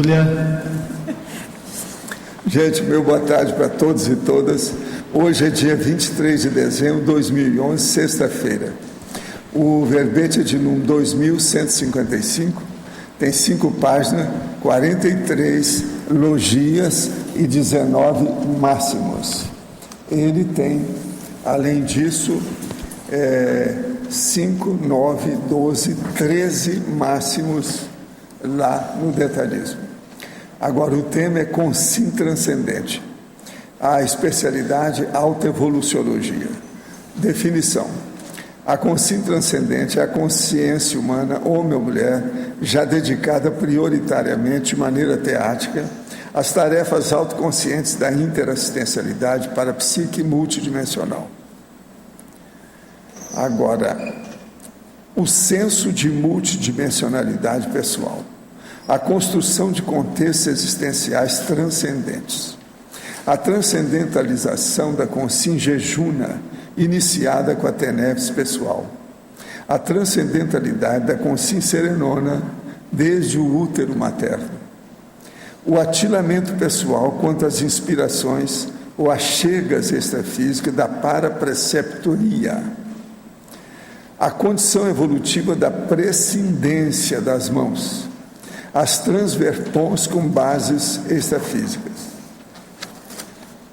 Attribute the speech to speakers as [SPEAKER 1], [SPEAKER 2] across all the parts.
[SPEAKER 1] Júlia.
[SPEAKER 2] Gente, meu boa tarde para todos e todas. Hoje é dia 23 de dezembro de 2011, sexta-feira. O verbete é de número 2155, tem 5 páginas, 43 logias e 19 máximos. Ele tem, além disso, 5, 9, 12, 13 máximos lá no detalhismo. Agora, o tema é Consim Transcendente. A especialidade autoevoluciologia. Definição. A Consim Transcendente é a consciência humana, homem ou mulher, já dedicada prioritariamente, de maneira teática, às tarefas autoconscientes da interassistencialidade para a psique multidimensional. Agora, o senso de multidimensionalidade pessoal, a construção de contextos existenciais transcendentes, a transcendentalização da Consim jejuna, iniciada com a tenebs pessoal, a transcendentalidade da Consim serenona, desde o útero materno, o atilamento pessoal quanto às inspirações ou achegas extrafísicas da parapreceptoria, a condição evolutiva da prescindência das mãos, as transverpons com bases extrafísicas.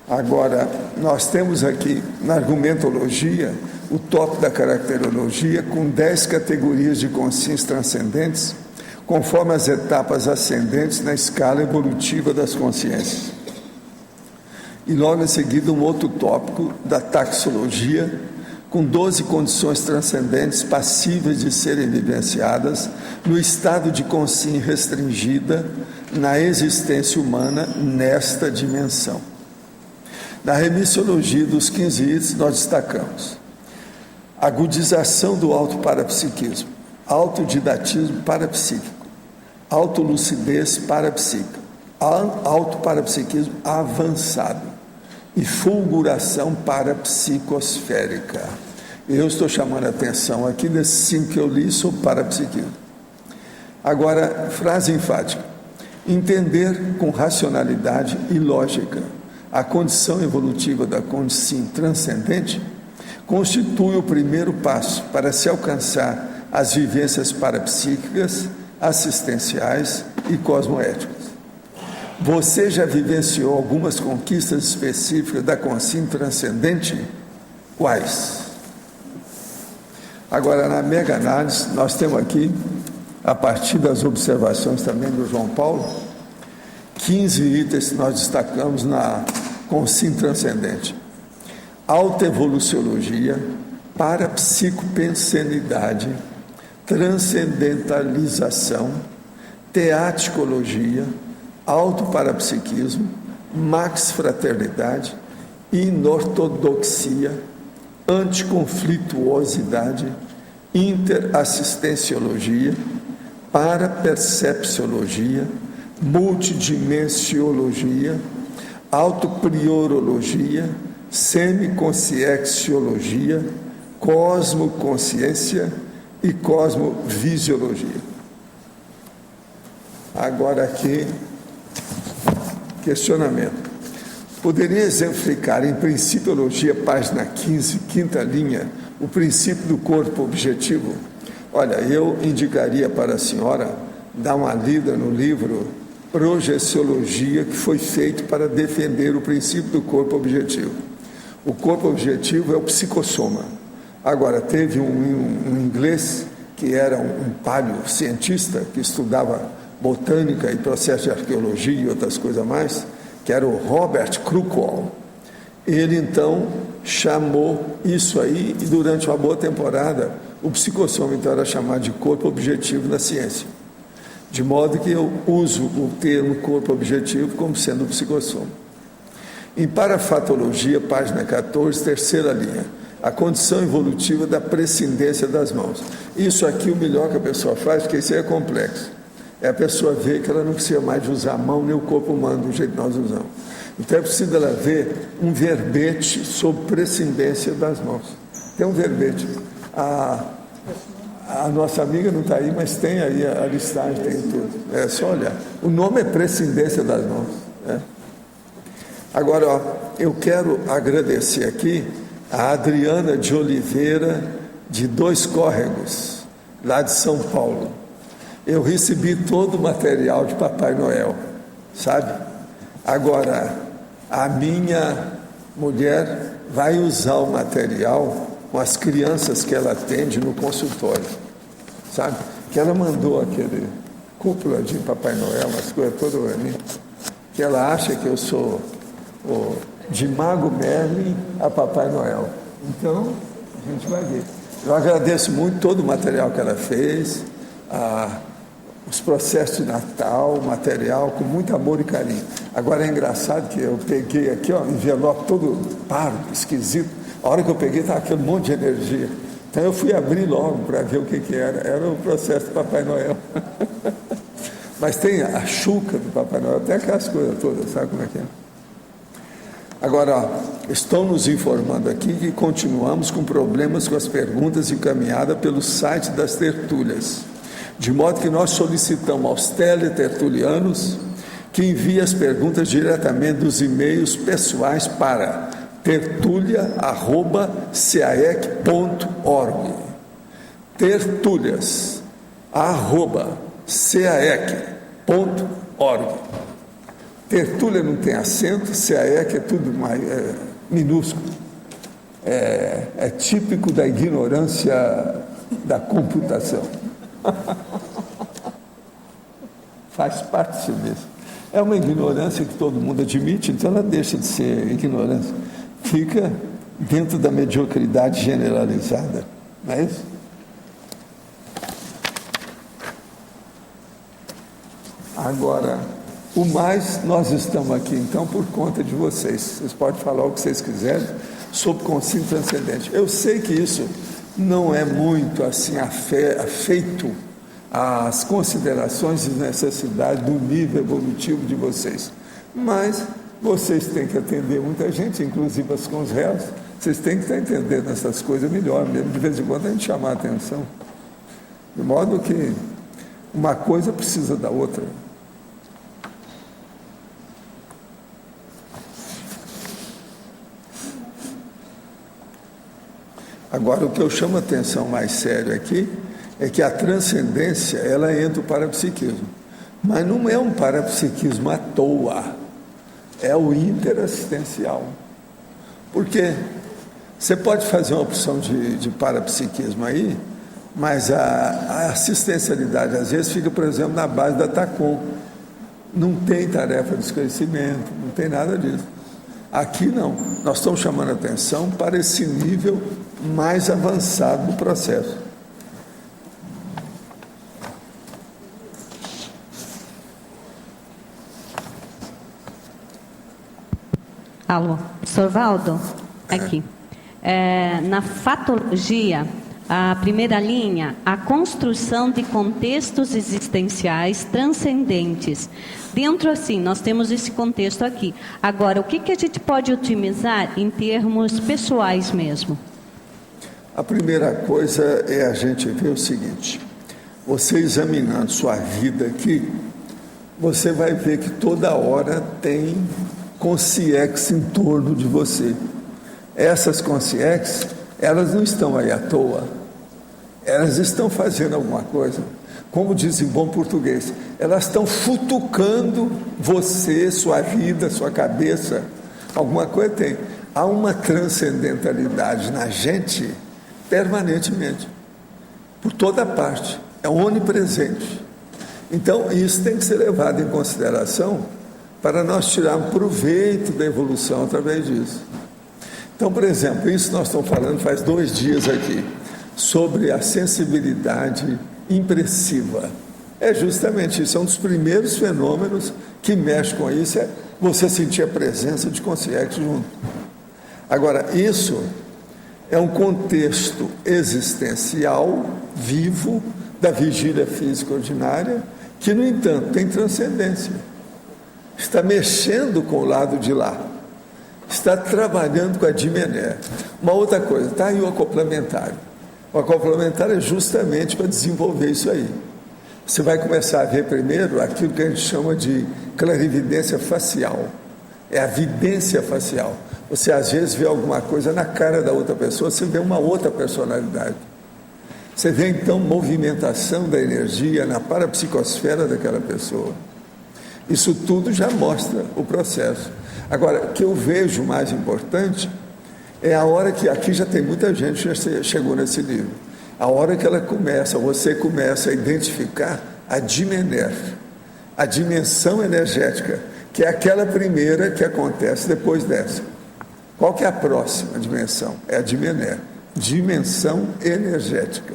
[SPEAKER 2] Agora, nós temos aqui na argumentologia o tópico da caracterologia com 10 categorias de consciências transcendentes, conforme as etapas ascendentes na escala evolutiva das consciências. E logo em seguida um outro tópico da taxologia, com 12 condições transcendentes passíveis de serem vivenciadas no estado de consciência restringida na existência humana nesta dimensão. Na remissiologia dos 15 itens, nós destacamos agudização do autoparapsiquismo, autodidatismo parapsíquico, autolucidez parapsíquica, autoparapsiquismo avançado e fulguração parapsicosférica. Eu estou chamando a atenção aqui nesses 5 que eu li sobre parapsiquismo. Agora, frase enfática: entender com racionalidade e lógica a condição evolutiva da Consim transcendente constitui o primeiro passo para se alcançar as vivências parapsíquicas, assistenciais e cosmoéticas. Você já vivenciou algumas conquistas específicas da Consim transcendente? Quais? Agora, na mega análise, nós temos aqui, a partir das observações também do João Paulo, 15 itens que nós destacamos na Consim transcendente: autoevoluciologia, parapsicopensenidade, transcendentalização, teaticologia, autoparapsiquismo, max-fraternidade, inortodoxia, anticonflituosidade, interassistenciologia, parapercepciologia, multidimensiologia, autopriorologia, semiconscienciologia, cosmoconsciência e cosmovisiologia. Agora aqui, questionamento. Poderia exemplificar em Principiologia, página 15, quinta linha, o princípio do corpo objetivo? Olha, eu indicaria para a senhora dar uma lida no livro Projeciologia, que foi feito para defender o princípio do corpo objetivo. O corpo objetivo é o psicossoma. Agora, teve um inglês que era um paleocientista que estudava botânica e processo de arqueologia e outras coisas mais, que era o Robert Krukol. Ele, então, chamou isso aí, e durante uma boa temporada, o psicossoma, então, era chamado de corpo objetivo na ciência. De modo que eu uso o termo corpo objetivo como sendo o psicossoma. Em Parafatologia, página 14, terceira linha, a condição evolutiva da prescindência das mãos. Isso aqui, o melhor que a pessoa faz, porque isso aí é complexo, é a pessoa ver que ela não precisa mais de usar a mão nem o corpo humano do jeito que nós usamos. Então é preciso ela ver um verbete sobre prescindência das mãos. Tem um verbete. A nossa amiga não está aí, mas tem aí a listagem, tem tudo. É só olhar. O nome é Prescindência das Mãos. Né? Agora, ó, eu quero agradecer aqui a Adriana de Oliveira, de Dois Córregos, lá de São Paulo. Eu recebi todo o material de Papai Noel, sabe? Agora, a minha mulher vai usar o material com as crianças que ela atende no consultório, sabe? Que ela mandou aquele cúpula de Papai Noel, umas coisas todas para mim, que ela acha que eu sou de Mago Merlin a Papai Noel. Então, a gente vai ver. Eu agradeço muito todo o material que ela fez, os processos de Natal, o material, com muito amor e carinho. Agora é engraçado que eu peguei aqui, ó, envelope todo pardo, esquisito. A hora que eu peguei estava aquele monte de energia. Então eu fui abrir logo para ver o que era. Era o processo do Papai Noel. Mas tem a chuca do Papai Noel, até aquelas coisas todas, sabe como é que é? Agora, ó, estão nos informando aqui que continuamos com problemas com as perguntas encaminhadas pelo site das tertúlias. De modo que nós solicitamos aos teletertulianos que enviem as perguntas diretamente dos e-mails pessoais para tertulia@caec.org. tertulias@caec.org. Tertúlia não tem acento, CAEC é tudo mais minúsculo. É típico da ignorância da computação. Faz parte de si mesmo. É uma ignorância que todo mundo admite, então ela deixa de ser ignorância. Fica dentro da mediocridade generalizada. Não é isso? Agora, o mais, nós estamos aqui, então, por conta de vocês. Vocês podem falar o que vocês quiserem sobre consciência transcendente. Eu sei que isso não é muito assim afeito às considerações e necessidades do nível evolutivo de vocês. Mas vocês têm que atender muita gente, inclusive as com os réus. Vocês têm que estar entendendo essas coisas melhor mesmo. De vez em quando a gente chamar a atenção. De modo que uma coisa precisa da outra. Agora, o que eu chamo a atenção mais sério aqui é que a transcendência, ela entra o parapsiquismo. Mas não é um parapsiquismo à toa, é o interassistencial. Porque você pode fazer uma opção de parapsiquismo aí, mas a assistencialidade, às vezes, fica, por exemplo, na base da TACOM. Não tem tarefa de esclarecimento, não tem nada disso. Aqui não, nós estamos chamando a atenção para esse nível mais avançado do processo.
[SPEAKER 1] Alô, Sorvaldo, aqui. Na fatologia, a primeira linha, a construção de contextos existenciais transcendentes. Dentro, assim, nós temos esse contexto aqui. Agora, o que a gente pode otimizar em termos pessoais mesmo?
[SPEAKER 2] A primeira coisa é a gente ver o seguinte: você examinando sua vida aqui, você vai ver que toda hora tem consciência em torno de você. Essas consciências, elas não estão aí à toa, elas estão fazendo alguma coisa. Como diz em bom português, elas estão futucando você, sua vida, sua cabeça. Alguma coisa tem. Há uma transcendentalidade na gente permanentemente, por toda parte, é onipresente. Então, isso tem que ser levado em consideração para nós tirarmos proveito da evolução através disso. Então, por exemplo, isso nós estamos falando faz 2 dias aqui, sobre a sensibilidade impressiva. É justamente isso, é um dos primeiros fenômenos que mexe com isso, é você sentir a presença de consciência junto. Agora, isso é um contexto existencial, vivo, da vigília física ordinária, que, no entanto, tem transcendência. Está mexendo com o lado de lá. Está trabalhando com a dimené. Uma outra coisa, está aí o acoplamentário. O complementar é justamente para desenvolver isso aí. Você vai começar a ver primeiro aquilo que a gente chama de clarividência facial. É a vidência facial. Você às vezes vê alguma coisa na cara da outra pessoa, você vê uma outra personalidade. Você vê então movimentação da energia na parapsicosfera daquela pessoa. Isso tudo já mostra o processo. Agora, o que eu vejo mais importante é a hora que, aqui já tem muita gente que já chegou nesse nível, a hora que você começa a identificar a dimener, a dimensão energética, que é aquela primeira que acontece depois dessa. Qual que é a próxima dimensão? É a dimener, dimensão energética.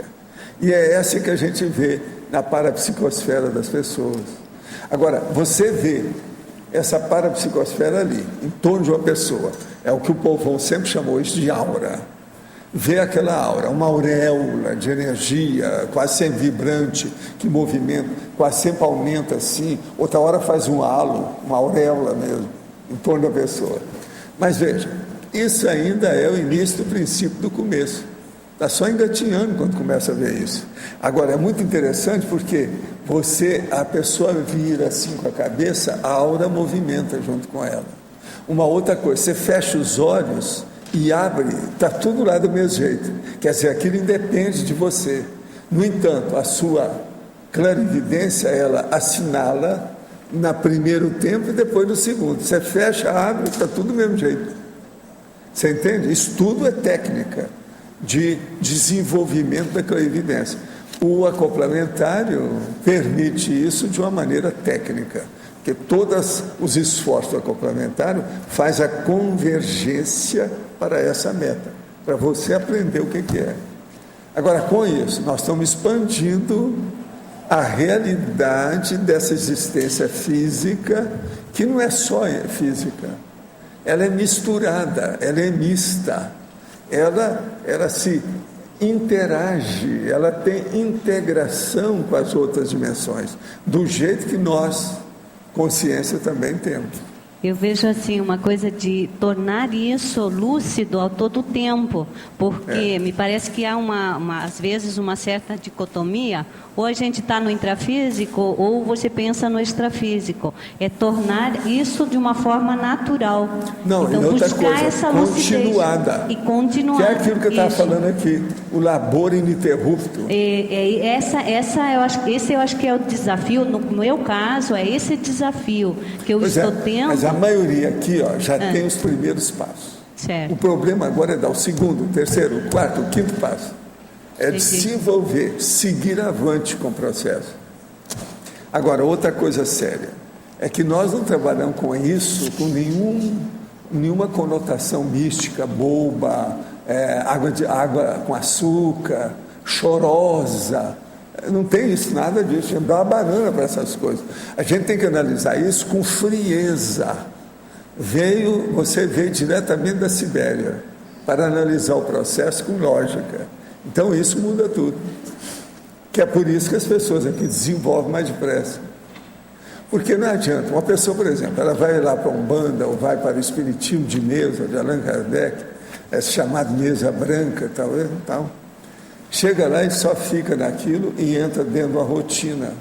[SPEAKER 2] E é essa que a gente vê na parapsicosfera das pessoas. Agora, você vê essa parapsicosfera ali, em torno de uma pessoa, é o que o povão sempre chamou isso de aura. Vê aquela aura, uma auréola de energia, quase sempre vibrante, que movimenta, quase sempre aumenta assim, outra hora faz um halo, uma auréola mesmo, em torno da pessoa. Mas veja, isso ainda é o início do princípio do começo. Está só engatinhando quando começa a ver isso. Agora, é muito interessante porque a pessoa vira assim com a cabeça, a aura movimenta junto com ela. Uma outra coisa, você fecha os olhos e abre, está tudo lá do mesmo jeito. Quer dizer, aquilo independe de você. No entanto, a sua clarividência, ela assinala no primeiro tempo e depois no segundo. Você fecha, abre, está tudo do mesmo jeito. Você entende? Isso tudo é técnica de desenvolvimento da clarividência. O acoplamentário permite isso de uma maneira técnica, porque todos os esforços do acoplamentário faz a convergência para essa meta, para você aprender o que é. Agora, com isso, nós estamos expandindo a realidade dessa existência física, que não é só física, ela é misturada, ela é mista, ela se interage, ela tem integração com as outras dimensões, do jeito que nós, consciência, também temos.
[SPEAKER 1] Eu vejo assim uma coisa de tornar isso lúcido ao todo tempo, porque me parece que há às vezes uma certa dicotomia, ou a gente está no intrafísico ou você pensa no extrafísico. É tornar isso de uma forma natural.
[SPEAKER 2] Não,
[SPEAKER 1] então,
[SPEAKER 2] e outra
[SPEAKER 1] buscar
[SPEAKER 2] coisa,
[SPEAKER 1] essa
[SPEAKER 2] continuada.
[SPEAKER 1] E continuar.
[SPEAKER 2] Que é aquilo que eu estava falando aqui, o labor ininterrupto.
[SPEAKER 1] Esse eu acho que é o desafio, no meu caso, é esse desafio que eu estou tendo.
[SPEAKER 2] Mas a maioria aqui já tem os primeiros passos.
[SPEAKER 1] Certo.
[SPEAKER 2] O problema agora é dar o segundo, o terceiro, o quarto, o quinto passo. É desenvolver, seguir avante com o processo. Agora, outra coisa séria, é que nós não trabalhamos com isso com nenhuma conotação mística, boba, água com açúcar, chorosa. Não tem isso, nada disso. A gente dá uma banana para essas coisas. A gente tem que analisar isso com frieza. Você veio diretamente da Sibéria para analisar o processo com lógica. Então isso muda tudo. Que é por isso que as pessoas aqui desenvolvem mais depressa. Porque não adianta. Uma pessoa, por exemplo, ela vai lá para Umbanda ou vai para o Espiritismo de mesa, de Allan Kardec, chamado mesa branca, tal. Chega lá e só fica naquilo e entra dentro da rotina.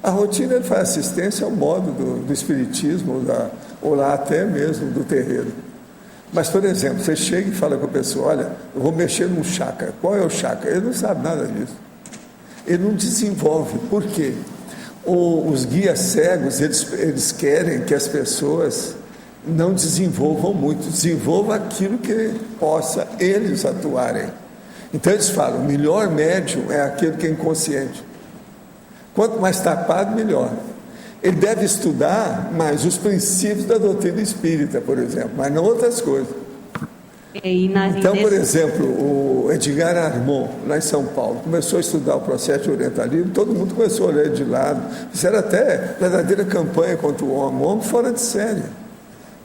[SPEAKER 2] A rotina ele faz assistência ao modo do Espiritismo, ou lá até mesmo do terreiro. Mas, por exemplo, você chega e fala com a pessoa, olha, eu vou mexer num chakra. Qual é o chakra? Ele não sabe nada disso. Ele não desenvolve. Por quê? Os guias cegos, eles querem que as pessoas não desenvolvam muito, desenvolvam aquilo que possa eles atuarem. Então eles falam, o melhor médium é aquele que é inconsciente. Quanto mais tapado, melhor. Ele deve estudar mais os princípios da doutrina espírita, por exemplo, mas não outras coisas. Então, por exemplo, o Edgar Armand, lá em São Paulo, começou a estudar o processo de orientalismo, todo mundo começou a olhar de lado, fizeram até verdadeira campanha contra o homem fora de série.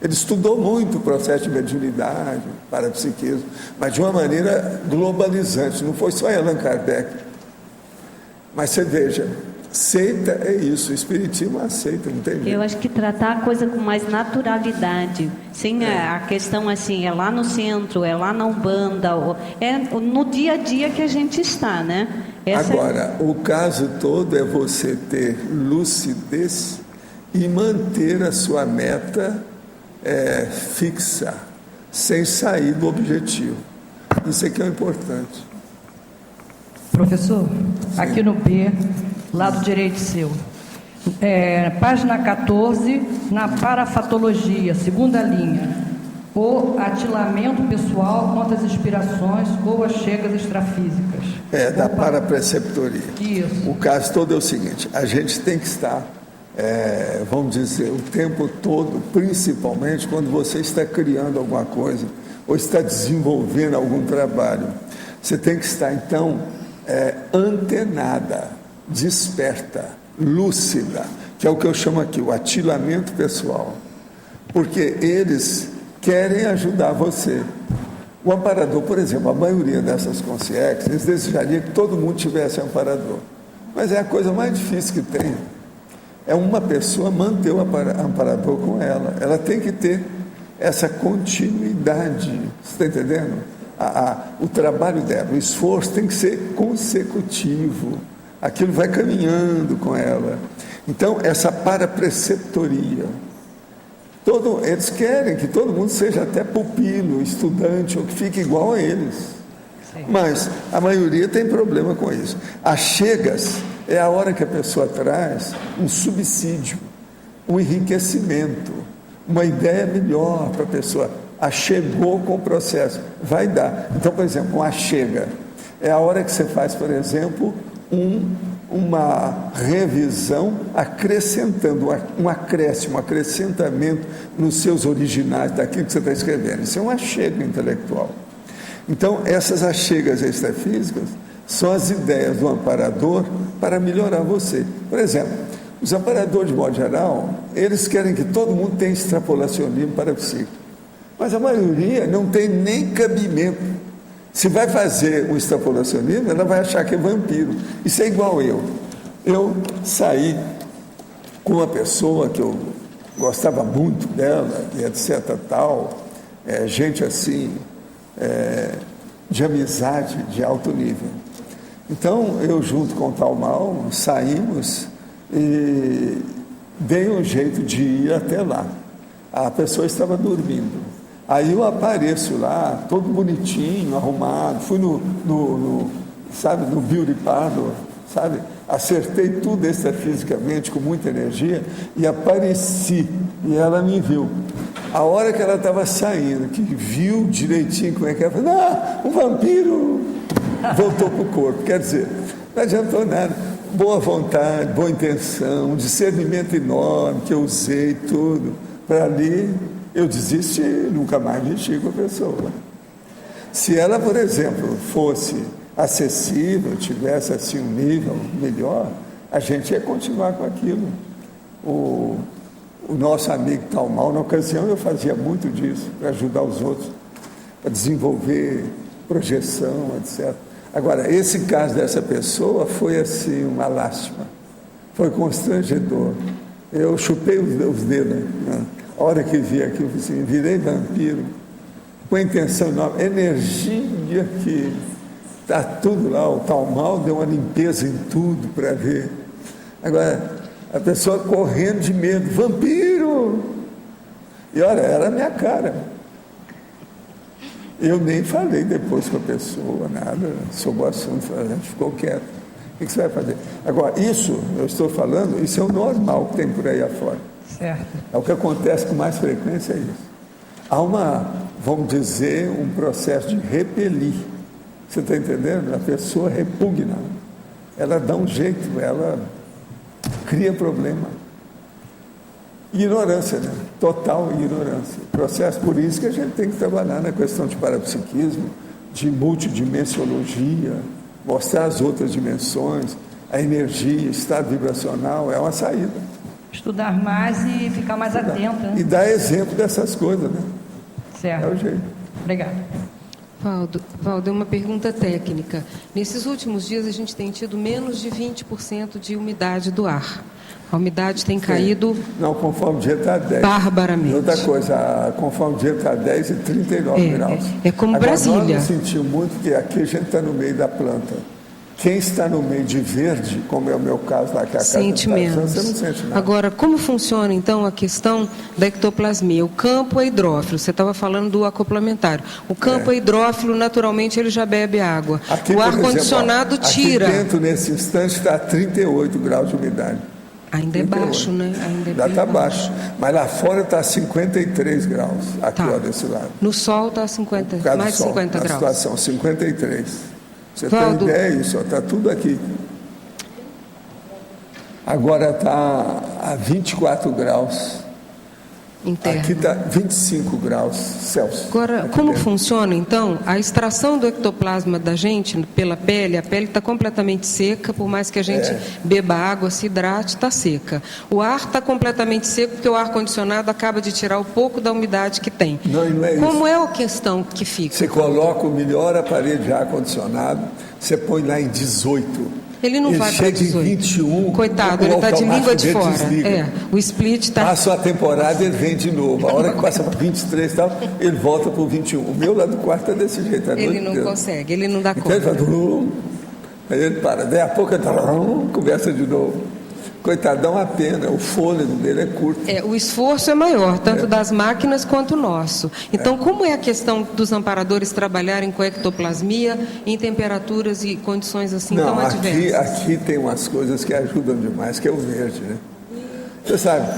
[SPEAKER 2] Ele estudou muito o processo de mediunidade, parapsiquismo, mas de uma maneira globalizante, não foi só em Allan Kardec. Mas você veja, Aceita é isso, o espiritismo aceita, não tem jeito.
[SPEAKER 1] Eu acho que tratar a coisa com mais naturalidade, sem a questão assim, é lá no centro, é lá na Umbanda, é no dia a dia que a gente está, né?
[SPEAKER 2] Agora, o caso todo é você ter lucidez e manter a sua meta fixa, sem sair do objetivo. Isso é que é o importante.
[SPEAKER 3] Professor, aqui no B, lado direito seu, página 14, na parafatologia, segunda linha, o atilamento pessoal contra as inspirações ou as chegas extrafísicas.
[SPEAKER 2] Da parapreceptoria.
[SPEAKER 3] Isso.
[SPEAKER 2] O caso todo é o seguinte, a gente tem que estar, vamos dizer, o tempo todo, principalmente quando você está criando alguma coisa, ou está desenvolvendo algum trabalho, você tem que estar, então, antenada, desperta, lúcida, que é o que eu chamo aqui, o atilamento pessoal, porque eles querem ajudar você. O amparador, por exemplo, a maioria dessas consciências, eles desejariam que todo mundo tivesse amparador, mas é a coisa mais difícil que tem, é uma pessoa manter o amparador com ela, ela tem que ter essa continuidade, você está entendendo? O trabalho dela, o esforço tem que ser consecutivo, aquilo vai caminhando com ela. Então, essa parapreceptoria, eles querem que todo mundo seja até pupilo, estudante, ou que fique igual a eles. Sim. Mas a maioria tem problema com isso. As chegas é a hora que a pessoa traz um subsídio, um enriquecimento, uma ideia melhor para a pessoa. Achegou com o processo, vai dar. Então, por exemplo, uma achega é a hora que você faz, por exemplo, uma revisão acrescentando, um acréscimo, um acrescentamento nos seus originais daquilo que você está escrevendo. Isso é um achego intelectual. Então, essas achegas extrafísicas são as ideias do amparador para melhorar você. Por exemplo, os amparadores, de modo geral, eles querem que todo mundo tenha extrapolacionismo parapsíquico. Mas a maioria não tem nem cabimento. Se vai fazer um extrapolacionismo, ela vai achar que é vampiro. Isso é igual eu. Eu saí com uma pessoa que eu gostava muito dela, e etc. tal, gente assim, de amizade de alto nível. Então, eu junto com o tal mal, saímos e dei um jeito de ir até lá. A pessoa estava dormindo. Aí eu apareço lá, todo bonitinho, arrumado, fui no beauty parlor, sabe? Acertei tudo extrafisicamente, com muita energia, e apareci, e ela me viu. A hora que ela estava saindo, que viu direitinho como é que era, falou, um vampiro, voltou para o corpo. Quer dizer, não adiantou nada. Boa vontade, boa intenção, um discernimento enorme, que eu usei tudo, para ali... Eu desisti, nunca mais mexi com a pessoa. Se ela, por exemplo, fosse acessível, tivesse assim um nível melhor, a gente ia continuar com aquilo. O nosso amigo tal mal, na ocasião eu fazia muito disso, para ajudar os outros, para desenvolver projeção, etc. Agora, esse caso dessa pessoa foi assim, uma lástima, foi constrangedor. Eu chupei os dedos, né? A hora que vi aquilo, eu assim, virei vampiro, com a intenção enorme, energia que está tudo lá, o tal mal deu uma limpeza em tudo para ver. Agora, a pessoa correndo de medo, vampiro! E olha, era a minha cara. Eu nem falei depois com a pessoa, nada, sobre o assunto, a gente ficou quieto. O que você vai fazer? Agora, isso, eu estou falando, isso é o normal que tem por aí afora.
[SPEAKER 3] Certo.
[SPEAKER 2] É o que acontece com mais frequência, é isso. Há vamos dizer, um processo de repelir. Você está entendendo? A pessoa repugna. Ela dá um jeito, ela cria problema. Ignorância, né? Total ignorância. Processo, por isso que a gente tem que trabalhar na questão de parapsiquismo, de multidimensiologia, mostrar as outras dimensões, a energia, estado vibracional, é uma saída.
[SPEAKER 3] Estudar mais e ficar mais atento. Né?
[SPEAKER 2] E dar exemplo dessas coisas, né?
[SPEAKER 3] Certo.
[SPEAKER 2] É o jeito.
[SPEAKER 3] Obrigada.
[SPEAKER 4] Valdo, uma pergunta técnica. Nesses últimos dias a gente tem tido menos de 20% de umidade do ar. A umidade tem caído...
[SPEAKER 2] Não, conforme o dia está 10.
[SPEAKER 4] Barbaramente.
[SPEAKER 2] Outra coisa, conforme o dia está 10 e 39 graus.
[SPEAKER 4] É como
[SPEAKER 2] agora,
[SPEAKER 4] Brasília.
[SPEAKER 2] Nós não sentimos muito, porque aqui a gente está no meio da planta. Quem está no meio de verde, como é o meu caso lá, que é a
[SPEAKER 4] sente
[SPEAKER 2] casa
[SPEAKER 4] menos.
[SPEAKER 2] você não sente nada.
[SPEAKER 4] Agora, como funciona, então, a questão da ectoplasmia? O campo é hidrófilo, você estava falando do acoplamentário. O campo é hidrófilo, naturalmente, ele já bebe água.
[SPEAKER 2] Aqui,
[SPEAKER 4] o ar-condicionado tira.
[SPEAKER 2] Aqui dentro, nesse instante, está a 38 graus de umidade.
[SPEAKER 4] Ainda 38. É baixo, né?
[SPEAKER 2] Ainda está baixo. Mas lá fora está 53 graus, aqui, ó, desse lado.
[SPEAKER 4] No sol está mais de 50 graus.
[SPEAKER 2] A situação, 53. Você
[SPEAKER 4] Valdo,
[SPEAKER 2] tem ideia, isso está tudo aqui. Agora está a 24 graus.
[SPEAKER 4] Interno.
[SPEAKER 2] Aqui está 25 graus Celsius.
[SPEAKER 4] Agora, como funciona, então, a extração do ectoplasma da gente pela pele? A pele está completamente seca, por mais que a gente beba água, se hidrate, está seca. O ar está completamente seco, porque o ar-condicionado acaba de tirar o pouco da umidade que tem.
[SPEAKER 2] Não é isso.
[SPEAKER 4] Como é a questão que fica?
[SPEAKER 2] Você coloca o melhor aparelho de ar-condicionado, você põe lá em 18.
[SPEAKER 4] Ele não vai para 18.
[SPEAKER 2] Chega em 21.
[SPEAKER 4] Coitado, ele está de língua de fora.
[SPEAKER 2] Desliga.
[SPEAKER 4] O split está...
[SPEAKER 2] Passa a temporada, ele vem de novo. A hora que passa para 23 e tal, ele volta para o 21. O meu lá do quarto é desse jeito.
[SPEAKER 4] Ele não consegue, ele não dá
[SPEAKER 2] então
[SPEAKER 4] conta.
[SPEAKER 2] Ele faz... Aí ele para. Daí a pouco ele começa de novo. Coitadão, a pena. O fôlego dele é curto.
[SPEAKER 4] O esforço é maior, tanto das máquinas quanto o nosso. Então, como é a questão dos amparadores trabalharem com ectoplasmia em temperaturas e condições assim tão adversas?
[SPEAKER 2] Aqui tem umas coisas que ajudam demais, que é o verde, né? Você sabe,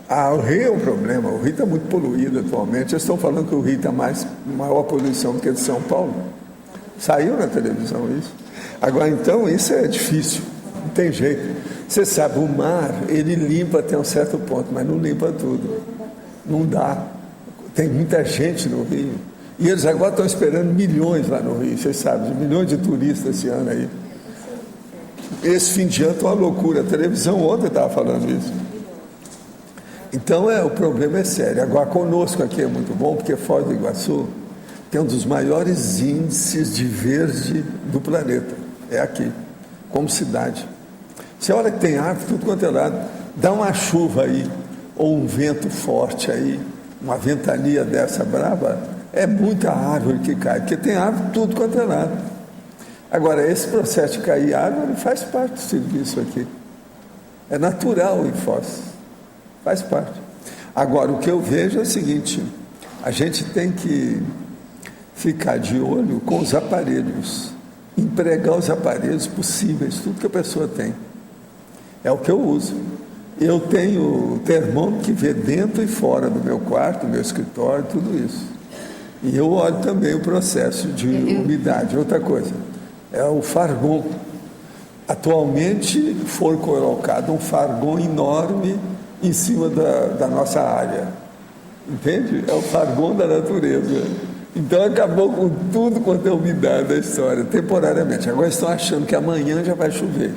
[SPEAKER 2] o Rio é um problema. O Rio está muito poluído atualmente. Eles estão falando que o Rio está maior poluição do que o de São Paulo. Saiu na televisão isso. Agora, então, isso é difícil. Não tem jeito. Você sabe, o mar, ele limpa até um certo ponto, mas não limpa tudo. Não dá. Tem muita gente no Rio. E eles agora estão esperando milhões lá no Rio, vocês sabem, milhões de turistas esse ano aí. Esse fim de ano está uma loucura. A televisão ontem estava falando isso. Então, o problema é sério. Agora, conosco aqui é muito bom, porque Foz do Iguaçu tem um dos maiores índices de verde do planeta. É aqui, como cidade. Você olha que tem árvore, tudo quanto é lado, dá uma chuva aí, ou um vento forte aí, uma ventania dessa brava, é muita árvore que cai, porque tem árvore tudo quanto é lado. Agora, esse processo de cair árvore faz parte do serviço aqui. É natural em Foz, faz parte. Agora, o que eu vejo é o seguinte, a gente tem que ficar de olho com os aparelhos, empregar os aparelhos possíveis, tudo que a pessoa tem. É o que eu uso. Eu tenho termômetro que vê dentro e fora do meu quarto, do meu escritório, tudo isso. E eu olho também o processo de umidade. Outra coisa, é o Fargon. Atualmente foi colocado um Fargon enorme em cima da nossa área. Entende? É o Fargon da natureza. Então acabou com tudo quanto é umidade da história, temporariamente. Agora estão achando que amanhã já vai chover.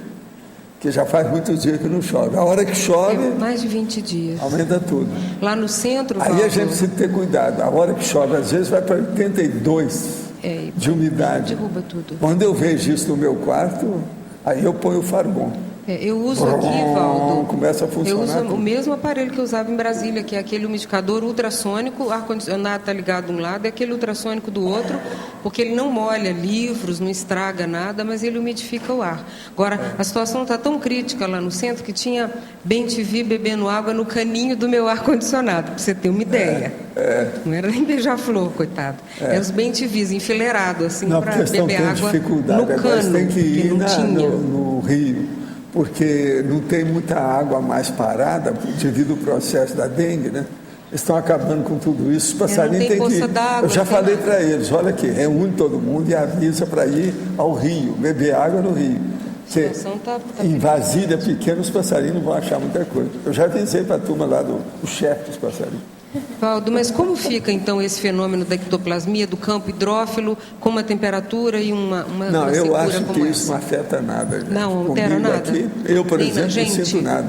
[SPEAKER 2] Que já faz muitos dias que não chove. A hora que chove...
[SPEAKER 4] mais de 20 dias.
[SPEAKER 2] Aumenta tudo.
[SPEAKER 4] Lá no centro...
[SPEAKER 2] Aí a gente precisa ter cuidado. A hora que chove, às vezes, vai para 82 de umidade.
[SPEAKER 4] Derruba tudo.
[SPEAKER 2] Quando eu vejo isso no meu quarto, aí eu ponho o Fargon.
[SPEAKER 4] Eu uso aqui, Valdo,
[SPEAKER 2] começa a funcionar.
[SPEAKER 4] Eu uso o mesmo aparelho que eu usava em Brasília, que é aquele umidificador ultrassônico, o ar-condicionado está ligado de um lado, é aquele ultrassônico do outro, porque ele não molha livros, não estraga nada, mas ele umidifica o ar. Agora, a situação está tão crítica lá no centro que tinha bem-te-vi bebendo água no caninho do meu ar-condicionado, para você ter uma ideia. Não era nem beija-flor, coitado. É os bem-te-vis enfileirados, assim, para beber água no cano,
[SPEAKER 2] tem que ir
[SPEAKER 4] que não tinha.
[SPEAKER 2] No rio. Porque não tem muita água mais parada devido ao processo da dengue, né? Eles estão acabando com tudo isso. Os passarinhos têm que ir. Eu já falei para eles, olha aqui, reúne todo mundo e avisa para ir ao rio, beber água no rio. Porque em vasilha pequena os passarinhos não vão achar muita coisa. Eu já avisei para a turma lá do chefe dos passarinhos.
[SPEAKER 4] Valdo, mas como fica então esse fenômeno da ectoplasmia do campo hidrófilo com uma temperatura e uma
[SPEAKER 2] Não, eu acho que
[SPEAKER 4] essa?
[SPEAKER 2] isso não afeta nada, gente.
[SPEAKER 4] Não altera nada?
[SPEAKER 2] Aqui, eu, por exemplo, não sinto nada.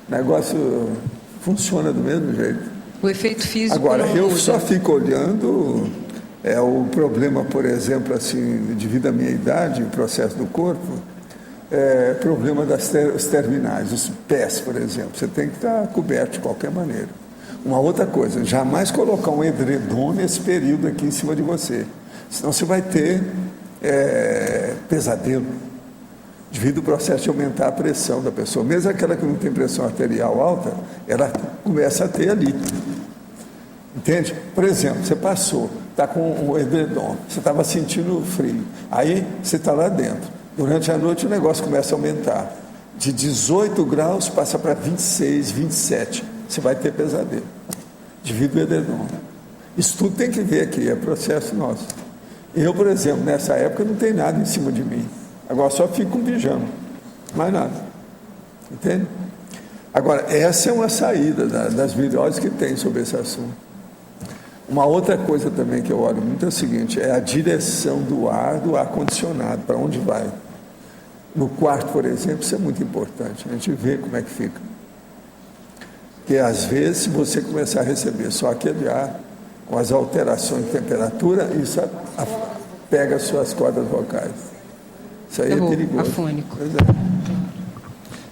[SPEAKER 2] O negócio funciona do mesmo jeito.
[SPEAKER 4] O efeito físico.
[SPEAKER 2] Agora, eu só fico olhando O problema, por exemplo, assim, devido à minha idade, o processo do corpo, problema os terminais, os pés, por exemplo. Você tem que estar coberto de qualquer maneira. Uma outra coisa, jamais colocar um edredom nesse período aqui em cima de você. Senão você vai ter pesadelo, devido ao processo de aumentar a pressão da pessoa. Mesmo aquela que não tem pressão arterial alta, ela começa a ter ali. Entende? Por exemplo, você passou, está com o edredom, você estava sentindo frio, aí você está lá dentro. Durante a noite o negócio começa a aumentar. De 18 graus passa para 26, 27. Você vai ter pesadelo, devido ao edredom. Isso tudo tem que ver aqui, é processo nosso. Eu, por exemplo, nessa época não tem nada em cima de mim. Agora só fico com pijama, mais nada. Entende? Agora, essa é uma saída das viroses que tem sobre esse assunto. Uma outra coisa também que eu olho muito é o seguinte, é a direção do ar-condicionado, para onde vai. No quarto, por exemplo, isso é muito importante, a gente vê como é que fica. Porque às vezes, se você começar a receber só aquele ar, com as alterações de temperatura, isso pega as suas cordas vocais. Isso aí é perigoso.
[SPEAKER 4] Afônico.
[SPEAKER 2] Pois é.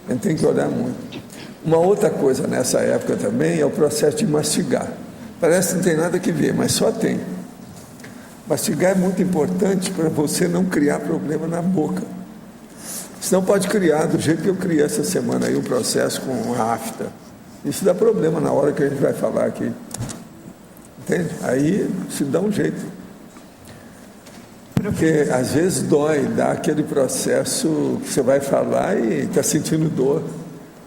[SPEAKER 2] A gente tem que olhar muito. Uma outra coisa nessa época também é o processo de mastigar. Parece que não tem nada que ver, mas só tem. Mastigar é muito importante para você não criar problema na boca. Senão pode criar, do jeito que eu criei essa semana aí, um processo com a afta. Isso dá problema na hora que a gente vai falar aqui. Entende? Aí se dá um jeito. Porque às vezes dói, dá aquele processo que você vai falar e está sentindo dor,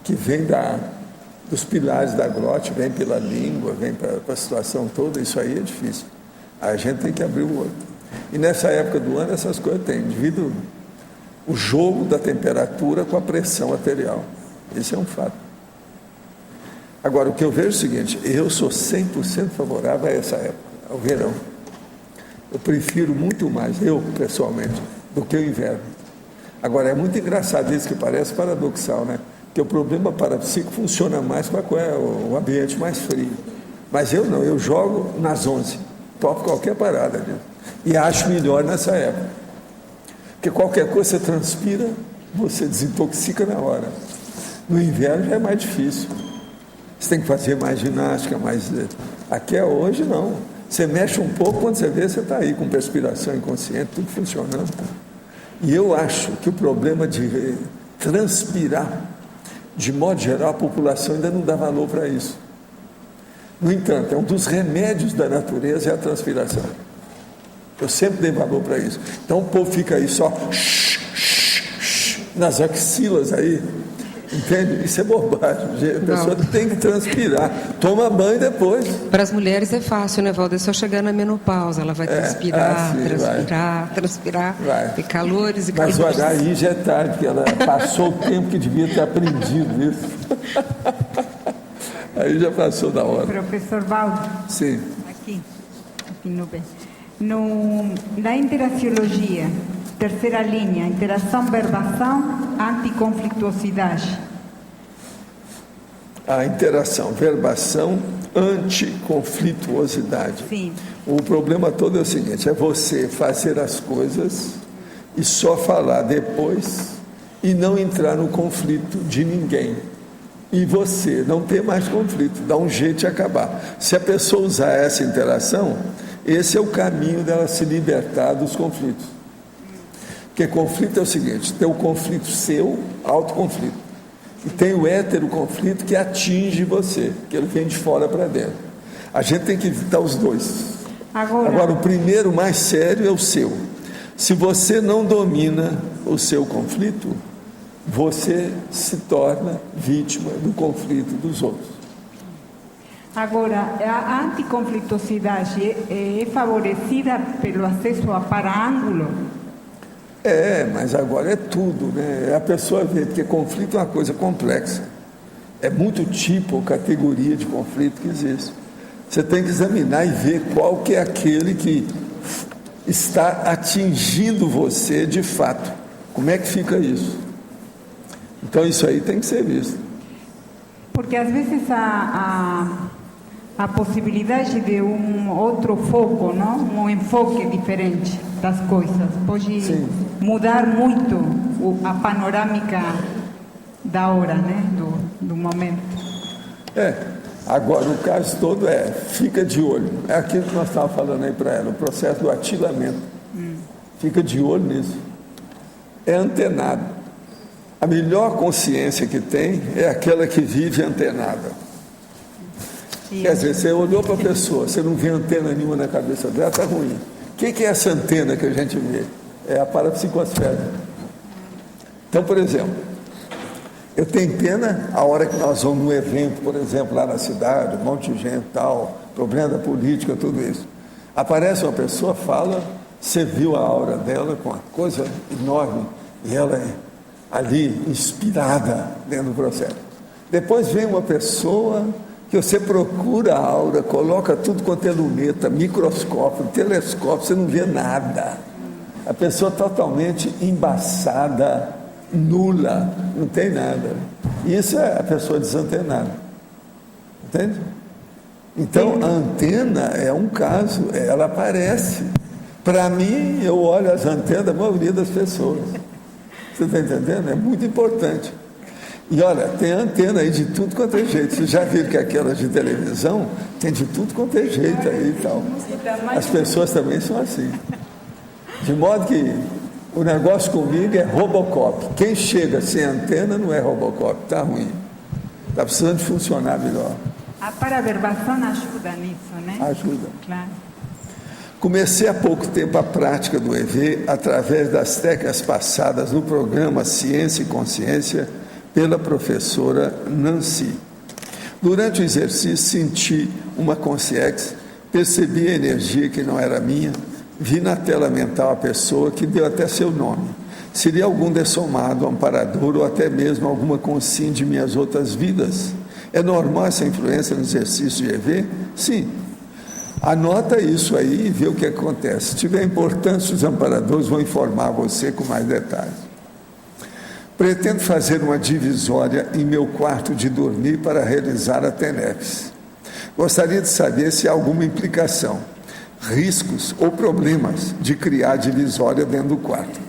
[SPEAKER 2] que vem dos pilares da glote, vem pela língua, vem para a situação toda. Isso aí é difícil. A gente tem que abrir o olho. E nessa época do ano essas coisas tem, devido o jogo da temperatura com a pressão arterial. Esse é um fato. Agora, o que eu vejo é o seguinte, eu sou 100% favorável a essa época, ao verão. Eu prefiro muito mais, eu pessoalmente, do que o inverno. Agora, é muito engraçado isso, que parece paradoxal, né? Porque o problema parapsíquico funciona mais com o ambiente mais frio. Mas eu não, eu jogo nas 11, topo qualquer parada, né? E acho melhor nessa época. Porque qualquer coisa você transpira, você desintoxica na hora. No inverno já é mais difícil. Você tem que fazer mais ginástica, mais... Aqui hoje não. Você mexe um pouco, quando você vê, você está aí com perspiração inconsciente, tudo funcionando. E eu acho que o problema de transpirar, de modo geral, a população ainda não dá valor para isso. No entanto, é um dos remédios da natureza, é a transpiração. Eu sempre dei valor para isso. Então o povo fica aí só nas axilas aí, entende? Isso é bobagem. A pessoa tem que transpirar. Toma banho depois.
[SPEAKER 4] Para as mulheres é fácil, né, Valdo? É só chegar na menopausa. Ela vai transpirar, transpirar,
[SPEAKER 2] vai.
[SPEAKER 4] ter calores e
[SPEAKER 2] calores.
[SPEAKER 4] calores.
[SPEAKER 2] Mas olha, aí já é tarde, porque ela passou o tempo que devia ter aprendido isso. Aí já passou da hora.
[SPEAKER 5] Professor Valdo.
[SPEAKER 2] Sim.
[SPEAKER 5] Aqui no B. Na interaciologia, terceira linha, interação, verbação, anticonflituosidade.
[SPEAKER 2] A interação, verbação, anticonflituosidade.
[SPEAKER 5] Sim.
[SPEAKER 2] O problema todo é o seguinte, é você fazer as coisas e só falar depois e não entrar no conflito de ninguém. E você não ter mais conflito, dá um jeito de acabar. Se a pessoa usar essa interação, esse é o caminho dela se libertar dos conflitos. Porque conflito é o seguinte, tem o conflito seu, autoconflito, e tem o heteroconflito que atinge você, que ele vem de fora para dentro. A gente tem que evitar os dois. Agora, o primeiro mais sério é o seu. Se você não domina o seu conflito, você se torna vítima do conflito dos outros.
[SPEAKER 5] Agora, a anticonflituosidade é favorecida pelo acesso a para-ângulo?
[SPEAKER 2] Mas agora é tudo, né? A pessoa vê, porque conflito é uma coisa complexa. É muito tipo ou categoria de conflito que existe. Você tem que examinar e ver qual que é aquele que está atingindo você de fato. Como é que fica isso? Então isso aí tem que ser visto.
[SPEAKER 5] Porque às vezes a possibilidade de outro foco, não? Um enfoque diferente das coisas. Pode mudar muito a panorâmica da hora, né? Do momento.
[SPEAKER 2] Agora, o caso todo fica de olho. É aquilo que nós estávamos falando aí para ela, o processo do atilamento. Fica de olho nisso. É antenado. A melhor consciência que tem é aquela que vive antenada. Quer dizer, você olhou para a pessoa, você não vê antena nenhuma na cabeça dela, está ruim. O que é essa antena que a gente vê? É a parapsicosfera. Então, por exemplo, eu tenho pena a hora que nós vamos num evento, por exemplo, lá na cidade, um monte de gente, tal, problema da política, tudo isso. Aparece uma pessoa, fala, você viu a aura dela com uma coisa enorme, e ela é ali inspirada dentro do processo. Depois vem uma pessoa que você procura a aura, coloca tudo quanto é luneta, microscópio, telescópio, você não vê nada. A pessoa totalmente embaçada, nula, não tem nada. Isso é a pessoa desantenada. Entende? Então, a antena é um caso, ela aparece. Para mim, eu olho as antenas da maioria das pessoas. Você está entendendo? É muito importante. E olha, tem antena aí de tudo quanto é jeito. Vocês já viram que aquelas de televisão tem de tudo quanto é jeito aí e tal. As pessoas também são assim. De modo que o negócio comigo é Robocop. Quem chega sem antena não é Robocop, está ruim. Está precisando de funcionar melhor.
[SPEAKER 5] A paraverbação ajuda nisso, né?
[SPEAKER 2] Ajuda.
[SPEAKER 5] Claro.
[SPEAKER 2] Comecei há pouco tempo a prática do EV através das técnicas passadas no programa Ciência e Consciência pela professora Nancy. Durante o exercício senti uma consciência, percebi a energia que não era minha, vi na tela mental a pessoa que deu até seu nome. Seria algum dessomado, amparador ou até mesmo alguma consciência de minhas outras vidas? É normal essa influência no exercício de EV? Sim. Anota isso aí e vê o que acontece. Se tiver importância, os amparadores vão informar você com mais detalhes. Pretendo fazer uma divisória em meu quarto de dormir para realizar a TENEPS. Gostaria de saber se há alguma implicação, riscos ou problemas de criar divisória dentro do quarto.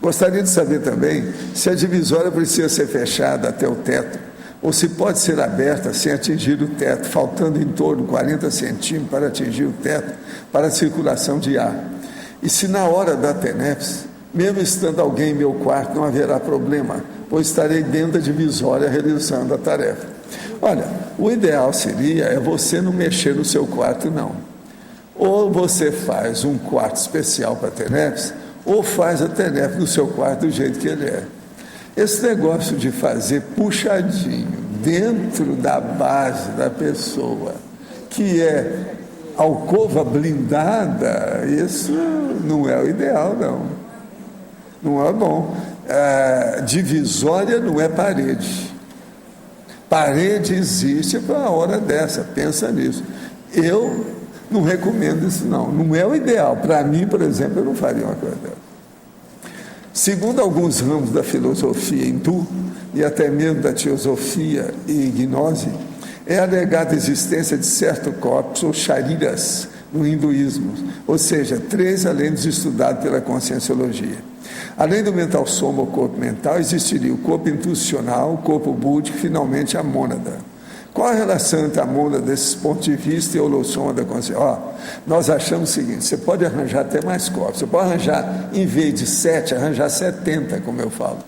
[SPEAKER 2] Gostaria de saber também se a divisória precisa ser fechada até o teto ou se pode ser aberta sem atingir o teto, faltando em torno de 40 centímetros para atingir o teto para a circulação de ar. E se na hora da TENEPS, mesmo estando alguém em meu quarto, não haverá problema, pois estarei dentro da divisória realizando a tarefa. Olha, o ideal seria você não mexer no seu quarto, não. Ou você faz um quarto especial para a TENEPS, ou faz a TENEPS no seu quarto do jeito que ele é. Esse negócio de fazer puxadinho dentro da base da pessoa, que é alcova blindada, isso não é o ideal, não. Não é bom. Divisória não é parede. Parede existe para uma hora dessa, pensa nisso. Eu não recomendo isso, não. Não é o ideal. Para mim, por exemplo, eu não faria uma coisa dessa. Segundo alguns ramos da filosofia hindu e até mesmo da teosofia e gnose, é alegada a existência de certos corpos ou shariras no hinduísmo, ou seja, 3 além dos estudados pela conscienciologia. Além do mental soma, o corpo mental, existiria o corpo intuicional, o corpo búdico e finalmente a mônada. Qual a relação entre a mônada desses pontos de vista e o holossoma da consciência? Nós achamos o seguinte, você pode arranjar até mais corpos, você pode arranjar, em vez de 7, arranjar 70, como eu falo.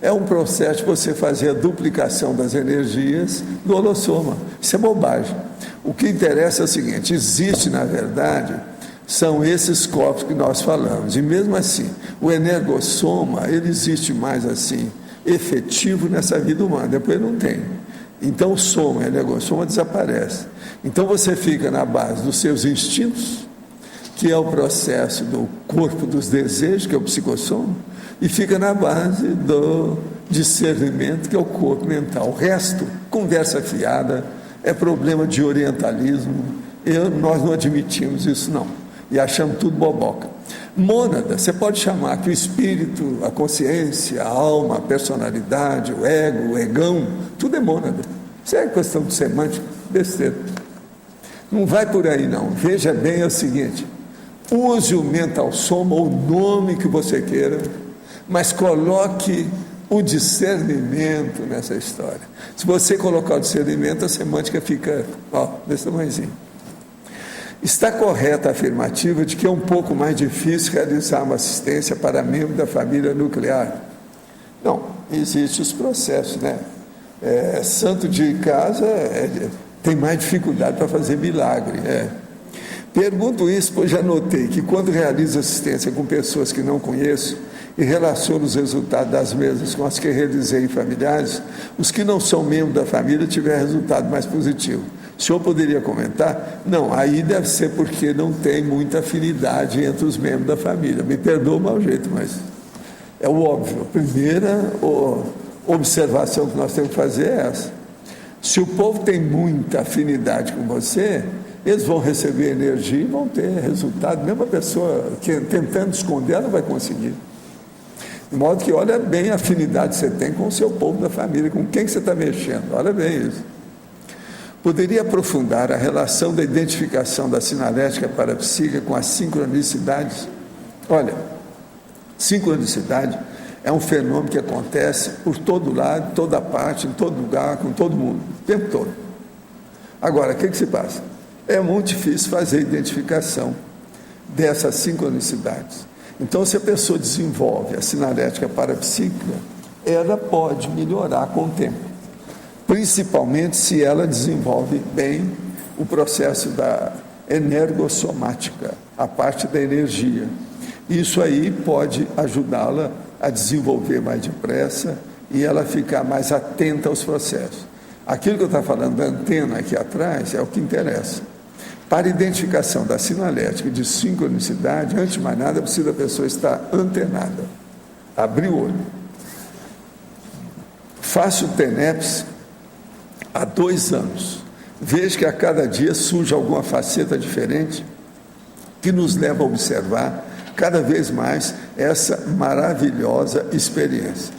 [SPEAKER 2] É um processo de você fazer a duplicação das energias do holossoma. Isso é bobagem. O que interessa é o seguinte, existe, na verdade, são esses corpos que nós falamos. E mesmo assim, o energossoma, ele existe mais assim, efetivo nessa vida humana, depois não tem. Então o soma, o energossoma desaparece. Então você fica na base dos seus instintos, que é o processo do corpo dos desejos, que é o psicossoma, e fica na base do discernimento, que é o corpo mental. O resto, conversa fiada, é problema de orientalismo. Nós não admitimos isso, não. E achamos tudo boboca. Mônada, você pode chamar que o espírito, a consciência, a alma, a personalidade, o ego, o egão, tudo é mônada. Isso é questão de semântica, besteira. Não vai por aí não. Veja bem, é o seguinte: use o mental soma, ou o nome que você queira, mas coloque o discernimento nessa história. Se você colocar o discernimento, a semântica fica, desse tamanhozinho. Está correta a afirmativa de que é um pouco mais difícil realizar uma assistência para membro da família nuclear? Não, existem os processos, né? Santo de casa tem mais dificuldade para fazer milagre. Pergunto isso, pois já notei que quando realizo assistência com pessoas que não conheço e relaciono os resultados das mesmas com as que realizei em familiares, os que não são membros da família tiveram resultado mais positivo. O senhor poderia comentar? Não, aí deve ser porque não tem muita afinidade entre os membros da família. Me perdoa o mau jeito, mas é o óbvio. A primeira observação que nós temos que fazer é essa. Se o povo tem muita afinidade com você, eles vão receber energia e vão ter resultado. Mesmo a pessoa que tentando esconder, ela vai conseguir. De modo que olha bem a afinidade que você tem com o seu povo da família, com quem que você está mexendo. Olha bem isso. Poderia aprofundar a relação da identificação da sinalética parapsíquica com as sincronicidades? Olha, sincronicidade é um fenômeno que acontece por todo lado, toda parte, em todo lugar, com todo mundo, o tempo todo. Agora, o que se passa? É muito difícil fazer a identificação dessas sincronicidades. Então, se a pessoa desenvolve a sinalética parapsíquica, ela pode melhorar com o tempo, principalmente se ela desenvolve bem o processo da energossomática, a parte da energia. Isso aí pode ajudá-la a desenvolver mais depressa e ela ficar mais atenta aos processos. Aquilo que eu estou falando da antena aqui atrás é o que interessa. Para a identificação da sinalética e de sincronicidade, antes de mais nada, precisa a pessoa estar antenada, abrir o olho. Faço o TENEPS há 2 anos. Vejo que a cada dia surge alguma faceta diferente que nos leva a observar cada vez mais essa maravilhosa experiência.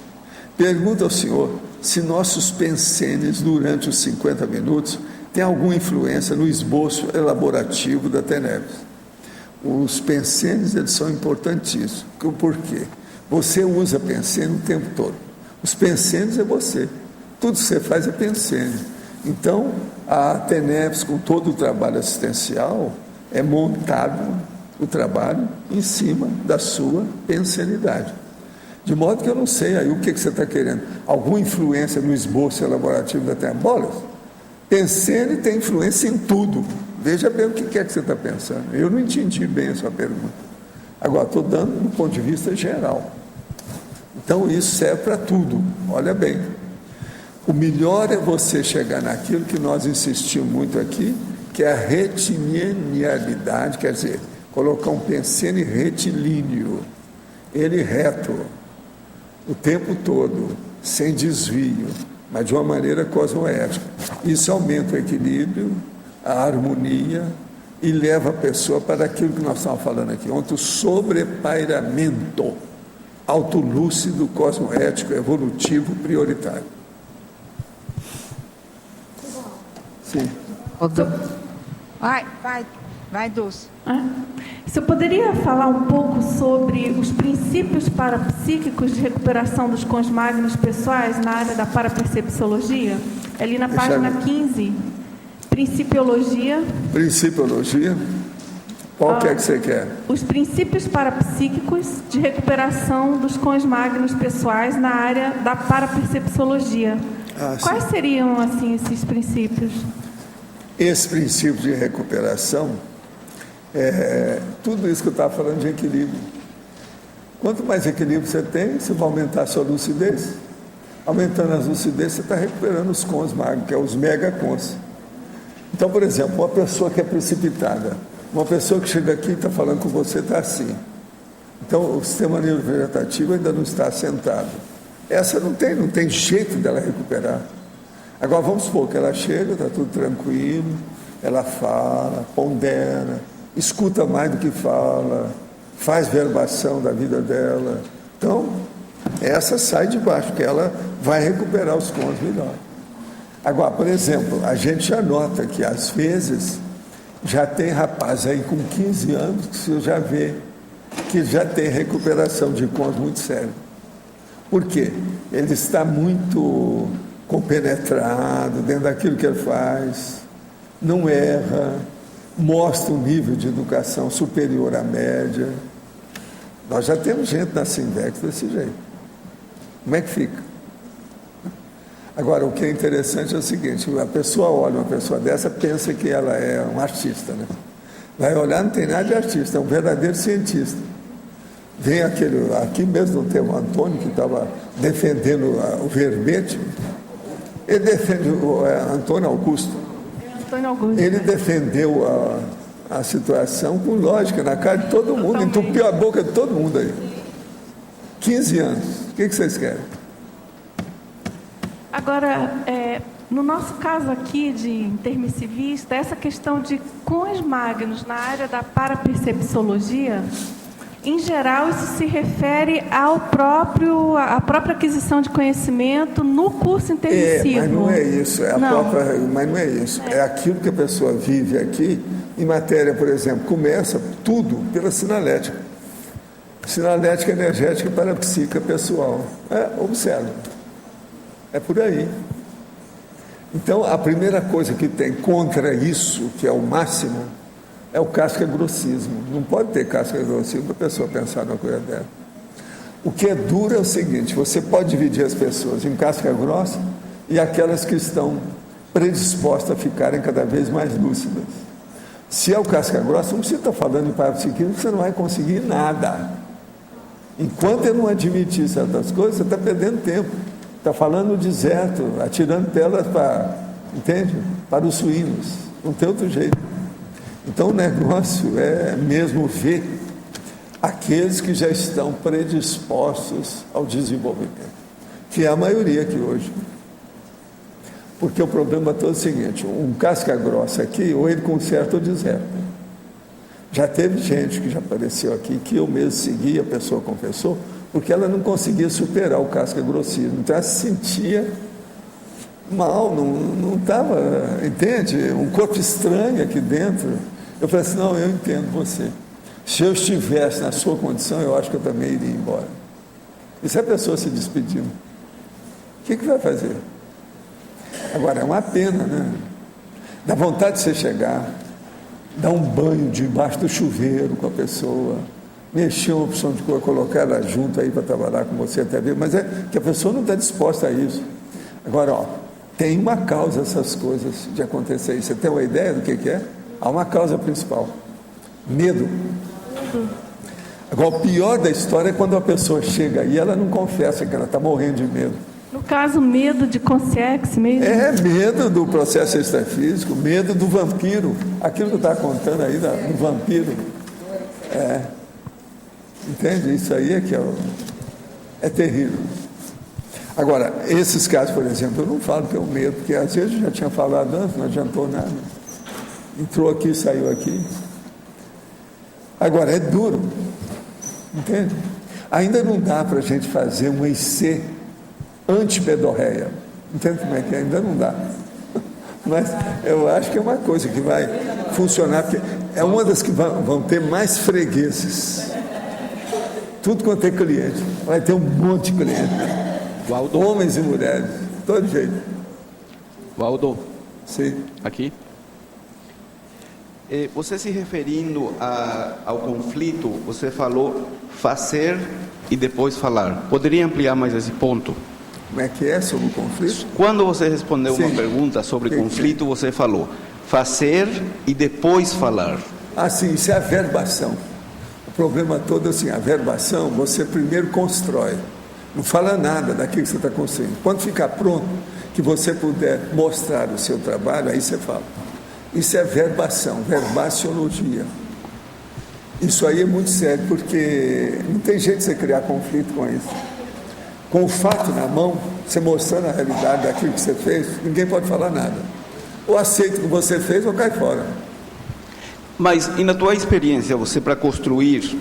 [SPEAKER 2] Pergunto ao senhor se nossos pensenes durante os 50 minutos têm alguma influência no esboço elaborativo da TENEPS. Os pensenes, eles são importantíssimos. Por quê? Você usa pensene o tempo todo. Os pensenes é você. Tudo que você faz é pensene. Então, a TENEPS, com todo o trabalho assistencial, é montado o trabalho em cima da sua pensenidade. De modo que eu não sei aí o que você está querendo. Alguma influência no esboço elaborativo da TENEPS? Bolas, pensene tem influência em tudo. Veja bem o que é que você está pensando. Eu não entendi bem a sua pergunta. Agora, estou dando do ponto de vista geral. Então, isso serve para tudo. Olha bem. O melhor é você chegar naquilo que nós insistimos muito aqui, que é a retilinearidade, quer dizer, colocar um pensene retilíneo, ele reto, o tempo todo, sem desvio, mas de uma maneira cosmoética. Isso aumenta o equilíbrio, a harmonia e leva a pessoa para aquilo que nós estamos falando aqui, ontem, o sobrepairamento autolúcido, cosmoético, evolutivo, prioritário. Sim.
[SPEAKER 6] Vai, Dulce.
[SPEAKER 7] Você poderia falar um pouco sobre os princípios parapsíquicos de recuperação dos cons magnos pessoais na área da parapercepciologia? Ali na página 15, Principiologia.
[SPEAKER 2] Principiologia? Qual que é que você quer?
[SPEAKER 7] Os princípios parapsíquicos de recuperação dos cons magnos pessoais na área da parapercepciologia. Quais seriam, assim, esses princípios?
[SPEAKER 2] Esse princípio de recuperação é tudo isso que eu estava falando de equilíbrio. Quanto mais equilíbrio você tem, você vai aumentar a sua lucidez. Aumentando a lucidez, você está recuperando os cons magnos, que é os megacons. Então, por exemplo, uma pessoa que é precipitada, uma pessoa que chega aqui e está falando com você, está assim. Então, o sistema neurovegetativo ainda não está assentado. Essa não tem jeito dela recuperar. Agora, vamos supor que ela chega, está tudo tranquilo, ela fala, pondera, escuta mais do que fala, faz verbação da vida dela. Então, essa sai de baixo, porque ela vai recuperar os cons melhor. Agora, por exemplo, a gente já nota que, às vezes, Já tem rapaz aí com 15 anos que você já vê que já tem recuperação de contas muito séria. Por quê? Ele está muito compenetrado dentro daquilo que ele faz, não erra, mostra um nível de educação superior à média. Nós já temos gente na Sinvex desse jeito. Como é que fica? Agora, o que é interessante é o seguinte, a pessoa olha uma pessoa dessa, pensa que ela é um artista, né? Vai olhar, não tem nada de artista, é um verdadeiro cientista. Vem aqui mesmo tem o Antônio, que estava defendendo o verbete, ele defende o Antônio Augusto. Ele defendeu a situação com lógica, na cara de todo mundo, entupiu a boca de todo mundo aí. 15 anos, o que vocês querem?
[SPEAKER 7] Agora, no nosso caso aqui de intermissivista, essa questão de cons magnos na área da parapercepciologia, em geral, isso se refere à própria aquisição de conhecimento no curso intermissivo.
[SPEAKER 2] Mas não é isso, mas não é isso. É aquilo que a pessoa vive aqui, em matéria, por exemplo, começa tudo pela sinalética. Sinalética energética para a psíquica pessoal. Observa. É por aí. Então, a primeira coisa que tem contra isso, que é o máximo, é o casca-grossismo. Não pode ter casca-grossismo para a pessoa pensar numa coisa dela. O que é duro é o seguinte, você pode dividir as pessoas em casca-grossa e aquelas que estão predispostas a ficarem cada vez mais lúcidas. Se é o casca-grossa, não precisa estar falando em parapsiquismo, você não vai conseguir nada. Enquanto ele não admitir certas coisas, você está perdendo tempo. Está falando no deserto, atirando telas para os suínos. Não tem outro jeito. Então o negócio é mesmo ver aqueles que já estão predispostos ao desenvolvimento, que é a maioria aqui hoje. Porque o problema todo é o seguinte, um casca grossa aqui, ou ele conserta ou deserta. Já teve gente que já apareceu aqui, que eu mesmo segui, a pessoa confessou, porque ela não conseguia superar o casca-grossismo. Então ela se sentia mal, não estava, entende? Um corpo estranho aqui dentro. Eu falei assim, não, eu entendo você. Se eu estivesse na sua condição, eu acho que eu também iria embora. E se a pessoa se despedindo? O que vai fazer? Agora, é uma pena, né? Dá vontade de você chegar, dar um banho debaixo do chuveiro com a pessoa, mexer uma opção de cor, colocar ela junto aí para trabalhar com você até ver, mas é que a pessoa não está disposta a isso. Agora, tem uma causa essas coisas de acontecer isso. Você tem uma ideia do que é? Há uma causa principal: medo. Agora, o pior da história é quando a pessoa chega e ela não confessa que ela está morrendo de medo.
[SPEAKER 7] No caso, medo de consciência mesmo?
[SPEAKER 2] É medo do processo extrafísico, medo do vampiro. Aquilo que eu estava contando aí do vampiro. Entende? Isso aí é que é terrível. Agora, esses casos, por exemplo, eu não falo pelo medo, porque às vezes eu já tinha falado antes, não adiantou nada. Entrou aqui, saiu aqui. Agora, é duro. Entende? Ainda não dá para a gente fazer um IC antipedorreia. Entende como é que é? Ainda não dá. Mas eu acho que é uma coisa que vai funcionar, porque é uma das que vão ter mais fregueses. Tudo quanto é cliente. Vai ter um monte de cliente.
[SPEAKER 6] Waldo.
[SPEAKER 2] Homens e mulheres, todo jeito.
[SPEAKER 6] Waldo.
[SPEAKER 2] Sim.
[SPEAKER 6] Aqui. Você se referindo ao conflito, você falou fazer e depois falar. Poderia ampliar mais esse ponto?
[SPEAKER 2] Como é que é sobre o conflito?
[SPEAKER 6] Quando você respondeu uma pergunta sobre conflito, você falou fazer e depois falar.
[SPEAKER 2] Sim, isso é a verbação. O problema todo é assim, a verbação, você primeiro constrói. Não fala nada daquilo que você está construindo. Quando ficar pronto, que você puder mostrar o seu trabalho, aí você fala. Isso é verbação, verbaciologia. Isso aí é muito sério, porque não tem jeito de você criar conflito com isso. Com o fato na mão, você mostrando a realidade daquilo que você fez, ninguém pode falar nada. Ou aceita o que você fez ou cai fora.
[SPEAKER 6] Mas, e na tua experiência, você para construir,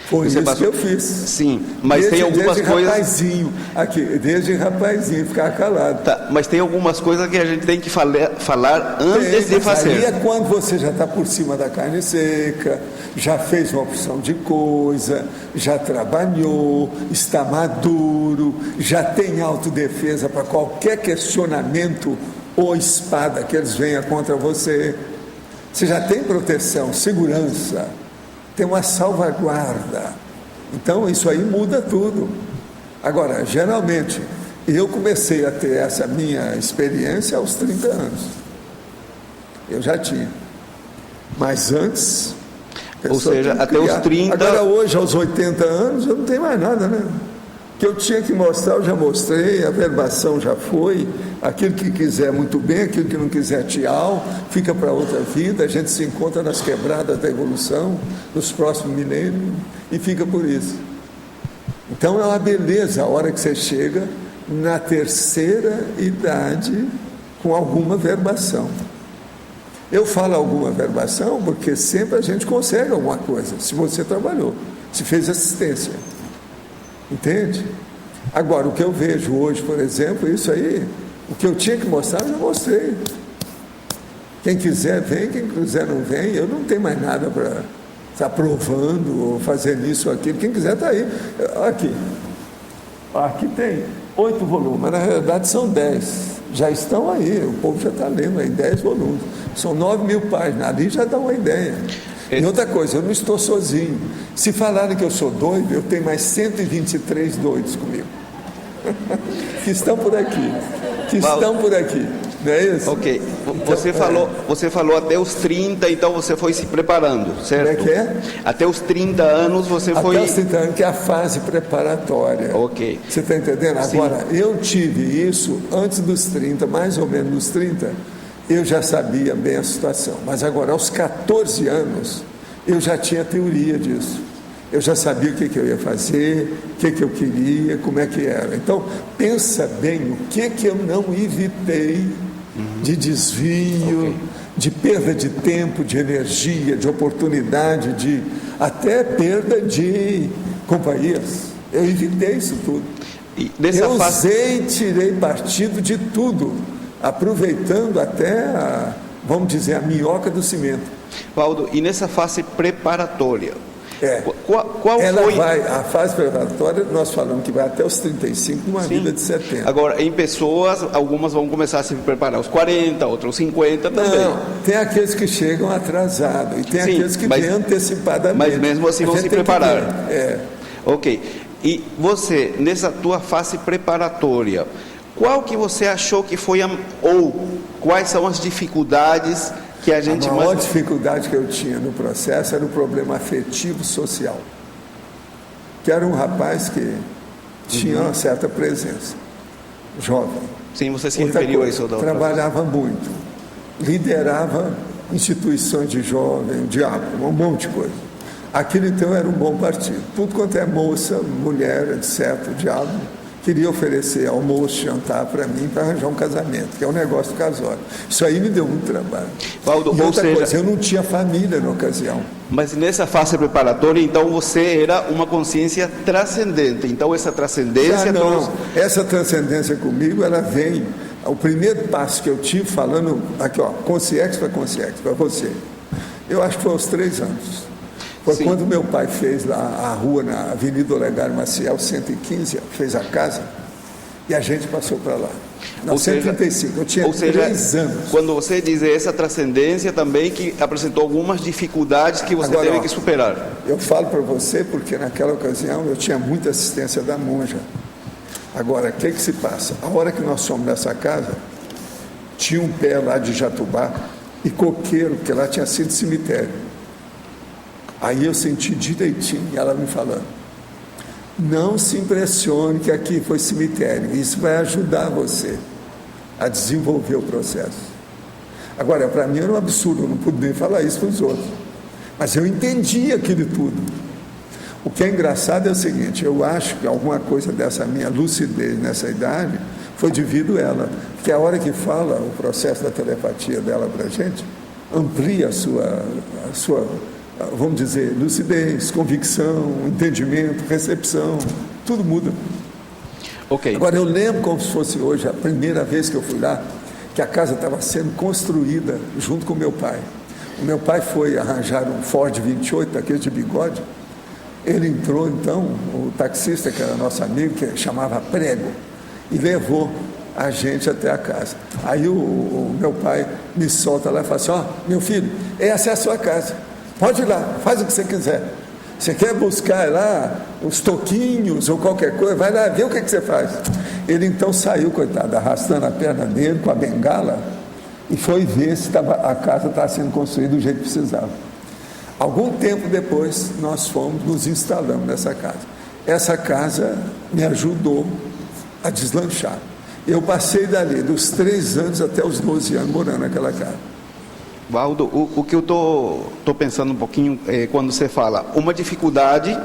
[SPEAKER 2] Foi
[SPEAKER 6] Você
[SPEAKER 2] isso
[SPEAKER 6] passou...
[SPEAKER 2] que eu fiz.
[SPEAKER 6] Sim, mas tem algumas
[SPEAKER 2] desde
[SPEAKER 6] coisas...
[SPEAKER 2] Rapazinho, aqui, desde rapazinho, ficar calado.
[SPEAKER 6] Tá, mas tem algumas coisas que a gente tem que falar antes de fazer.
[SPEAKER 2] Aí é quando você já está por cima da carne seca, já fez uma opção de coisa, já trabalhou, está maduro, já tem autodefesa para qualquer questionamento ou espada que eles venham contra você. Você já tem proteção, segurança, tem uma salvaguarda. Então isso aí muda tudo. Agora, geralmente, eu comecei a ter essa minha experiência aos 30 anos. Eu já tinha. Mas antes...
[SPEAKER 6] Ou seja, até os 30...
[SPEAKER 2] Agora hoje, aos 80 anos, eu não tenho mais nada, né? O que eu tinha que mostrar, eu já mostrei, a verbação já foi, aquilo que quiser muito bem, aquilo que não quiser tchau, fica para outra vida, a gente se encontra nas quebradas da evolução, nos próximos milênios, e fica por isso. Então é uma beleza a hora que você chega na terceira idade com alguma verbação. Eu falo alguma verbação porque sempre a gente consegue alguma coisa, se você trabalhou, se fez assistência. Entende? Agora, o que eu vejo hoje, por exemplo, isso aí, o que eu tinha que mostrar, eu já mostrei. Quem quiser vem, quem quiser não vem. Eu não tenho mais nada para estar provando ou fazendo isso ou aquilo. Quem quiser está aí. Aqui tem 8 volumes, mas na realidade são 10. Já estão aí, o povo já está lendo aí 10 volumes. São 9.000 páginas, ali já dá uma ideia. E outra coisa, eu não estou sozinho. Se falarem que eu sou doido, eu tenho mais 123 doidos comigo. Que estão por aqui. Não é isso?
[SPEAKER 6] Ok. Você falou até os 30, então você foi se preparando, certo?
[SPEAKER 2] Como é que é?
[SPEAKER 6] Até os 30 anos você foi...
[SPEAKER 2] Até os 30 anos, que é a fase preparatória.
[SPEAKER 6] Ok.
[SPEAKER 2] Você está entendendo?
[SPEAKER 6] Sim.
[SPEAKER 2] Agora, eu tive isso antes dos 30, mais ou menos dos 30, eu já sabia bem a situação. Mas agora, aos 14 anos, eu já tinha teoria disso. Eu já sabia o que eu ia fazer, o que eu queria, como é que era. Então, pensa bem o que eu não evitei de desvio, de perda de tempo, de energia, de oportunidade, de até perda de companhias. Eu evitei isso tudo. Eu usei, tirei partido de tudo, aproveitando até, vamos dizer, a minhoca do cimento.
[SPEAKER 6] Valdo, e nessa fase preparatória, qual
[SPEAKER 2] ela
[SPEAKER 6] foi...
[SPEAKER 2] a fase preparatória, nós falamos que vai até os 35, numa vida de 70.
[SPEAKER 6] Agora, em pessoas, algumas vão começar a se preparar aos 40, outros aos 50 também.
[SPEAKER 2] Não, tem aqueles que chegam atrasados, e tem aqueles que vêm antecipadamente.
[SPEAKER 6] Mas mesmo assim vão se preparar. Ok. E você, nessa tua fase preparatória, qual que você achou que foi, ou quais são as dificuldades que a gente...
[SPEAKER 2] A maior dificuldade que eu tinha no processo era o problema afetivo social. Que era um rapaz que tinha uma certa presença, jovem.
[SPEAKER 6] Sim, você se referiu a isso.
[SPEAKER 2] Trabalhava muito, liderava instituições de jovem, um monte de coisa. Aquilo então era um bom partido. Tudo quanto é moça, mulher, etc., o diabo queria oferecer almoço, jantar para mim, para arranjar um casamento, que é um negócio do casório. Isso aí me deu muito trabalho.
[SPEAKER 6] Valdo,
[SPEAKER 2] e outra coisa, eu não tinha família na ocasião.
[SPEAKER 6] Mas nessa fase preparatória, então, você era uma consciência transcendente. Então, essa transcendência...
[SPEAKER 2] Essa transcendência comigo, ela vem... O primeiro passo que eu tive, falando aqui, ó, consciência para você. Eu acho que foi aos 3 anos. Foi quando meu pai fez lá a rua na Avenida Olegário Maciel, 115, fez a casa, e a gente passou para lá. Ou 135, eu tinha 3 anos.
[SPEAKER 6] Quando você diz essa transcendência também, que apresentou algumas dificuldades que você teve que superar.
[SPEAKER 2] Eu falo para você porque naquela ocasião eu tinha muita assistência da monja. Agora, o que se passa? A hora que nós fomos nessa casa, tinha um pé lá de jatubá e coqueiro, porque lá tinha sido cemitério. Aí eu senti direitinho ela me falando: não se impressione que aqui foi cemitério, isso vai ajudar você a desenvolver o processo. Agora, para mim era um absurdo, eu não pude nem falar isso para os outros, mas eu entendi aquilo tudo. O que é engraçado é o seguinte: eu acho que alguma coisa dessa minha lucidez nessa idade foi devido a ela, porque a hora que fala o processo da telepatia dela para a gente, amplia a sua vamos dizer, lucidez, convicção, entendimento, recepção, tudo muda.
[SPEAKER 6] Ok.
[SPEAKER 2] Agora, eu lembro como se fosse hoje, a primeira vez que eu fui lá, que a casa estava sendo construída junto com o meu pai. O meu pai foi arranjar um Ford 28, daquele de bigode. Ele entrou, então, o taxista, que era nosso amigo, que chamava Prego, e levou a gente até a casa. Aí o meu pai me solta lá e fala assim: ó, meu filho, essa é a sua casa, pode ir lá, faz o que você quiser. Você quer buscar lá os toquinhos ou qualquer coisa, vai lá, vê o que você faz. Ele então saiu, coitado, arrastando a perna dele com a bengala e foi ver se a casa estava sendo construída do jeito que precisava. Algum tempo depois, nós nos instalamos nessa casa. Essa casa me ajudou a deslanchar. Eu passei dali, dos 3 anos até os 12 anos, morando naquela casa.
[SPEAKER 6] Valdo, o que eu tô pensando um pouquinho quando você fala, uma dificuldade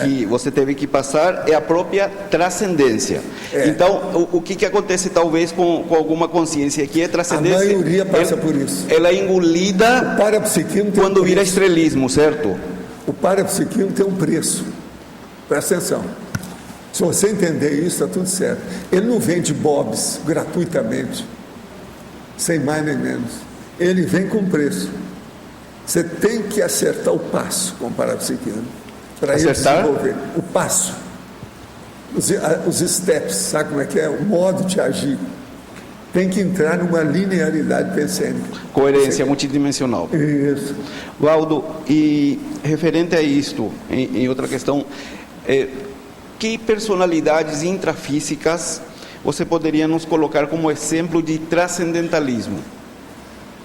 [SPEAKER 6] que você teve que passar é a própria transcendência. Então, o que acontece talvez com alguma consciência que é transcendência?
[SPEAKER 2] A maioria passa por isso.
[SPEAKER 6] Ela é engolida quando vira estrelismo, certo?
[SPEAKER 2] O parapsiquismo tem um preço. Presta atenção. Se você entender isso, está tudo certo. Ele não vende bobs gratuitamente, sem mais nem menos. Ele vem com preço. Você tem que acertar o passo com o parapsiquismo para ele desenvolver. O passo. Os steps, sabe como é que é? O modo de agir. Tem que entrar numa linearidade pensênica.
[SPEAKER 6] Coerência multidimensional.
[SPEAKER 2] Isso.
[SPEAKER 6] Valdo, e referente a isto, em outra questão, que personalidades intrafísicas você poderia nos colocar como exemplo de transcendentalismo?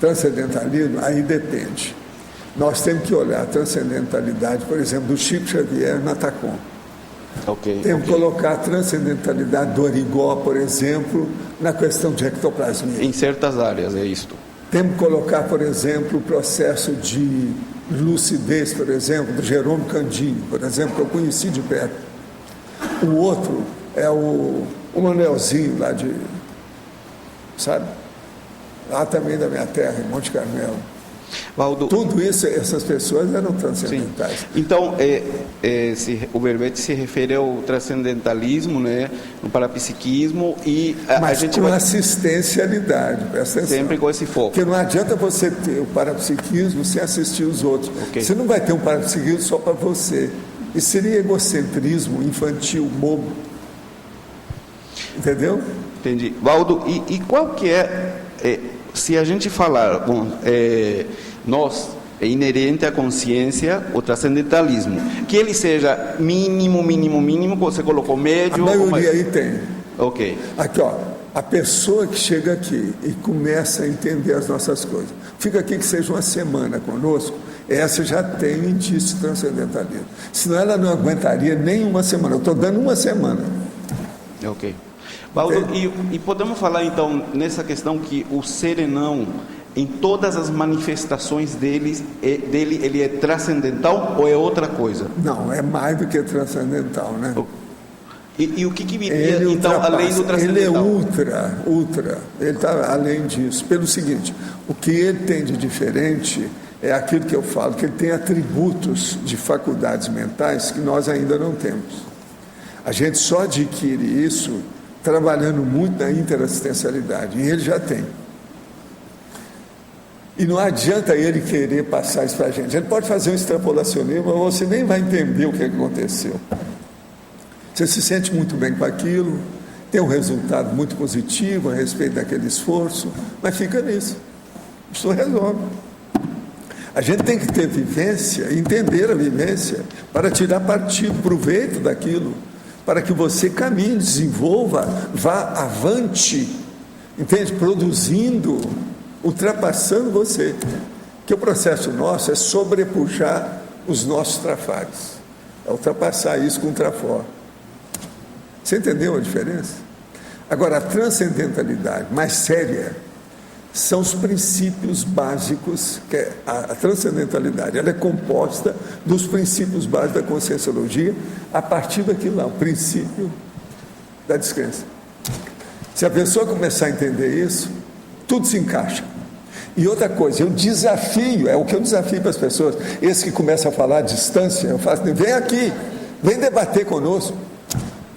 [SPEAKER 2] Transcendentalismo, aí depende. Nós temos que olhar a transcendentalidade, por exemplo, do Chico Xavier na Tacom. Temos que colocar a transcendentalidade do Arigó, por exemplo, na questão de ectoplasmia.
[SPEAKER 6] Em certas áreas, é isto.
[SPEAKER 2] Temos que colocar, por exemplo, o processo de lucidez, por exemplo, do Jerônimo Candinho, por exemplo, que eu conheci de perto. O outro é o Manuelzinho lá de, sabe? Lá também da minha terra, em Monte Carmelo.
[SPEAKER 6] Valdo,
[SPEAKER 2] tudo isso, essas pessoas eram transcendentais.
[SPEAKER 6] Sim. Então, o verbete se refere ao transcendentalismo, né, no parapsiquismo, e
[SPEAKER 2] mas a gente com assistencialidade, presta atenção.
[SPEAKER 6] Sempre com esse foco.
[SPEAKER 2] Porque não adianta você ter o parapsiquismo sem assistir os outros. Você não vai ter um parapsiquismo só para você. Isso seria egocentrismo infantil, bobo. Entendeu?
[SPEAKER 6] Entendi. Valdo, e qual que se a gente falar, nós, é inerente à consciência o transcendentalismo, que ele seja mínimo, você colocou médio...
[SPEAKER 2] A maioria aí tem.
[SPEAKER 6] Ok.
[SPEAKER 2] Aqui, ó, a pessoa que chega aqui e começa a entender as nossas coisas, fica aqui que seja uma semana conosco, essa já tem um indício de transcendentalismo. Senão ela não aguentaria nem uma semana. Eu estou dando uma semana.
[SPEAKER 6] Ok. Valdo, e podemos falar então nessa questão que o serenão, em todas as manifestações dele, ele é transcendental ou é outra coisa?
[SPEAKER 2] Não, é mais do que transcendental, né?
[SPEAKER 6] E o que viria então além do transcendental?
[SPEAKER 2] Ele é ultra, ele está além disso. Pelo seguinte, o que ele tem de diferente é aquilo que eu falo, que ele tem atributos de faculdades mentais que nós ainda não temos. A gente só adquire isso trabalhando muito na interassistencialidade, e ele já tem. E não adianta ele querer passar isso para a gente. Ele pode fazer um extrapolacionismo, mas você nem vai entender o que aconteceu. Você se sente muito bem com aquilo, tem um resultado muito positivo a respeito daquele esforço, mas fica nisso. Isso resolve. A gente tem que ter vivência, entender a vivência, para tirar partido, proveito daquilo, para que você caminhe, desenvolva, vá avante, entende? Produzindo, ultrapassando você. Que o processo nosso é sobrepujar os nossos trafares, é ultrapassar isso com um trafor. Você entendeu a diferença? Agora, a transcendentalidade mais séria são os princípios básicos, que é a transcendentalidade, ela é composta dos princípios básicos da conscienciologia, a partir daquilo lá, o princípio da descrença. Se a pessoa começar a entender isso, tudo se encaixa. E outra coisa, eu desafio, é o que eu desafio para as pessoas, esse que começa a falar à distância, eu faço, vem aqui, vem debater conosco,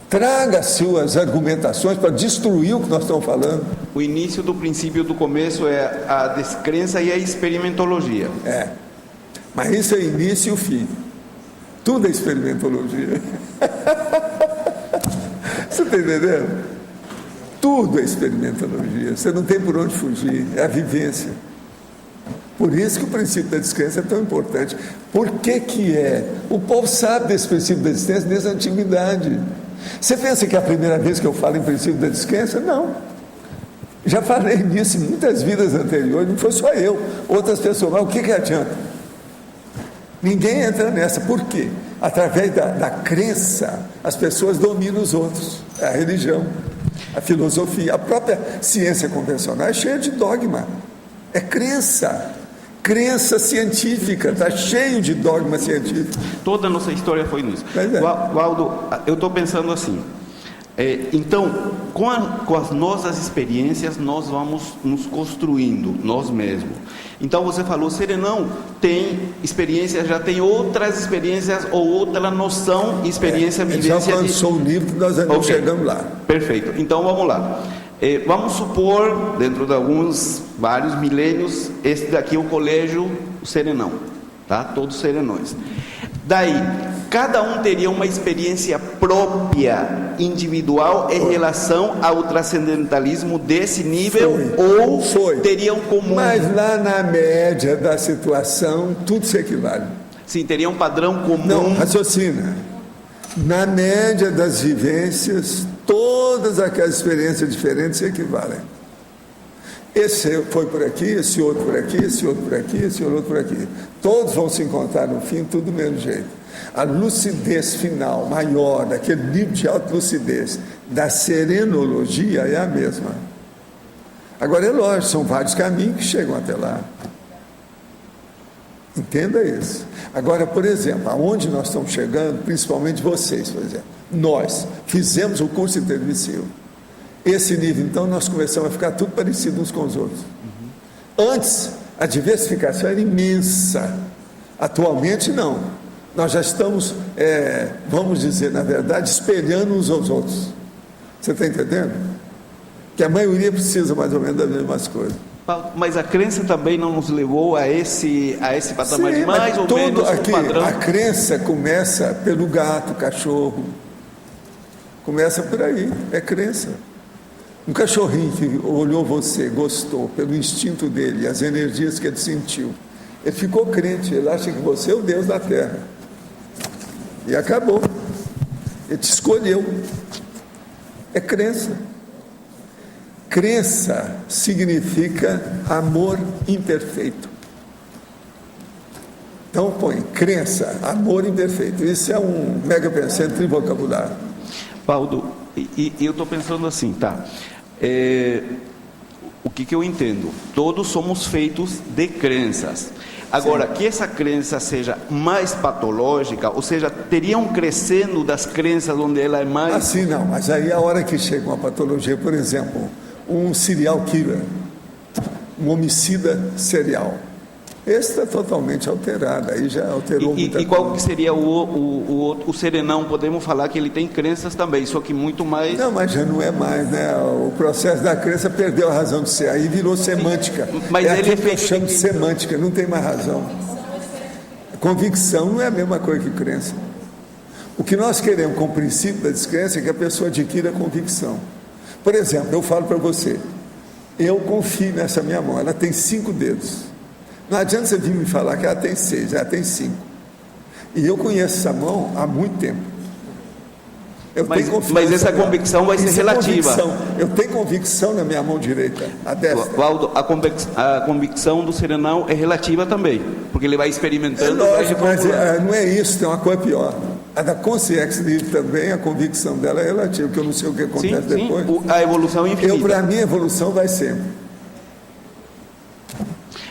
[SPEAKER 2] traga suas argumentações para destruir o que nós estamos falando.
[SPEAKER 6] O início do princípio do começo é a descrença e a experimentologia.
[SPEAKER 2] Mas isso é início e o fim. Tudo é experimentologia. Você está entendendo? Tudo é experimentologia. Você não tem por onde fugir. É a vivência. Por isso que o princípio da descrença é tão importante. Por que que é? O povo sabe desse princípio da descrença desde a antiguidade. Você pensa que é a primeira vez que eu falo em princípio da descrença? Não. Já falei nisso em muitas vidas anteriores. Não foi só eu. Outras pessoas. Mas o que adianta? Ninguém entra nessa. Por quê? Através da crença, as pessoas dominam os outros. A religião, a filosofia, a própria ciência convencional é cheia de dogma. É crença. Crença científica, está cheio de dogma científico.
[SPEAKER 6] Toda a nossa história foi nisso. Waldo, eu estou pensando assim, então, com as nossas experiências, nós vamos nos construindo, nós mesmos. Então, você falou, Serenão tem experiências, já tem outras experiências ou outra noção, experiência, vivência.
[SPEAKER 2] Já lançou o livro que nós ainda chegamos lá.
[SPEAKER 6] Perfeito, então vamos lá. Vamos supor, dentro de vários milênios, esse daqui é o colégio Serenão, tá? Todos serenões. Daí, cada um teria uma experiência própria, individual, em relação ao transcendentalismo desse nível, teria um comum?
[SPEAKER 2] Mas lá na média da situação, tudo se equivale.
[SPEAKER 6] Sim, teria um padrão comum.
[SPEAKER 2] Não, raciocina. Na média das vivências, todas aquelas experiências diferentes se equivalem. Esse foi por aqui, esse outro por aqui, esse outro por aqui, esse outro por aqui. Todos vão se encontrar no fim, tudo do mesmo jeito. A lucidez final, maior, daquele nível de alta lucidez, da serenologia é a mesma. Agora é lógico, são vários caminhos que chegam até lá. Entenda isso. Agora, por exemplo, aonde nós estamos chegando, principalmente vocês, por exemplo, nós fizemos o curso intermissivo. Esse nível, então, nós começamos a ficar tudo parecido uns com os outros. Antes, a diversificação era imensa. Atualmente, não. Nós já estamos, vamos dizer, na verdade, espelhando uns aos outros. Você está entendendo? Que a maioria precisa mais ou menos das mesmas coisas.
[SPEAKER 6] Mas a crença também não nos levou a esse patamar de mais ou menos
[SPEAKER 2] aqui,
[SPEAKER 6] padrão?
[SPEAKER 2] A crença começa pelo gato, cachorro. Começa por aí, é crença. Um cachorrinho que olhou você, gostou, pelo instinto dele, as energias que ele sentiu. Ele ficou crente, ele acha que você é o Deus da terra. E acabou. Ele te escolheu. É crença. Crença significa amor imperfeito. Então põe crença, amor imperfeito. Isso é um mega pensante em vocabulário.
[SPEAKER 6] Waldo, e eu estou pensando assim, tá? O que eu entendo? Todos somos feitos de crenças. Agora, que essa crença seja mais patológica, ou seja, teriam crescendo das crenças onde ela é mais...
[SPEAKER 2] Assim não, mas aí a hora que chega uma patologia, por exemplo, um serial killer, um homicida serial, esse está totalmente alterado, aí já alterou muita coisa.
[SPEAKER 6] E qual que seria o serenão? Podemos falar que ele tem crenças também, só que muito mais...
[SPEAKER 2] Não, mas já não é mais, né? O processo da crença perdeu a razão de ser, aí virou semântica.
[SPEAKER 6] Mas ele
[SPEAKER 2] aquilo que eu chamo de semântica, não tem mais razão. Convicção não é a mesma coisa que crença. O que nós queremos com o princípio da descrença é que a pessoa adquira convicção. Por exemplo, eu falo para você, eu confio nessa minha mão, ela tem 5 dedos. Não adianta você vir me falar que ela tem 6, ela tem 5. E eu conheço essa mão há muito tempo.
[SPEAKER 6] Mas essa convicção vai ser relativa.
[SPEAKER 2] Eu tenho convicção na minha mão direita, a destra.
[SPEAKER 6] Waldo, a convicção do serenão é relativa também, porque ele vai experimentando.
[SPEAKER 2] Lógico, mas não é isso, tem uma coisa pior. A da consciência livre também, a convicção dela é relativa, porque eu não sei o que acontece depois.
[SPEAKER 6] A evolução é infinita.
[SPEAKER 2] Para mim, a evolução vai sempre.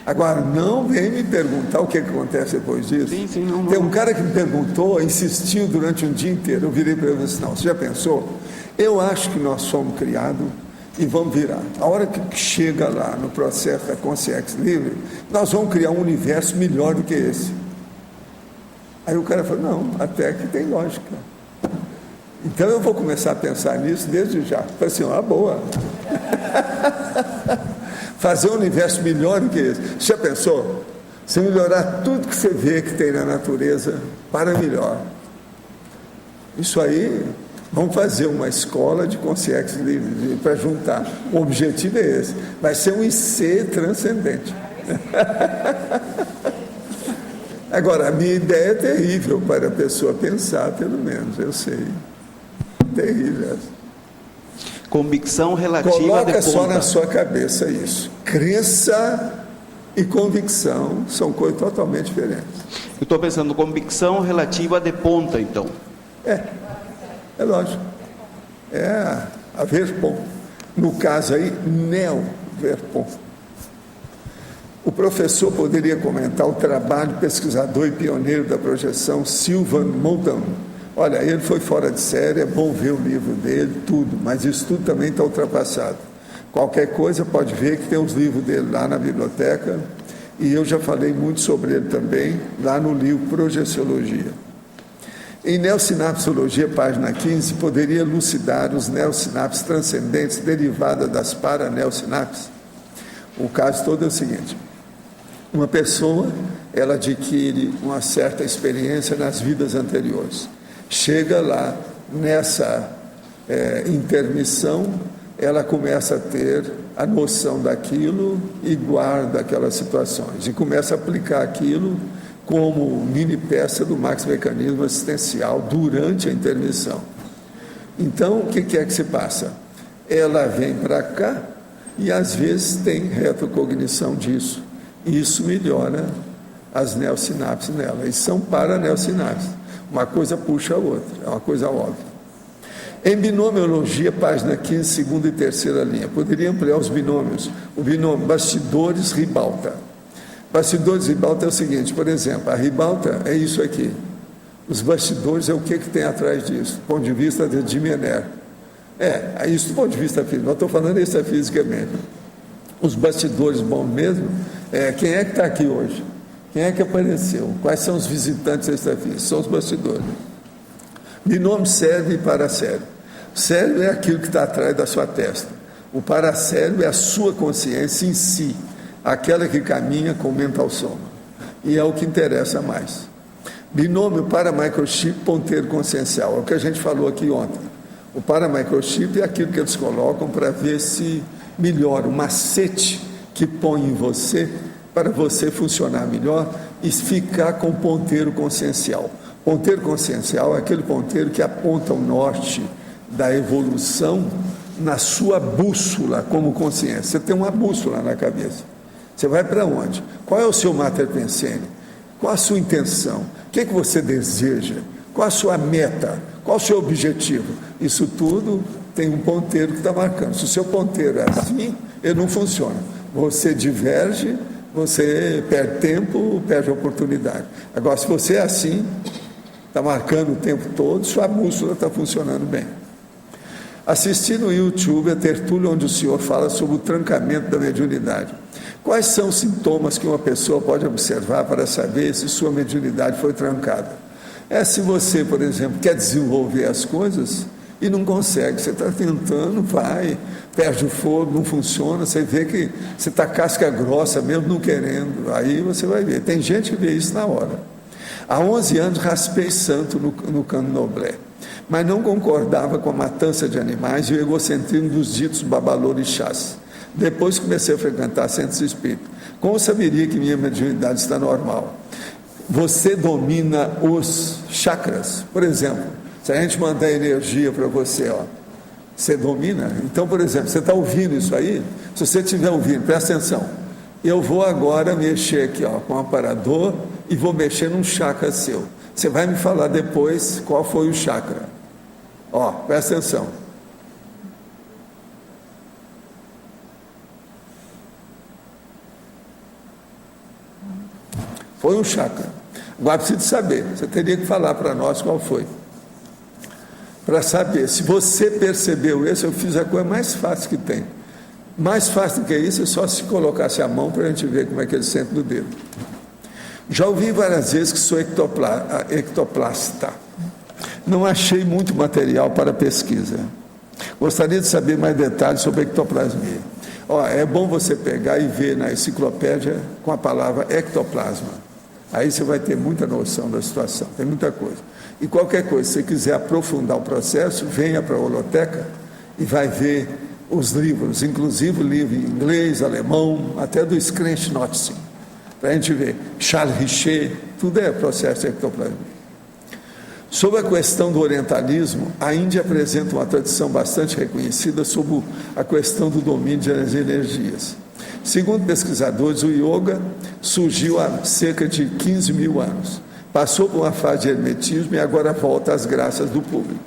[SPEAKER 2] Agora, não vem me perguntar o que acontece depois disso.
[SPEAKER 6] Não.
[SPEAKER 2] Tem um cara que me perguntou, insistiu durante um dia inteiro. Eu virei para ele e disse, não, você já pensou? Eu acho que nós somos criados e vamos virar. A hora que chega lá no processo da consciência livre, nós vamos criar um universo melhor do que esse. Aí o cara falou, não, até que tem lógica. Então eu vou começar a pensar nisso desde já. Falei assim, boa. Fazer um universo melhor do que esse. Você já pensou? Você melhorar tudo que você vê que tem na natureza para melhor. Isso aí, vamos fazer uma escola de consciência livre para juntar. O objetivo é esse. Vai ser um IC transcendente. Agora, a minha ideia é terrível para a pessoa pensar, pelo menos, eu sei. Terrível essa.
[SPEAKER 6] Convicção relativa
[SPEAKER 2] Coloca
[SPEAKER 6] de
[SPEAKER 2] só
[SPEAKER 6] ponta.
[SPEAKER 2] na sua cabeça isso. Crença e convicção são coisas totalmente diferentes.
[SPEAKER 6] Eu estou pensando convicção relativa de ponta, então.
[SPEAKER 2] É lógico. É a Verpon. No caso aí, Neo-Verpon. O professor poderia comentar o trabalho do pesquisador e pioneiro da projeção, Sylvain Moudon. Olha, ele foi fora de série, é bom ver o livro dele, tudo, mas isso tudo também está ultrapassado. Qualquer coisa pode ver que tem os livros dele lá na biblioteca, e eu já falei muito sobre ele também, lá no livro Projeciologia. Em Neossinapsologia, página 15, poderia elucidar os neossinapses transcendentes derivadas das paraneossinapses? O caso todo é o seguinte: uma pessoa, ela adquire uma certa experiência nas vidas anteriores. Chega lá, nessa intermissão, ela começa a ter a noção daquilo e guarda aquelas situações. E começa a aplicar aquilo como mini peça do max-mecanismo assistencial durante a intermissão. Então, o que é que se passa? Ela vem para cá e, às vezes, tem retrocognição disso. Isso melhora as neossinapses nela. E são paraneossinapses. Uma coisa puxa a outra, é uma coisa óbvia. Em binomiologia, página 15, segunda e terceira linha, poderia ampliar os binômios. O binômio bastidores-ribalta. Bastidores-ribalta é o seguinte, por exemplo, a ribalta é isso aqui. Os bastidores é o que tem atrás disso, do ponto de vista de Dimener. Isso do ponto de vista físico, eu estou falando isso fisicamente. Os bastidores bons mesmo, quem é que está aqui hoje? Quem é que apareceu? Quais são os visitantes extrafísicos? São os bastidores. Binômio cérebro e paracérebro. Cérebro é aquilo que está atrás da sua testa. O paracérebro é a sua consciência em si, aquela que caminha com o mental soma. E é o que interessa mais. Binômio paramicrochip ponteiro consciencial. É o que a gente falou aqui ontem. O paramicrochip é aquilo que eles colocam para ver se melhora, o macete que põe em você para você funcionar melhor e ficar com o ponteiro consciencial. Ponteiro consciencial é aquele ponteiro que aponta o norte da evolução na sua bússola como consciência. Você tem uma bússola na cabeça. Você vai para onde? Qual é o seu mater pensene? Qual a sua intenção? O que você deseja? Qual a sua meta? Qual o seu objetivo? Isso tudo tem um ponteiro que está marcando. Se o seu ponteiro é assim, ele não funciona. Você diverge, você perde tempo, perde oportunidade. Agora, se você é assim, está marcando o tempo todo, sua bússola está funcionando bem. Assisti no YouTube a tertúlia onde o senhor fala sobre o trancamento da mediunidade. Quais são os sintomas que uma pessoa pode observar para saber se sua mediunidade foi trancada? Se você, por exemplo, quer desenvolver as coisas e não consegue, você está tentando, vai, perde o fogo, não funciona, você vê que você está casca grossa mesmo não querendo, aí você vai ver. Tem gente que vê isso na hora. Há 11 anos raspei santo no candomblé, mas não concordava com a matança de animais e o egocentrismo dos ditos babalorixás. Depois comecei a frequentar centros espíritas. Como saberia que minha mediunidade está normal? Você domina os chakras. Por exemplo, se a gente mandar energia para você, você domina? Então, por exemplo, você está ouvindo isso aí? Se você estiver ouvindo, presta atenção. Eu vou agora mexer aqui com o aparador e vou mexer num chakra seu. Você vai me falar depois qual foi o chakra. Presta atenção. Foi um chakra. Agora preciso saber, você teria que falar para nós qual foi. para saber. Se você percebeu isso, eu fiz a coisa mais fácil que tem. Mais fácil do que isso é só se colocasse a mão para a gente ver como é que ele sente no dedo. Já ouvi várias vezes que sou ectoplasta. Não achei muito material para pesquisa. Gostaria de saber mais detalhes sobre ectoplasmia. É bom você pegar e ver na enciclopédia com a palavra ectoplasma. Aí você vai ter muita noção da situação, tem muita coisa. E qualquer coisa, se você quiser aprofundar o processo, venha para a holoteca e vai ver os livros, inclusive o livro em inglês, alemão, até do Skrench-Notzing, para a gente ver. Charles Richer, tudo é processo de ectoplasmia. Sobre a questão do orientalismo, a Índia apresenta uma tradição bastante reconhecida sobre a questão do domínio das energias. Segundo pesquisadores, o yoga surgiu há cerca de 15 mil anos. Passou por uma fase de hermetismo e agora volta às graças do público.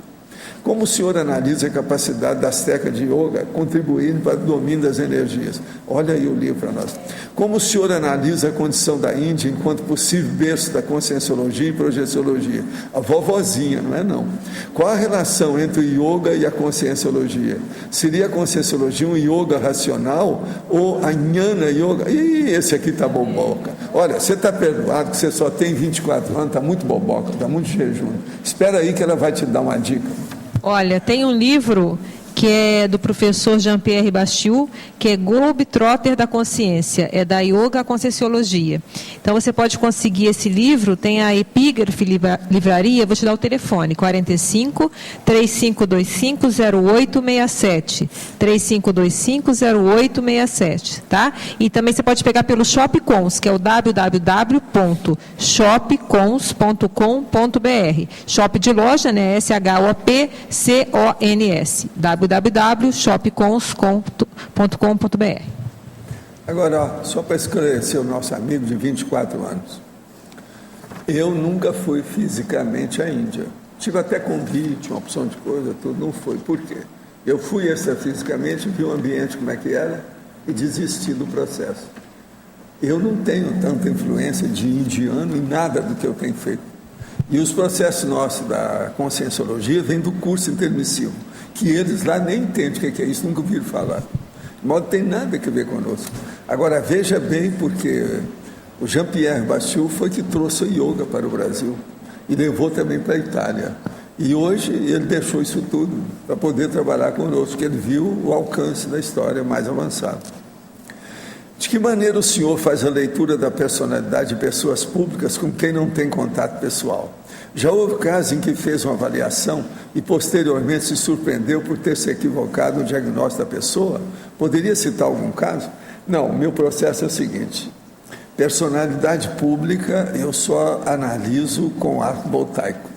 [SPEAKER 2] Como o senhor analisa a capacidade das técnicas de yoga contribuindo para o domínio das energias? Olha aí o livro para nós. Como o senhor analisa a condição da Índia enquanto possível berço da conscienciologia e projeciologia? A vovozinha, não é não. Qual a relação entre o yoga e a conscienciologia? Seria a conscienciologia um yoga racional ou a jnana yoga? Ih, esse aqui está boboca. Olha, você está perdoado que você só tem 24 anos, está muito boboca, está muito jejum. Espera aí que ela vai te dar uma dica.
[SPEAKER 8] Olha, tem um livro que é do professor Jean-Pierre Bastiu, que é Globetrotter da Consciência, é da Yoga à Conscienciologia. Então, você pode conseguir esse livro, tem a Epígrafe Livraria, vou te dar o telefone, 45-3525-0867, 3525-0867, tá? E também você pode pegar pelo Shopcons, que é o www.shopcons.com.br. Shop de loja, né? SHOPCONS, www.shopcons.com.br.
[SPEAKER 2] Agora, só para esclarecer o nosso amigo de 24 anos, eu nunca fui fisicamente à Índia. Tive até convite, uma opção de coisa, tudo, não foi. Por quê? Eu fui extrafisicamente, vi o ambiente como é que era e desisti do processo. Eu não tenho tanta influência de indiano em nada do que eu tenho feito. E os processos nossos da conscienciologia vêm do curso intermissivo, que eles lá nem entendem o que é isso, nunca ouviram falar. De modo que tem nada a ver conosco. Agora, veja bem, porque o Jean-Pierre Bastiu foi que trouxe o yoga para o Brasil e levou também para a Itália. E hoje ele deixou isso tudo para poder trabalhar conosco, porque ele viu o alcance da história mais avançado. De que maneira o senhor faz a leitura da personalidade de pessoas públicas com quem não tem contato pessoal? Já houve casos em que fez uma avaliação e posteriormente se surpreendeu por ter se equivocado no diagnóstico da pessoa? Poderia citar algum caso? Não, o meu processo é o seguinte: personalidade pública eu só analiso com arco voltaico.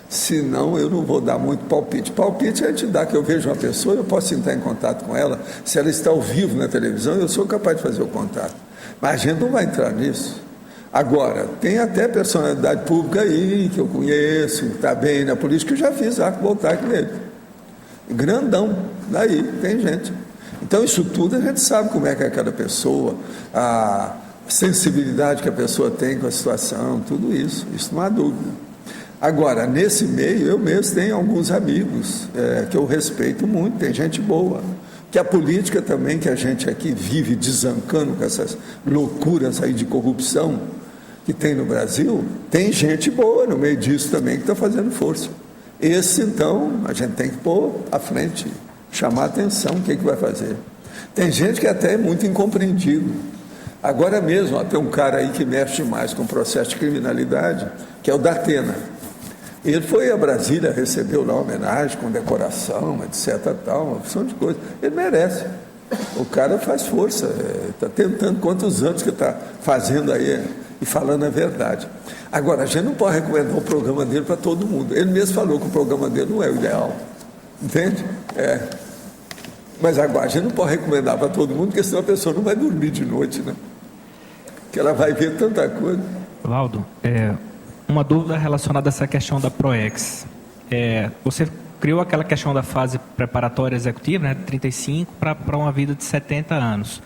[SPEAKER 2] Senão eu não vou dar muito palpite. Palpite é a entidade que eu vejo uma pessoa, eu posso entrar em contato com ela. Se ela está ao vivo na televisão, eu sou capaz de fazer o contato. Mas a gente não vai entrar nisso. Agora, tem até personalidade pública aí, que eu conheço, que está bem na política, que eu já fiz arco voltaico nele. Grandão, daí tem gente. Então, isso tudo a gente sabe como é que é aquela pessoa, a sensibilidade que a pessoa tem com a situação, tudo isso não há dúvida. Agora, nesse meio, eu mesmo tenho alguns amigos que eu respeito muito, tem gente boa. Que a política também, que a gente aqui vive desancando com essas loucuras aí de corrupção que tem no Brasil, tem gente boa no meio disso também que está fazendo força. Esse, então, a gente tem que pôr à frente, chamar a atenção, o que vai fazer. Tem gente que até é muito incompreendido. Agora mesmo, tem um cara aí que mexe mais com o processo de criminalidade, que é o Datena. Ele foi a Brasília, recebeu lá uma homenagem, com decoração, etc. Tal, uma opção de coisa. Ele merece. O cara faz força, está tentando quantos anos que está fazendo aí e falando a verdade. Agora, a gente não pode recomendar o programa dele para todo mundo. Ele mesmo falou que o programa dele não é o ideal. Entende? Mas agora, a gente não pode recomendar para todo mundo, porque senão a pessoa não vai dormir de noite, né? Porque ela vai ver tanta coisa.
[SPEAKER 9] Valdo, uma dúvida relacionada a essa questão da PROEX. Você criou aquela questão da fase preparatória executiva, né, de 35 para uma vida de 70 anos.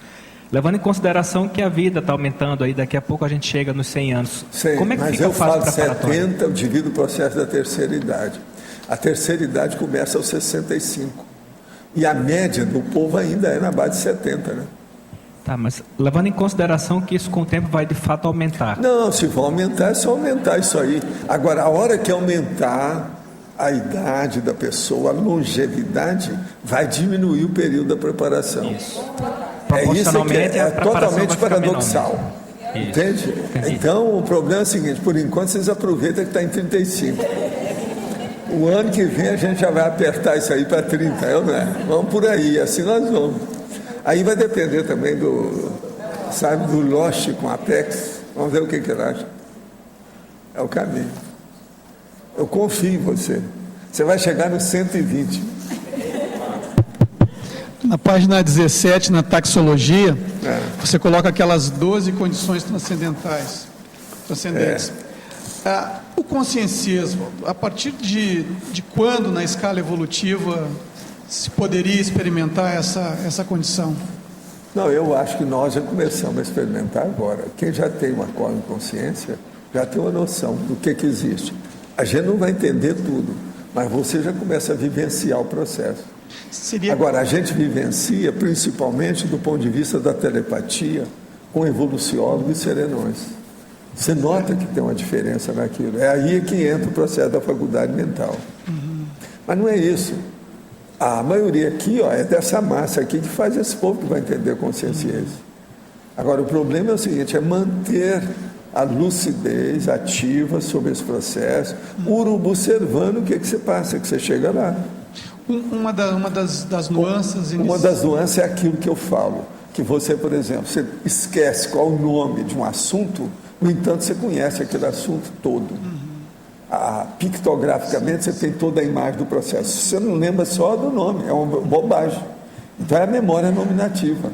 [SPEAKER 9] Levando em consideração que a vida está aumentando, aí daqui a pouco a gente chega nos 100 anos.
[SPEAKER 2] Sim,
[SPEAKER 9] como é que
[SPEAKER 2] mas
[SPEAKER 9] fica a fase preparatória?
[SPEAKER 2] 70, eu divido o processo da terceira idade. A terceira idade começa aos 65. E a média do povo ainda é na base de 70, né?
[SPEAKER 9] Tá, mas levando em consideração que isso com o tempo vai de fato aumentar.
[SPEAKER 2] Não, se for aumentar, é só aumentar isso aí. Agora, a hora que aumentar a idade da pessoa, a longevidade, vai diminuir o período da preparação.
[SPEAKER 9] Isso.
[SPEAKER 2] É isso que é totalmente paradoxal.
[SPEAKER 9] Entende? Entendi.
[SPEAKER 2] Então, o problema é o seguinte, por enquanto vocês aproveitam que está em 35. O ano que vem a gente já vai apertar isso aí para 30, não é? Vamos por aí, assim nós vamos. Aí vai depender também do Lost com a Apex. Vamos ver o que ele acha. É o caminho. Eu confio em você. Você vai chegar no 120.
[SPEAKER 10] Na página 17, na taxologia, você coloca aquelas 12 condições transcendentes. O conscienciesmo, a partir de quando na escala evolutiva se poderia experimentar essa condição?
[SPEAKER 2] Não, eu acho que nós já começamos a experimentar agora. Quem já tem uma consciência já tem uma noção do que existe. A gente não vai entender tudo, mas você já começa a vivenciar o processo. Agora, a gente vivencia principalmente do ponto de vista da telepatia com evoluciólogos e serenões. Você nota que tem uma diferença naquilo. É aí que entra o processo da faculdade mental. Mas não é isso. A maioria aqui é dessa massa aqui que faz esse povo que vai entender a consciência. Agora, o problema é o seguinte, é manter a lucidez ativa sobre esse processo, observando o que você passa, que você chega lá.
[SPEAKER 10] Uma das nuances...
[SPEAKER 2] Uma das nuances é aquilo que eu falo, que você, por exemplo, você esquece qual o nome de um assunto, no entanto, você conhece aquele assunto todo. Pictograficamente, você tem toda a imagem do processo. Você não lembra só do nome, é uma bobagem. Então, é a memória nominativa.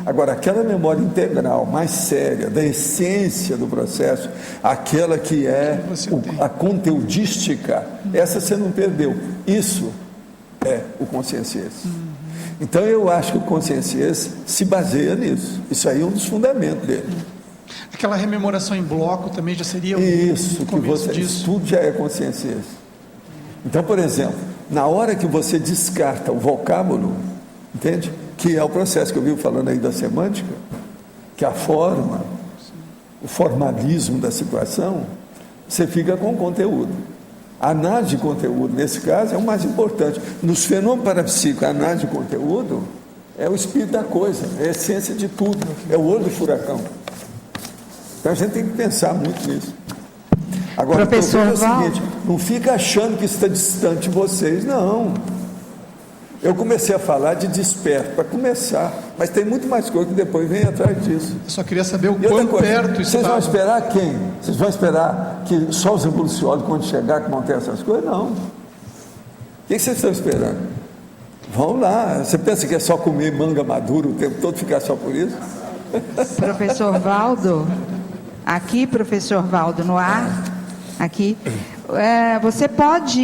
[SPEAKER 2] Agora, aquela memória integral, mais séria, da essência do processo, aquela que é a conteudística, essa você não perdeu. Isso é o conscienciês. Então, eu acho que o conscienciês se baseia nisso. Isso aí é um dos fundamentos dele.
[SPEAKER 10] Aquela rememoração em bloco também já seria
[SPEAKER 2] isso, que você disso. Tudo já é conscienciês. Então, por exemplo, na hora que você descarta o vocábulo, entende? Que é o processo que eu vivo falando aí da semântica, que é a forma, o formalismo da situação, você fica com o conteúdo. A análise de conteúdo, nesse caso, é o mais importante. Nos fenômenos parapsíquicos, a análise de conteúdo é o espírito da coisa, é a essência de tudo, é o olho do furacão. Então a gente tem que pensar muito nisso. Agora,
[SPEAKER 11] professor,
[SPEAKER 2] é o seguinte, não fica achando que está distante de vocês, não. Eu comecei a falar de desperto, para começar, mas tem muito mais coisa que depois vem atrás disso.
[SPEAKER 10] Eu só queria saber o quão perto está.
[SPEAKER 2] Vocês vão esperar quem? Vocês vão esperar que só os evoluciólogos, quando chegar, que vão ter essas coisas? Não. O que vocês estão esperando? Vão lá. Você pensa que é só comer manga madura o tempo todo, ficar só por isso?
[SPEAKER 11] Professor Valdo, aqui, professor Valdo, no ar, aqui. Você pode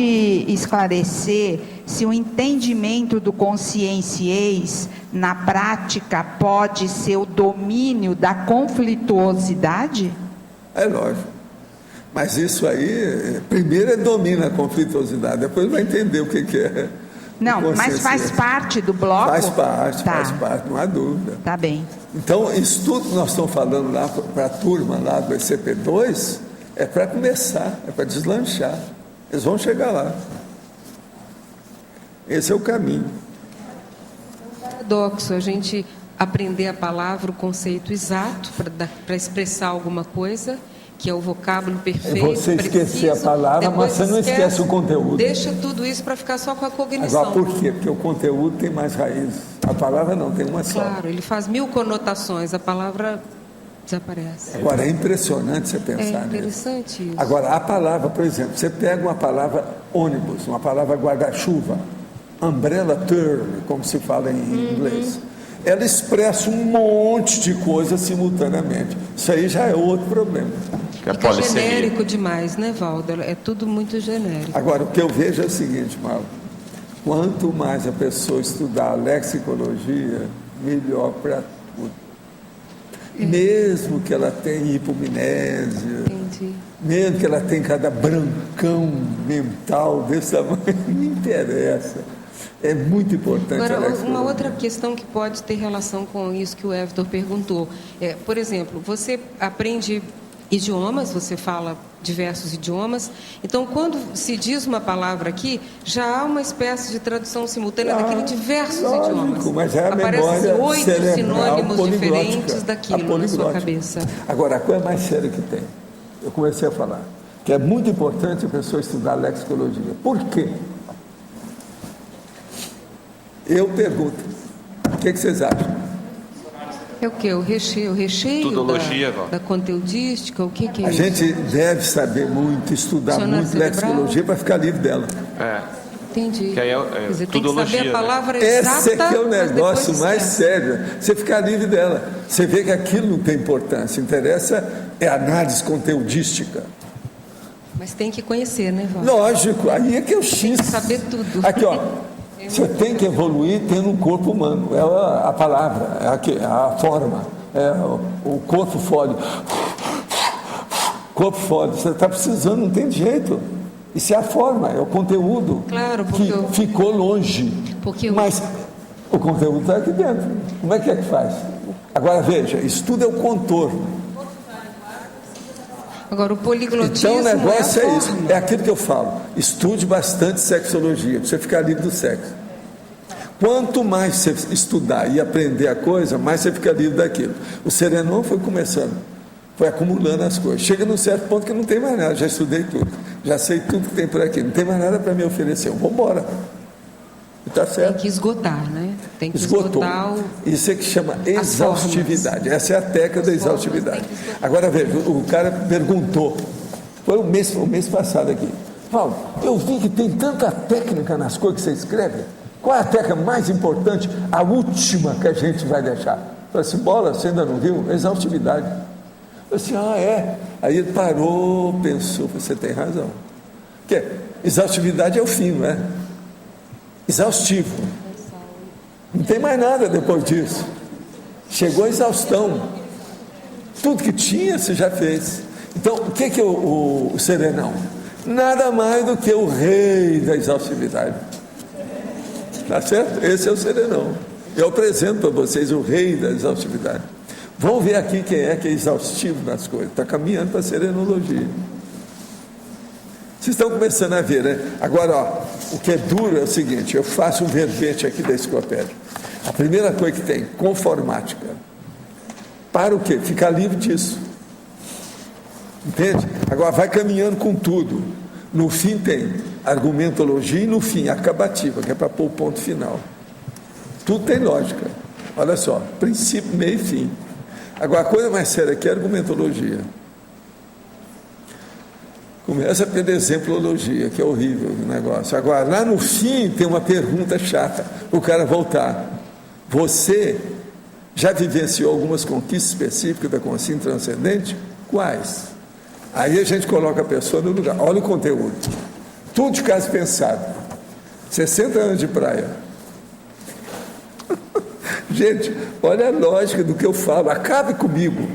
[SPEAKER 11] esclarecer se o entendimento do conscienciês na prática pode ser o domínio da conflituosidade?
[SPEAKER 2] É lógico. Mas isso aí, primeiro domina a conflituosidade, depois vai entender o que é.
[SPEAKER 11] Não, mas faz parte do bloco?
[SPEAKER 2] Faz parte, não há dúvida.
[SPEAKER 11] Tá bem.
[SPEAKER 2] Então, isso tudo que nós estamos falando lá para a turma lá do ECP2, é para começar, é para deslanchar. Eles vão chegar lá. Esse é o caminho.
[SPEAKER 4] É um paradoxo a gente aprender a palavra, o conceito exato para expressar alguma coisa, que é o vocábulo perfeito.
[SPEAKER 2] Você esquecer a palavra, mas você não esquece o conteúdo.
[SPEAKER 4] Deixa tudo isso para ficar só com a cognição.
[SPEAKER 2] Agora, por quê? Porque o conteúdo tem mais raízes. A palavra não, tem uma só.
[SPEAKER 4] Claro, ele faz 1000 conotações, a palavra desaparece.
[SPEAKER 2] Agora, é impressionante você pensar nisso.
[SPEAKER 4] É interessante isso.
[SPEAKER 2] Agora, a palavra, por exemplo, você pega uma palavra ônibus, uma palavra guarda-chuva, umbrella term, como se fala em inglês. Ela expressa um monte de coisas simultaneamente. Isso aí já é outro problema.
[SPEAKER 4] Fica genérico demais, né, Valdo? É tudo muito genérico.
[SPEAKER 2] Agora, o que eu vejo é o seguinte, Mauro. Quanto mais a pessoa estudar a lexicologia, melhor para tudo. Mesmo que ela tenha hipomnésia, mesmo que ela tenha cada brancão mental desse tamanho, não interessa. É muito importante.
[SPEAKER 4] Agora, uma outra questão que pode ter relação com isso que o Everton perguntou. Por exemplo, você aprende idiomas, você fala diversos idiomas, então quando se diz uma palavra aqui, já há uma espécie de tradução simultânea daquele diversos idiomas.
[SPEAKER 2] Mas é a
[SPEAKER 4] Aparecem 8
[SPEAKER 2] cerebral,
[SPEAKER 4] sinônimos diferentes daquilo na sua cabeça.
[SPEAKER 2] Agora, a coisa mais séria que tem, eu comecei a falar, que é muito importante a pessoa estudar lexicologia. Por quê? Eu pergunto, o que vocês acham?
[SPEAKER 4] É o quê? O recheio
[SPEAKER 6] Tudologia,
[SPEAKER 4] da conteudística? O que é
[SPEAKER 2] a
[SPEAKER 4] isso?
[SPEAKER 2] A gente deve saber muito, estudar muito lexicologia para ficar livre dela.
[SPEAKER 4] Entendi.
[SPEAKER 6] Que aí
[SPEAKER 4] Quer dizer,
[SPEAKER 6] tudologia,
[SPEAKER 4] tem que saber a palavra exata.
[SPEAKER 2] Esse aqui é o negócio mais sério. Você ficar livre dela. Você vê que aquilo não tem importância. Interessa é a análise conteudística.
[SPEAKER 4] Mas tem que conhecer, né, Valdo?
[SPEAKER 2] Lógico. Aí é que eu X.
[SPEAKER 4] Tem que saber tudo.
[SPEAKER 2] Aqui, ó. Você tem que evoluir tendo um corpo humano. É a palavra, é a forma, é o corpo fólio. Corpo fólio. Você está precisando, não tem jeito. Isso é a forma, é o conteúdo que ficou longe. Mas o conteúdo está aqui dentro. Como é que faz? Agora veja, estudo é o contorno.
[SPEAKER 4] Agora, o poliglotismo
[SPEAKER 2] então o negócio é isso, é aquilo que eu falo. Estude bastante sexologia, para você ficar livre do sexo. Quanto mais você estudar e aprender a coisa, mais você fica livre daquilo. O Serenão foi começando, foi acumulando as coisas. Chega num certo ponto que não tem mais nada, já estudei tudo, já sei tudo que tem por aqui, não tem mais nada para me oferecer, vamos embora. Está certo?
[SPEAKER 4] Tem que esgotar, né? Tem que
[SPEAKER 2] Esgotou.
[SPEAKER 4] esgotar
[SPEAKER 2] Isso é que chama exaustividade. Essa é a técnica da exaustividade. Agora veja, o cara perguntou, foi o mês passado aqui, Paulo, eu vi que tem tanta técnica nas coisas que você escreve, qual é a técnica mais importante, a última que a gente vai deixar? Eu falei assim, bola, você ainda não viu? Exaustividade. Eu falei assim, é. Aí ele parou, pensou, você tem razão. Porque exaustividade é o fim, não é? Exaustivo. Não tem mais nada depois disso. Chegou a exaustão. Tudo que tinha você já fez. Então, o que é o Serenão? Nada mais do que o rei da exaustividade. Tá certo? Esse é o Serenão. Eu apresento para vocês o rei da exaustividade. Vamos ver aqui quem é que é exaustivo nas coisas. Está caminhando para a serenologia. Vocês estão começando a ver, né? Agora, ó, o que é duro é o seguinte, eu faço um verbete aqui da enciclopédia. A primeira coisa que tem, conformática. Para o quê? Ficar livre disso. Entende? Agora vai caminhando com tudo. No fim tem argumentologia e no fim acabativa, que é para pôr o ponto final. Tudo tem lógica. Olha só, princípio, meio e fim. Agora a coisa mais séria aqui é a argumentologia. Começa pela exemplologia, que é horrível o negócio. Agora, lá no fim, tem uma pergunta chata, o cara voltar. Você já vivenciou algumas conquistas específicas da consciência transcendente? Quais? Aí a gente coloca a pessoa no lugar. Olha o conteúdo. Tudo de caso pensado. 60 anos de praia. Gente, olha a lógica do que eu falo. Acabe comigo.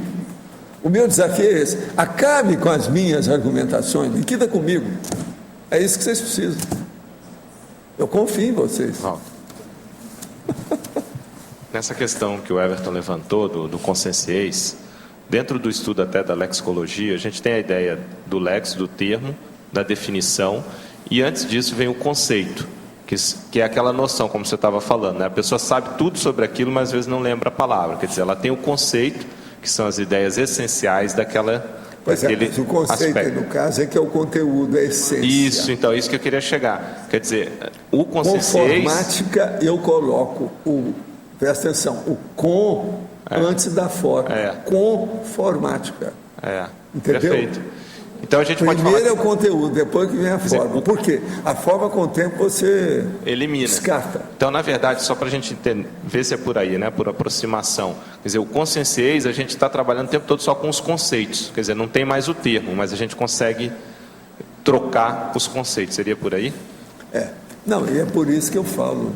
[SPEAKER 2] O meu desafio é esse. Acabe com as minhas argumentações. Liquida comigo. É isso que vocês precisam. Eu confio em vocês.
[SPEAKER 12] Nessa questão que o Everton levantou, do conscienciês, dentro do estudo até da lexicologia, a gente tem a ideia do lex, do termo, da definição, e antes disso vem o conceito, que é aquela noção, como você estava falando, né? A pessoa sabe tudo sobre aquilo, mas às vezes não lembra a palavra. Quer dizer, ela tem o conceito, que são as ideias essenciais daquela...
[SPEAKER 2] Pois é, mas o conceito, no caso, é que é o conteúdo, a essência.
[SPEAKER 12] Isso, então, isso que eu queria chegar. Quer dizer, o conscienciês...
[SPEAKER 2] Conformática, eu coloco presta atenção, o com antes da forma. Conformática. Entendeu?
[SPEAKER 12] Perfeito. Então a gente
[SPEAKER 2] Primeiro
[SPEAKER 12] pode falar...
[SPEAKER 2] é o conteúdo, depois que vem a forma. Por quê? A forma, com o tempo, você
[SPEAKER 12] elimina.
[SPEAKER 2] Descarta.
[SPEAKER 12] Então, na verdade, só para a gente entender, ver se é por aí, né? Por aproximação. Quer dizer, o conscienciês, a gente está trabalhando o tempo todo só com os conceitos. Quer dizer, não tem mais o termo, mas a gente consegue trocar os conceitos. Seria por aí?
[SPEAKER 2] Não, e é por isso que eu falo.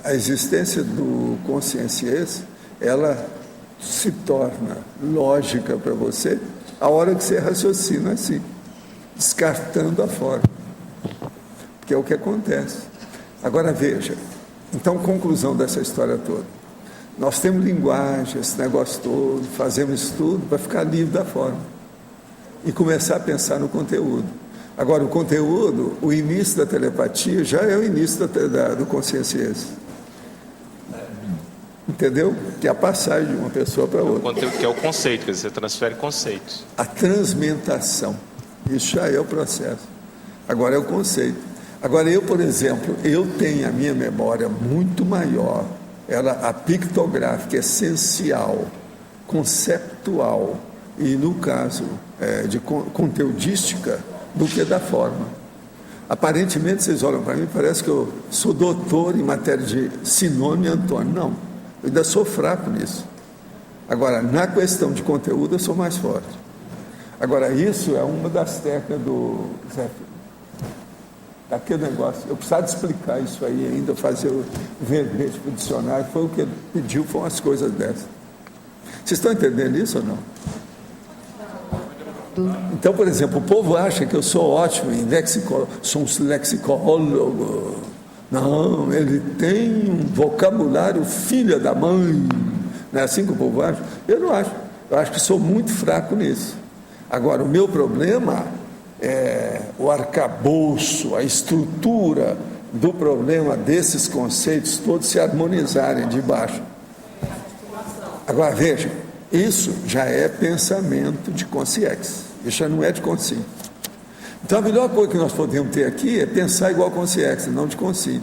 [SPEAKER 2] A existência do conscienciês, ela se torna lógica para você a hora que você raciocina assim, descartando a forma, que é o que acontece. Agora veja, então, conclusão dessa história toda. Nós temos linguagem, esse negócio todo, fazemos isso tudo para ficar livre da forma e começar a pensar no conteúdo. Agora, o conteúdo, o início da telepatia já é o início do conscienciência. Entendeu? Que é a passagem de uma pessoa para outra.
[SPEAKER 12] O conteúdo que é o conceito, quer dizer, você transfere conceitos.
[SPEAKER 2] A transmentação, isso já é o processo. Agora é o conceito. Agora eu, por exemplo, eu tenho a minha memória muito maior, a pictográfica, essencial, conceptual e, no caso, de conteudística, do que da forma. Aparentemente, vocês olham para mim, parece que eu sou doutor em matéria de sinônimo e antônimo. Não, eu ainda sou fraco nisso. Agora, na questão de conteúdo, eu sou mais forte. Agora, isso é uma das técnicas do Zé. Aquele negócio, eu precisava explicar isso aí ainda, fazer o verbete para o dicionário, foi o que ele pediu, foram as coisas dessas. Vocês estão entendendo isso ou não? Então, por exemplo, o povo acha que eu sou ótimo em sou um lexicólogo. Não, ele tem um vocabulário filha da mãe. Não é assim que o povo acha? Eu não acho. Eu acho que sou muito fraco nisso. Agora, o meu problema é o arcabouço, a estrutura do problema desses conceitos todos se harmonizarem de baixo. Agora, veja, isso já é pensamento de consciência. Isso já não é de consciência. Então, a melhor coisa que nós podemos ter aqui é pensar igual a consciência, não de consciência.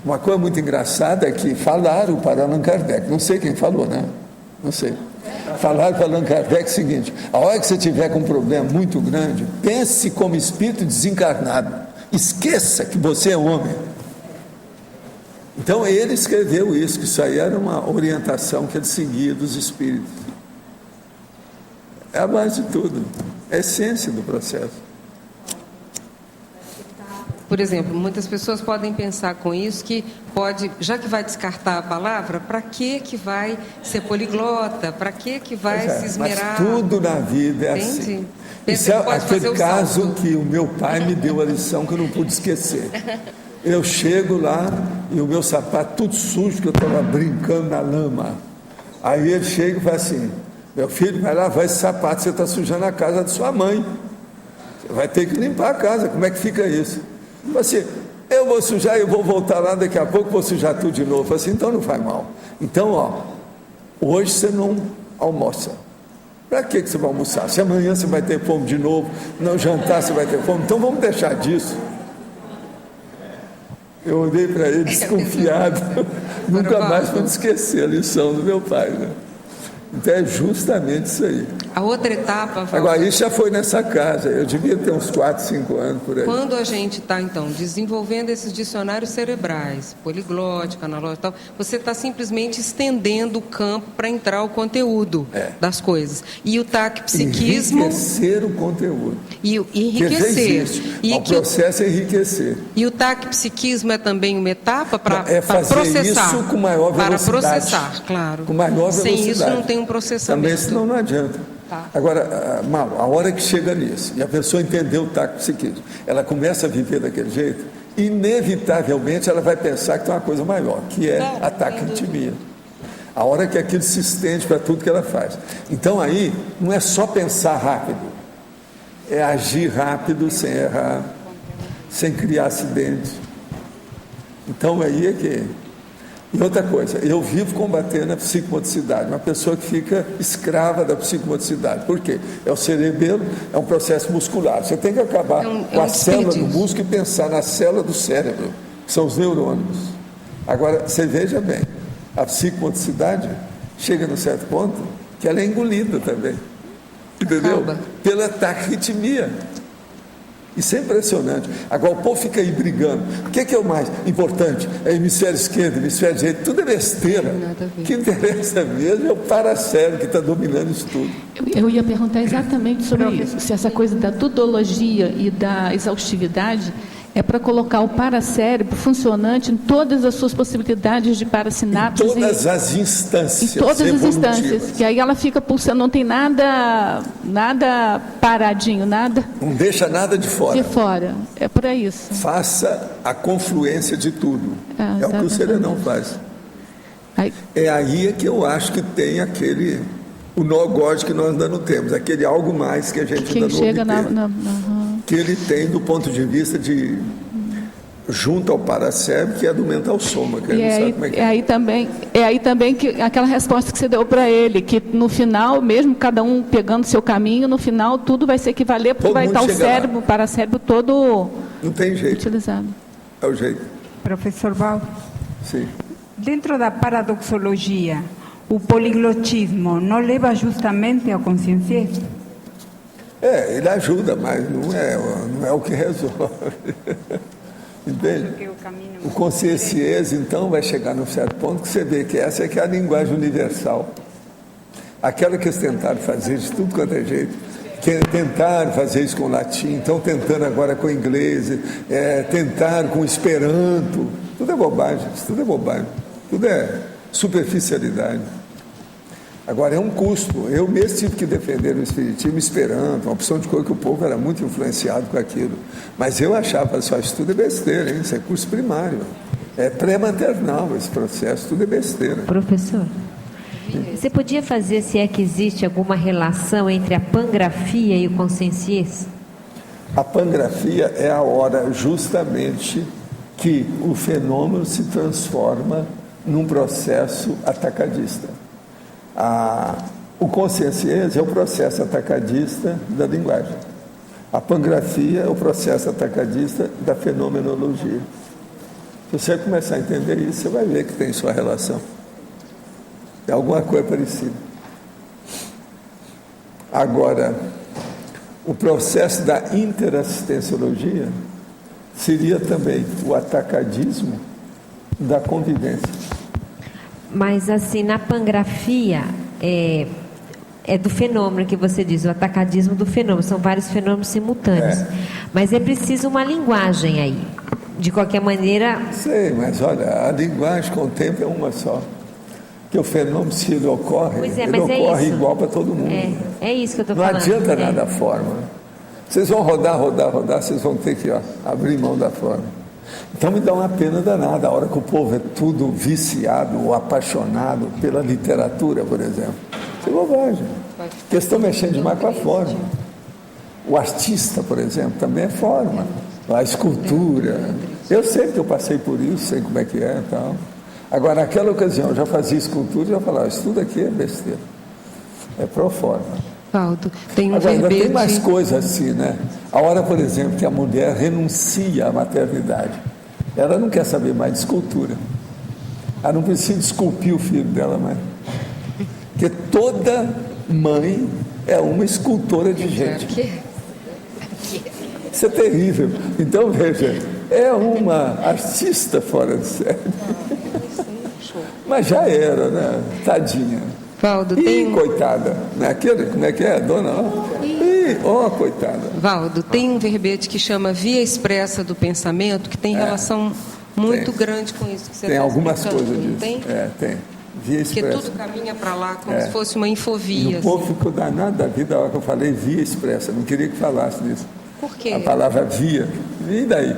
[SPEAKER 2] Uma coisa muito engraçada é que falaram para Allan Kardec, não sei quem falou, né? Não sei. Falaram para Allan Kardec o seguinte: a hora que você tiver com um problema muito grande, pense como espírito desencarnado. Esqueça que você é homem. Então, ele escreveu isso, que isso aí era uma orientação que ele seguia dos espíritos. É a base de tudo, é a essência do processo.
[SPEAKER 4] Por exemplo, muitas pessoas podem pensar com isso que pode, já que vai descartar a palavra, para que vai ser poliglota? Para que vai se esmerar?
[SPEAKER 2] Mas tudo na vida é
[SPEAKER 4] Entende?
[SPEAKER 2] assim.
[SPEAKER 4] Isso
[SPEAKER 2] é aquele caso
[SPEAKER 4] salto.
[SPEAKER 2] que o meu pai me deu a lição que eu não pude esquecer. Eu chego lá e o meu sapato tudo sujo, que eu estava brincando na lama. Aí ele chega e fala assim: meu filho, vai lavar esse sapato, você está sujando a casa de sua mãe. Você vai ter que limpar a casa, como é que fica isso? Eu falei assim: eu vou sujar, eu vou voltar lá daqui a pouco, vou sujar tudo de novo. Eu falei assim: então não faz mal. Então, hoje você não almoça. Para que você vai almoçar? Se amanhã você vai ter fome de novo, não jantar você vai ter fome, então vamos deixar disso. Eu olhei para ele desconfiado, nunca mais pude esquecer a lição do meu pai, né? Então é justamente isso aí.
[SPEAKER 4] A outra etapa...
[SPEAKER 2] Agora, isso já foi nessa casa, eu devia ter uns 4, 5 anos por aí.
[SPEAKER 4] Quando a gente está, então, desenvolvendo esses dicionários cerebrais, poliglótico, analógico e tal, você está simplesmente estendendo o campo para entrar o conteúdo das coisas. E o taquipsiquismo...
[SPEAKER 2] Enriquecer o conteúdo.
[SPEAKER 4] E enriquecer.
[SPEAKER 2] E o processo é enriquecer.
[SPEAKER 4] E o taquipsiquismo é também uma etapa para
[SPEAKER 2] fazer
[SPEAKER 4] processar.
[SPEAKER 2] Isso com maior velocidade.
[SPEAKER 4] Para processar, claro.
[SPEAKER 2] Com maior velocidade.
[SPEAKER 4] Sem isso não tem um processamento.
[SPEAKER 2] Também senão não adianta.
[SPEAKER 4] Tá.
[SPEAKER 2] Agora, Malu, a hora que chega nisso, e a pessoa entendeu o taquipsiquismo, ela começa a viver daquele jeito, inevitavelmente ela vai pensar que tem uma coisa maior, que é a taquitimia. A hora que aquilo se estende para tudo que ela faz. Então aí, não é só pensar rápido, é agir rápido sem errar, sem criar acidente. Então aí é que... E outra coisa, eu vivo combatendo a psicomotricidade, uma pessoa que fica escrava da psicomotricidade. Por quê? É o cerebelo, é um processo muscular. Você tem que acabar com a célula do músculo e pensar na célula do cérebro, que são os neurônios. Agora, você veja bem, a psicomotricidade chega num certo ponto que ela é engolida também. Entendeu?
[SPEAKER 4] Acaba.
[SPEAKER 2] Pela taquitimia. Isso é impressionante. Agora o povo fica aí brigando. O que é o mais importante? É hemisfério esquerdo, hemisfério direito, tudo é besteira. O que interessa mesmo é o paracérebro que está dominando isso tudo.
[SPEAKER 13] Eu ia perguntar exatamente sobre isso. Se essa coisa da tudologia e da exaustividade
[SPEAKER 7] É para colocar o paracérebro funcionante em todas as suas possibilidades de parasinapses.
[SPEAKER 2] Em todas as instâncias.
[SPEAKER 7] Em todas as instâncias. Que aí ela fica pulsando, não tem nada paradinho, nada.
[SPEAKER 2] Não deixa nada de fora.
[SPEAKER 7] De fora. É para isso.
[SPEAKER 2] Faça a confluência de tudo. É o que o Serenão faz. É aí que eu acho que tem o nó gordo que nós ainda não temos, aquele algo mais que a gente ainda não chega que ele tem do ponto de vista de junto ao paracérebro, que é do mental soma, que ele não sabe como é que
[SPEAKER 7] é aí também que aquela resposta que você deu para ele, que no final, mesmo cada um pegando seu caminho, no final tudo vai se equivaler, porque vai estar o cérebro, o paracérebro todo
[SPEAKER 2] não tem jeito.
[SPEAKER 7] Utilizado.
[SPEAKER 2] É o jeito.
[SPEAKER 5] Professor Valdo.
[SPEAKER 2] Sim.
[SPEAKER 5] Dentro da paradoxologia, o poliglotismo não leva justamente à consciência?
[SPEAKER 2] Ele ajuda, mas não é o que resolve. Entende? O conscienciês, então, vai chegar num certo ponto que você vê que essa é que é a linguagem universal. Aquela que eles tentaram fazer de tudo quanto é jeito, que tentaram fazer isso com o latim, estão tentando agora com o inglês, tentaram com o esperanto. Tudo é bobagem, tudo é superficialidade. Agora, é um custo. Eu mesmo tive que defender o espiritismo esperando, uma opção de coisa que o povo era muito influenciado com aquilo. Mas eu achava, só isso tudo é besteira, hein? Isso é curso primário. É pré-maternal esse processo, tudo é besteira.
[SPEAKER 13] Professor, você podia fazer, se é que existe alguma relação entre a pangrafia e o conscienciês?
[SPEAKER 2] A pangrafia é a hora justamente que o fenômeno se transforma num processo atacadista. O conscienciês é o processo atacadista da linguagem. A pangrafia é o processo atacadista da fenomenologia. Se você começar a entender isso, você vai ver que tem sua relação. É alguma coisa parecida. Agora, o processo da interassistenciologia seria também o atacadismo da convivência.
[SPEAKER 13] Mas, assim, na pangrafia, é do fenômeno que você diz, o atacadismo do fenômeno, são vários fenômenos simultâneos. Mas é preciso uma linguagem aí. De qualquer maneira...
[SPEAKER 2] Sei, mas olha, a linguagem com o tempo é uma só. Que o fenômeno, se ele ocorre, ele ocorre igual para todo mundo.
[SPEAKER 13] É isso que eu estou falando.
[SPEAKER 2] Não adianta nada a forma. Vocês vão rodar, vocês vão ter que abrir mão da forma. Então me dá uma pena danada a hora que o povo é tudo viciado ou apaixonado pela literatura, por exemplo. Isso é bobagem. Porque estão mexendo demais com a forma. O artista, por exemplo, também é forma. A escultura. Eu sei que eu passei por isso, sei como é que é e tal. Agora, naquela ocasião, eu já fazia escultura e já falava, isso tudo aqui é besteira. É pro forma.
[SPEAKER 4] Valdo, tem um
[SPEAKER 2] Agora, ainda
[SPEAKER 4] verbete...
[SPEAKER 2] tem mais coisas assim, né? A hora, por exemplo, que a mulher renuncia à maternidade. Ela não quer saber mais de escultura. Ela não precisa esculpir o filho dela mais. Porque toda mãe é uma escultora de gente. Isso é terrível. Então, veja, é uma artista fora de série. Mas já era, né? Tadinha.
[SPEAKER 4] Valdo,
[SPEAKER 2] coitada. Naquele, como é que é, dona? Coitada.
[SPEAKER 4] Valdo, tem um verbete que chama via expressa do pensamento, que tem relação muito grande com isso que você
[SPEAKER 2] tem
[SPEAKER 4] está
[SPEAKER 2] algumas
[SPEAKER 4] explicando.
[SPEAKER 2] coisas disso.
[SPEAKER 4] Tem?
[SPEAKER 2] Tem. Via expressa.
[SPEAKER 4] Porque tudo caminha para lá como se fosse uma infovia.
[SPEAKER 2] E o povo ficou danado da vida a hora que eu falei via expressa. Não queria que falasse disso.
[SPEAKER 4] Por quê?
[SPEAKER 2] A palavra via. E daí?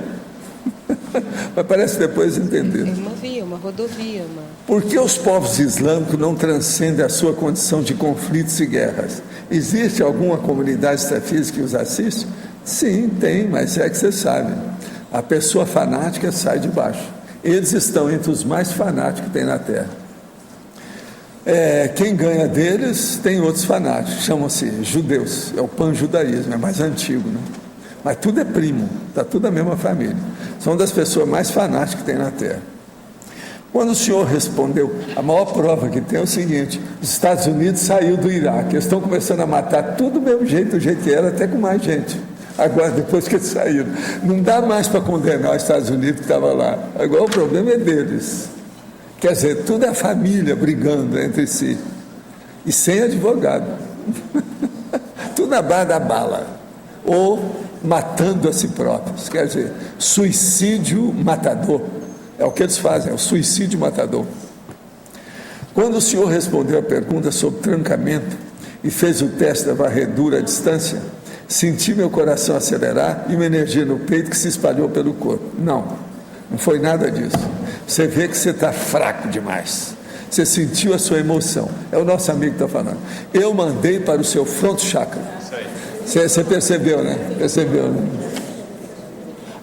[SPEAKER 2] Mas parece que depois entenderam.
[SPEAKER 4] É uma via, uma rodovia.
[SPEAKER 2] Por que os povos islâmicos não transcendem a sua condição de conflitos e guerras? Existe alguma comunidade extrafísica que os assiste? Sim, tem, mas é que você sabe. A pessoa fanática sai de baixo. Eles estão entre os mais fanáticos que tem na Terra. Quem ganha deles tem outros fanáticos, chamam-se judeus. É o panjudaísmo, é mais antigo, né? Mas tudo é primo, está tudo a mesma família. São das pessoas mais fanáticas que tem na Terra. Quando o senhor respondeu, a maior prova que tem é o seguinte: os Estados Unidos saiu do Iraque, eles estão começando a matar tudo do mesmo jeito, do jeito que era, até com mais gente. Agora, depois que eles saíram, não dá mais para condenar os Estados Unidos que estava lá. Agora o problema é deles. Quer dizer, tudo é a família brigando entre si. E sem advogado. Tudo na base da bala. ou matando a si próprios. Quer dizer, suicídio matador. É o que eles fazem, é o suicídio matador. Quando o senhor respondeu a pergunta sobre trancamento e fez o teste da varredura à distância, senti meu coração acelerar e uma energia no peito que se espalhou pelo corpo. Não foi nada disso. Você vê que você está fraco demais. Você sentiu a sua emoção. É o nosso amigo que está falando. Eu mandei para o seu front chakra. Você percebeu, né? Percebeu, né?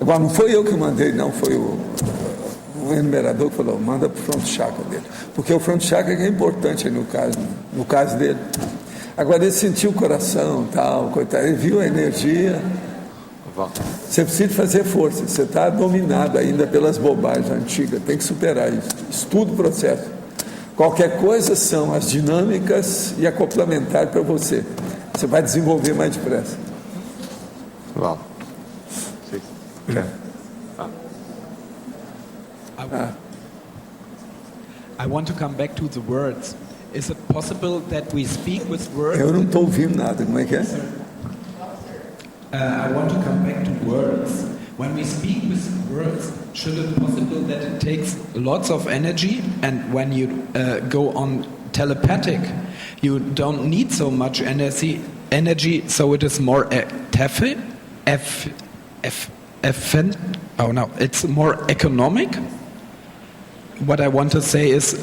[SPEAKER 2] Agora, não foi eu que mandei, não. Foi o enumerador que falou, manda para o front chakra dele. Porque o front chakra é importante no caso dele. Agora, ele sentiu o coração, tal, coitado. Ele viu a energia. Você precisa fazer força. Você está dominado ainda pelas bobagens antigas. Tem que superar isso. Estuda o processo. Qualquer coisa são as dinâmicas e a complementar para você. Você vai desenvolver mais depressa.
[SPEAKER 12] Uau.
[SPEAKER 14] I want to come back to the words. Is it possible that we speak with words?
[SPEAKER 2] Eu não estou ouvindo nada. Como é que é?
[SPEAKER 14] I want to come back to words. When we speak with words, should it be possible that it takes lots of energy, and when you go on telepathic, you don't need so much energy, so it is more it's more economic? What I want to say is,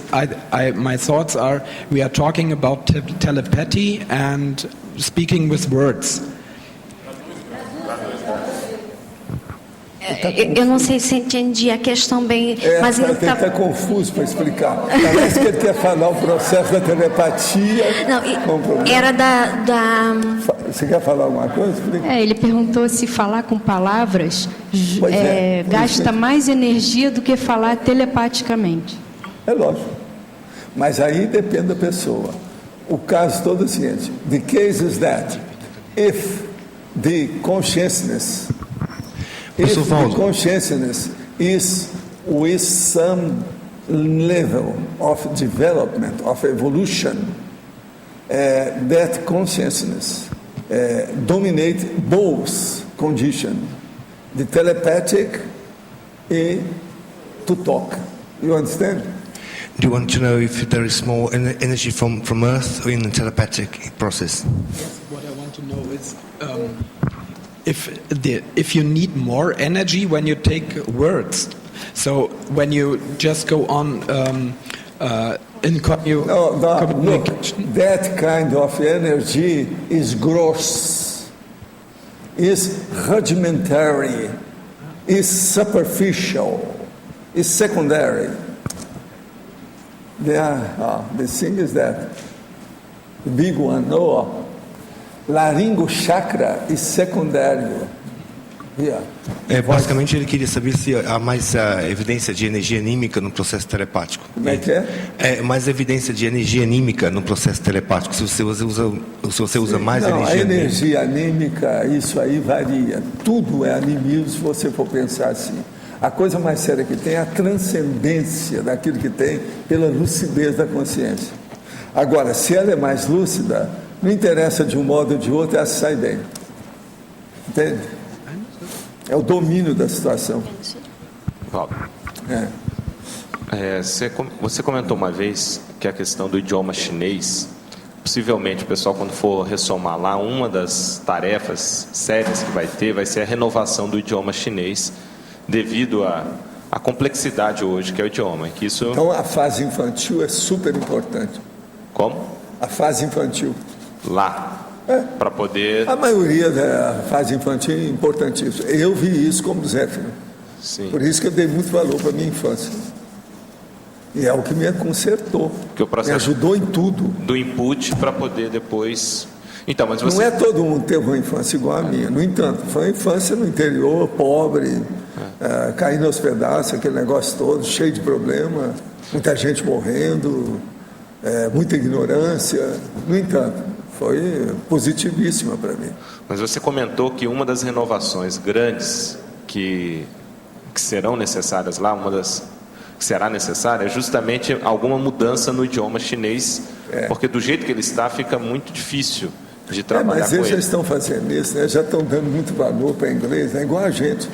[SPEAKER 14] my thoughts are, we are talking about telepathy and speaking with words.
[SPEAKER 15] Eu não sei se entendi a questão bem, mas ele
[SPEAKER 2] está confuso para explicar. Parece que ele quer falar o processo da telepatia.
[SPEAKER 15] Não, era da...
[SPEAKER 2] Você quer falar alguma coisa? Explica.
[SPEAKER 16] Ele perguntou se falar com palavras gasta mais energia do que falar telepaticamente.
[SPEAKER 2] É lógico. Mas aí depende da pessoa. O caso todo é o seguinte: the case is that if the consciousness is with some level of development, of evolution, that consciousness dominate both conditions, the telepathic and to talk. You understand?
[SPEAKER 17] Do you want to know if there is more energy from Earth in the telepathic process?
[SPEAKER 14] Yes, what I want to know is if you need more energy when you take words. So when you just go on in communication.
[SPEAKER 2] Look, that kind of energy is gross, is rudimentary, is superficial, is secondary. The thing is that the big one, laringo chakra is secundário.
[SPEAKER 17] Basicamente ele queria saber se há mais evidência de energia anímica no processo telepático.
[SPEAKER 2] Como é que é?
[SPEAKER 17] Mais evidência de energia anímica no processo telepático. Se você usa mais energia
[SPEAKER 2] anímica. A energia anímica, isso aí varia. Tudo é animismo se você for pensar assim. A coisa mais séria que tem é a transcendência daquilo que tem pela lucidez da consciência. Agora, se ela é mais lúcida, não interessa de um modo ou de outro, ela sai bem. Entende? É o domínio da situação.
[SPEAKER 12] Paulo, você comentou uma vez que a questão do idioma chinês, possivelmente o pessoal, quando for ressomar lá, uma das tarefas sérias que vai ser a renovação do idioma chinês, devido à complexidade hoje que é o idioma. Que isso...
[SPEAKER 2] Então a fase infantil é super importante.
[SPEAKER 12] Como?
[SPEAKER 2] A fase infantil.
[SPEAKER 12] Lá. Para poder...
[SPEAKER 2] A maioria da fase infantil é importantíssima. Eu vi isso como Zé Filho.
[SPEAKER 12] Sim.
[SPEAKER 2] Por isso que eu dei muito valor para a minha infância. E é o que me consertou.
[SPEAKER 12] Que o processo
[SPEAKER 2] me ajudou em tudo.
[SPEAKER 12] Do input para poder depois... Então, mas você...
[SPEAKER 2] Não é todo mundo teve uma infância igual a minha. No entanto, foi uma infância no interior, pobre, caindo aos pedaços, aquele negócio todo, cheio de problema, muita gente morrendo, muita ignorância. No entanto, foi positivíssima para mim.
[SPEAKER 12] Mas você comentou que uma das renovações grandes que serão necessárias lá, que será necessária, é justamente alguma mudança no idioma chinês, porque do jeito que ele está, fica muito difícil de trabalhar
[SPEAKER 2] mas
[SPEAKER 12] com
[SPEAKER 2] eles já
[SPEAKER 12] ele.
[SPEAKER 2] estão fazendo isso, né? Já estão dando muito valor para inglês, é igual a gente.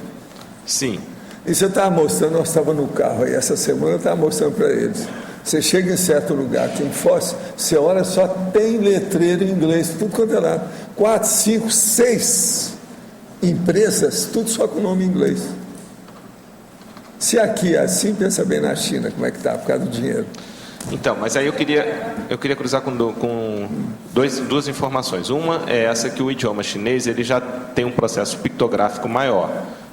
[SPEAKER 12] Sim.
[SPEAKER 2] Isso eu estava mostrando, nós estávamos no carro aí, essa semana eu estava mostrando para eles. Você chega em certo lugar aqui em Foz, você olha, só tem letreiro em inglês, tudo quanto é lado. 4, 5, 6 empresas, tudo só com nome em inglês. Se aqui é assim, pensa bem na China, como é que está, por causa do dinheiro.
[SPEAKER 12] Então, mas aí eu queria cruzar com duas informações. Uma é essa, que o idioma chinês ele já tem um processo pictográfico maior.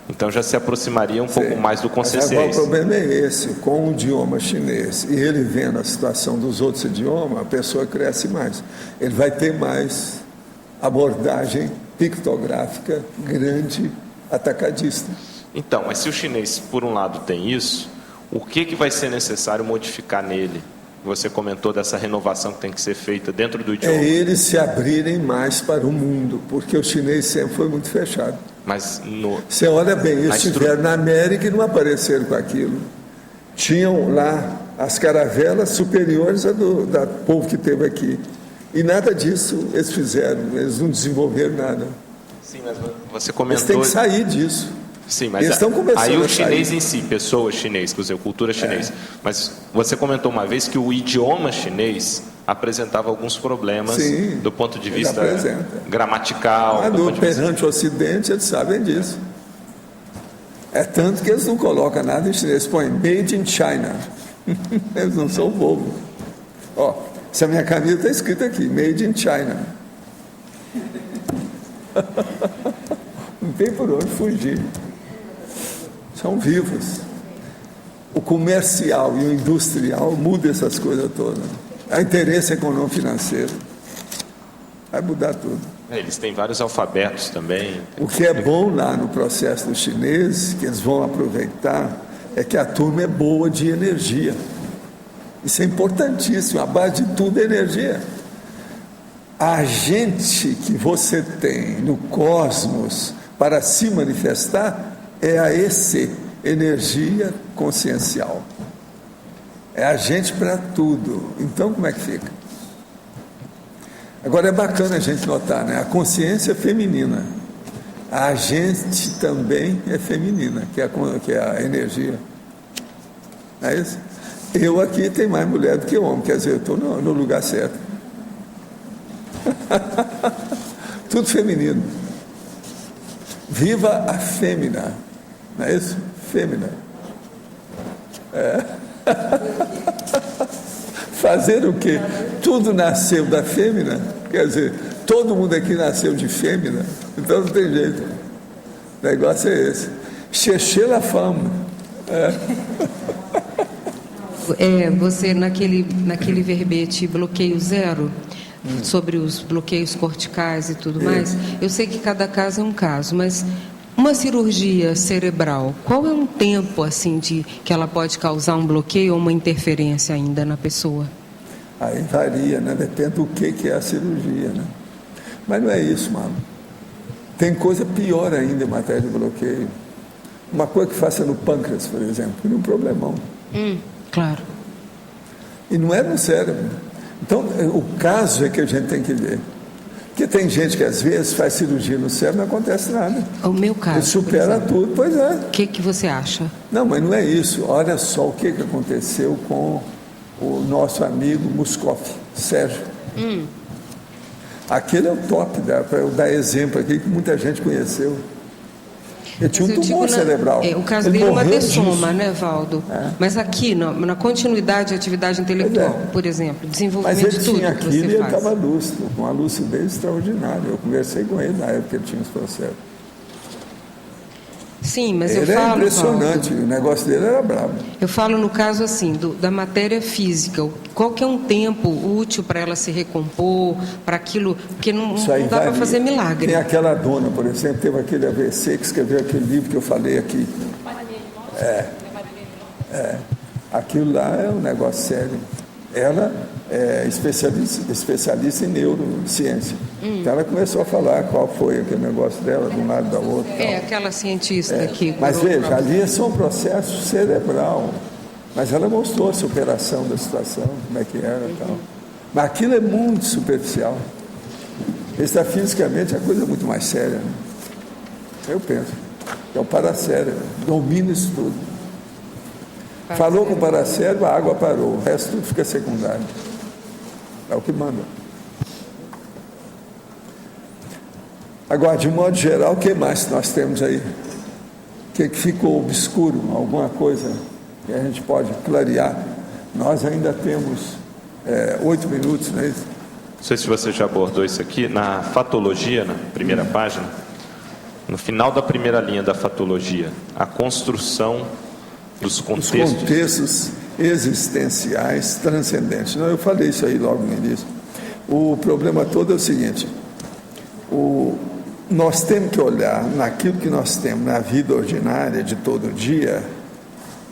[SPEAKER 12] Então já se aproximaria um pouco mais do Consciência.
[SPEAKER 2] Agora, o problema é esse, com o idioma chinês, e ele vendo a situação dos outros idiomas, a pessoa cresce mais. Ele vai ter mais abordagem pictográfica grande, atacadista.
[SPEAKER 12] Então, mas se o chinês, por um lado, tem isso, o que vai ser necessário modificar nele? Você comentou dessa renovação que tem que ser feita dentro do idioma.
[SPEAKER 2] É eles se abrirem mais para o mundo, porque o chinês sempre foi muito fechado.
[SPEAKER 12] Mas
[SPEAKER 2] você olha bem, eles estiveram na América e não apareceram com aquilo. Tinham lá as caravelas superiores a do povo que teve aqui. E nada disso eles fizeram, eles não desenvolveram nada.
[SPEAKER 12] Sim, mas você comentou...
[SPEAKER 2] Eles têm que sair disso.
[SPEAKER 12] Sim, mas
[SPEAKER 2] eles estão começando
[SPEAKER 12] aí o
[SPEAKER 2] a
[SPEAKER 12] chinês
[SPEAKER 2] sair.
[SPEAKER 12] em si, pessoas chinês, quer dizer, cultura chinês. Mas você comentou uma vez que o idioma chinês apresentava alguns problemas.
[SPEAKER 2] Sim,
[SPEAKER 12] do ponto de vista
[SPEAKER 2] apresenta.
[SPEAKER 12] gramatical.
[SPEAKER 2] Perante o Ocidente, eles sabem disso. É tanto que eles não colocam nada em chinês, põem Made in China. Eles não são bobo. Ó, essa minha camisa está escrita aqui, Made in China. Não tem por onde fugir. São vivos. O comercial e o industrial muda essas coisas todas. Há interesse econômico financeiro. Vai mudar tudo.
[SPEAKER 12] Eles têm vários alfabetos também.
[SPEAKER 2] O que é bom lá no processo dos chineses, que eles vão aproveitar, é que a turma é boa de energia. Isso é importantíssimo. A base de tudo é energia. A agente que você tem no cosmos para se manifestar é a EC, energia consciencial. É agente para tudo. Então, como é que fica? Agora, é bacana a gente notar, né? A consciência é feminina. A agente também é feminina, que é a energia. É isso? Eu aqui tenho mais mulher do que homem, quer dizer, eu estou no lugar certo. Tudo feminino. Viva a fêmea, não é isso? Fêmea. É. Fazer o quê? Tudo nasceu da fêmea, quer dizer, todo mundo aqui nasceu de fêmea, então não tem jeito. O negócio é esse. Cherchez la femme.
[SPEAKER 4] Você, naquele verbete bloqueio zero, sobre os bloqueios corticais e tudo mais, eu sei que cada caso é um caso, mas uma cirurgia cerebral, qual é um tempo assim que ela pode causar um bloqueio ou uma interferência ainda na pessoa?
[SPEAKER 2] Aí varia, né? Depende do que é a cirurgia, né? Mas não é isso, mano. Tem coisa pior ainda em matéria de bloqueio. Uma coisa que faça no pâncreas, por exemplo, que é um problemão.
[SPEAKER 4] Claro.
[SPEAKER 2] E não é no cérebro. Então, o caso é que a gente tem que ver. Porque tem gente que às vezes faz cirurgia no cérebro e não acontece nada.
[SPEAKER 4] O meu caso.
[SPEAKER 2] Ele supera tudo, pois é.
[SPEAKER 4] O que você acha?
[SPEAKER 2] Não, mas não é isso. Olha só o que aconteceu com o nosso amigo Muscoff, Sérgio. Aquele é o top, para eu dar exemplo aqui, que muita gente conheceu. Ele tinha um tumor cerebral.
[SPEAKER 4] O caso dele é uma dessoma, né, Valdo? Mas aqui, na continuidade de atividade intelectual, por exemplo, desenvolvimento
[SPEAKER 2] mas ele
[SPEAKER 4] de tudo
[SPEAKER 2] tinha
[SPEAKER 4] que
[SPEAKER 2] aquilo
[SPEAKER 4] você
[SPEAKER 2] e ele
[SPEAKER 4] faz.
[SPEAKER 2] estava lúcido, com uma lucidez extraordinária. Eu conversei com ele na época que ele tinha os processos.
[SPEAKER 4] Sim, mas
[SPEAKER 2] ele
[SPEAKER 4] eu falo,
[SPEAKER 2] é impressionante,
[SPEAKER 4] Valdo,
[SPEAKER 2] o negócio dele era brabo.
[SPEAKER 4] eu falo no caso assim, da matéria física, qual que é um tempo útil para ela se recompor, para aquilo, porque não dá para fazer milagre.
[SPEAKER 2] Tem aquela dona, por exemplo, teve aquele AVC que escreveu aquele livro que eu falei aqui. Aquilo lá é um negócio sério. Ela é especialista em neurociência. Então ela começou a falar qual foi aquele negócio dela, de um lado da outra.
[SPEAKER 4] Aquela cientista que...
[SPEAKER 2] Mas veja, ali é só um processo cerebral. Mas ela mostrou a superação da situação, como é que era e tal. Mas aquilo é muito superficial. Extrafisicamente, a coisa é muito mais séria, né? Eu penso. É o paracérebro, domina isso tudo. Falou com o paracérebro, a água parou, o resto tudo fica secundário. É o que manda. Agora, de modo geral, o que mais nós temos aí? O que ficou obscuro? Alguma coisa que a gente pode clarear? Nós ainda temos 8 minutos, não é isso?
[SPEAKER 12] Não sei se você já abordou isso aqui. Na fatologia, na primeira página, no final da primeira linha da fatologia, a construção dos contextos.
[SPEAKER 2] Os contextos existenciais transcendentes. Não, eu falei isso aí logo no início. O problema todo é o seguinte: nós temos que olhar naquilo que nós temos na vida ordinária de todo dia,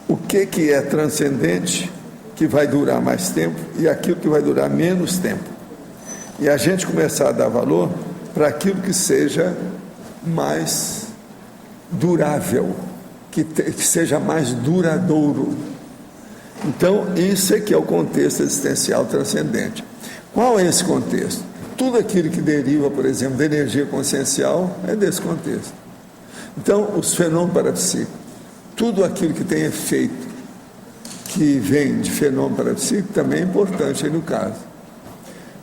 [SPEAKER 2] o que é transcendente, que vai durar mais tempo, e aquilo que vai durar menos tempo. E a gente começar a dar valor para aquilo que seja mais durável, que seja mais duradouro. Então, isso é que é o contexto existencial transcendente. Qual é esse contexto? Tudo aquilo que deriva, por exemplo, da energia consciencial é desse contexto. Então, os fenômenos parapsíquicos, tudo aquilo que tem efeito, que vem de fenômeno parapsíquico, também é importante aí no caso.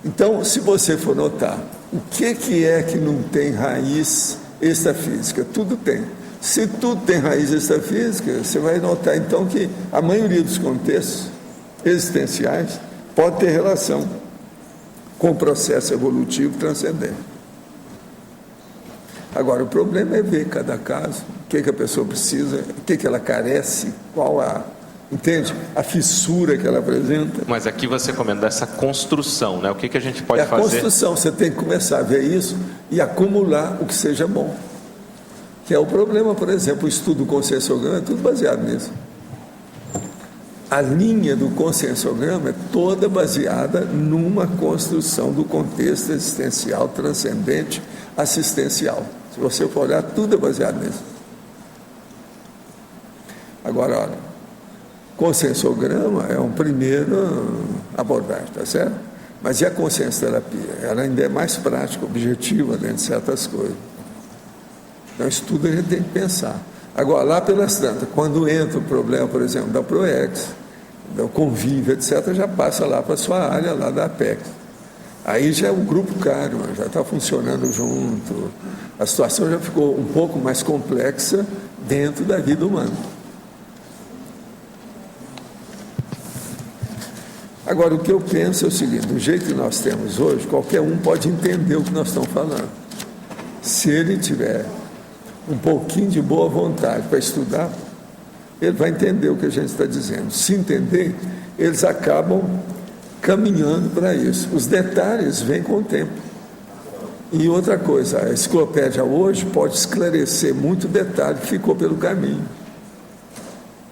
[SPEAKER 2] Então, se você for notar, o que é que não tem raiz extrafísica? Tudo tem. Se tudo tem raiz extrafísica, você vai notar então que a maioria dos contextos existenciais pode ter relação com o processo evolutivo transcendente. Agora, o problema é ver cada caso, o que a pessoa precisa, o que ela carece, qual entende? A fissura que ela apresenta.
[SPEAKER 12] Mas aqui você comenta essa construção, né? O que a gente pode fazer?
[SPEAKER 2] A construção, você tem que começar a ver isso e acumular o que seja bom. Que é o problema, por exemplo, o estudo do conscienciograma é tudo baseado nisso. A linha do conscienciograma é toda baseada numa construção do contexto existencial, transcendente, assistencial. Se você for olhar, tudo é baseado nisso. Agora, olha, conscienciograma é um primeiro abordagem, tá certo? Mas e a consciência terapia? Ela ainda é mais prática, objetiva dentro de certas coisas. Então, isso tudo a gente tem que pensar. Agora, lá pelas tantas, quando entra o problema, por exemplo, da PROEX, do convívio, etc., já passa lá para a sua área, lá da APEX. Aí já é o grupo Karma, já está funcionando junto. A situação já ficou um pouco mais complexa dentro da vida humana. Agora, o que eu penso é o seguinte: do jeito que nós temos hoje, qualquer um pode entender o que nós estamos falando. Se ele tiver um pouquinho de boa vontade para estudar, ele vai entender o que a gente está dizendo. Se entender, eles acabam caminhando para isso. Os detalhes vêm com o tempo. E outra coisa, a enciclopédia hoje pode esclarecer muito detalhe que ficou pelo caminho.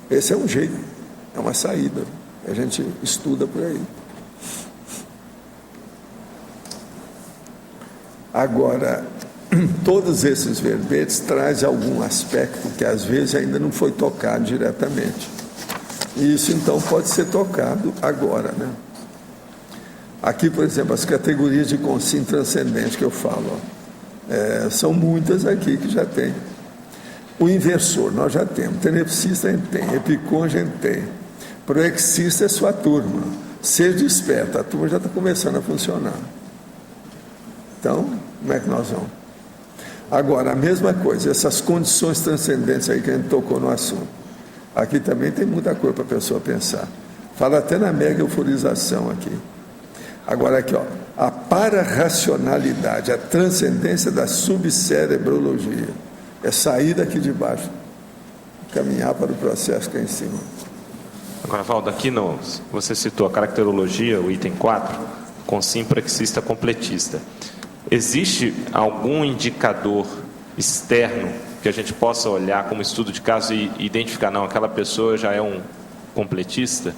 [SPEAKER 2] Esse é um jeito, é uma saída. A gente estuda por aí. Agora, todos esses verbetes trazem algum aspecto que às vezes ainda não foi tocado diretamente. E isso então pode ser tocado agora, né? Aqui, por exemplo, as categorias de consciência transcendente que eu falo, são muitas aqui que já tem. O inversor nós já temos, tenepsista a gente tem, epicom a gente tem, proexista é sua turma, seja esperto, a turma já está começando a funcionar. Então, como é que nós vamos? Agora, a mesma coisa, essas condições transcendentes aí que a gente tocou no assunto. Aqui também tem muita coisa para a pessoa pensar. Fala até na mega euforização aqui. Agora aqui, ó, a pararracionalidade, a transcendência da subcerebrologia. É sair daqui de baixo, caminhar para o processo que é em cima.
[SPEAKER 12] Agora, Valdo, aqui você citou a caracterologia, o item 4, consciência praxista completista. Existe algum indicador externo que a gente possa olhar como estudo de caso e identificar, não, aquela pessoa já é um completista?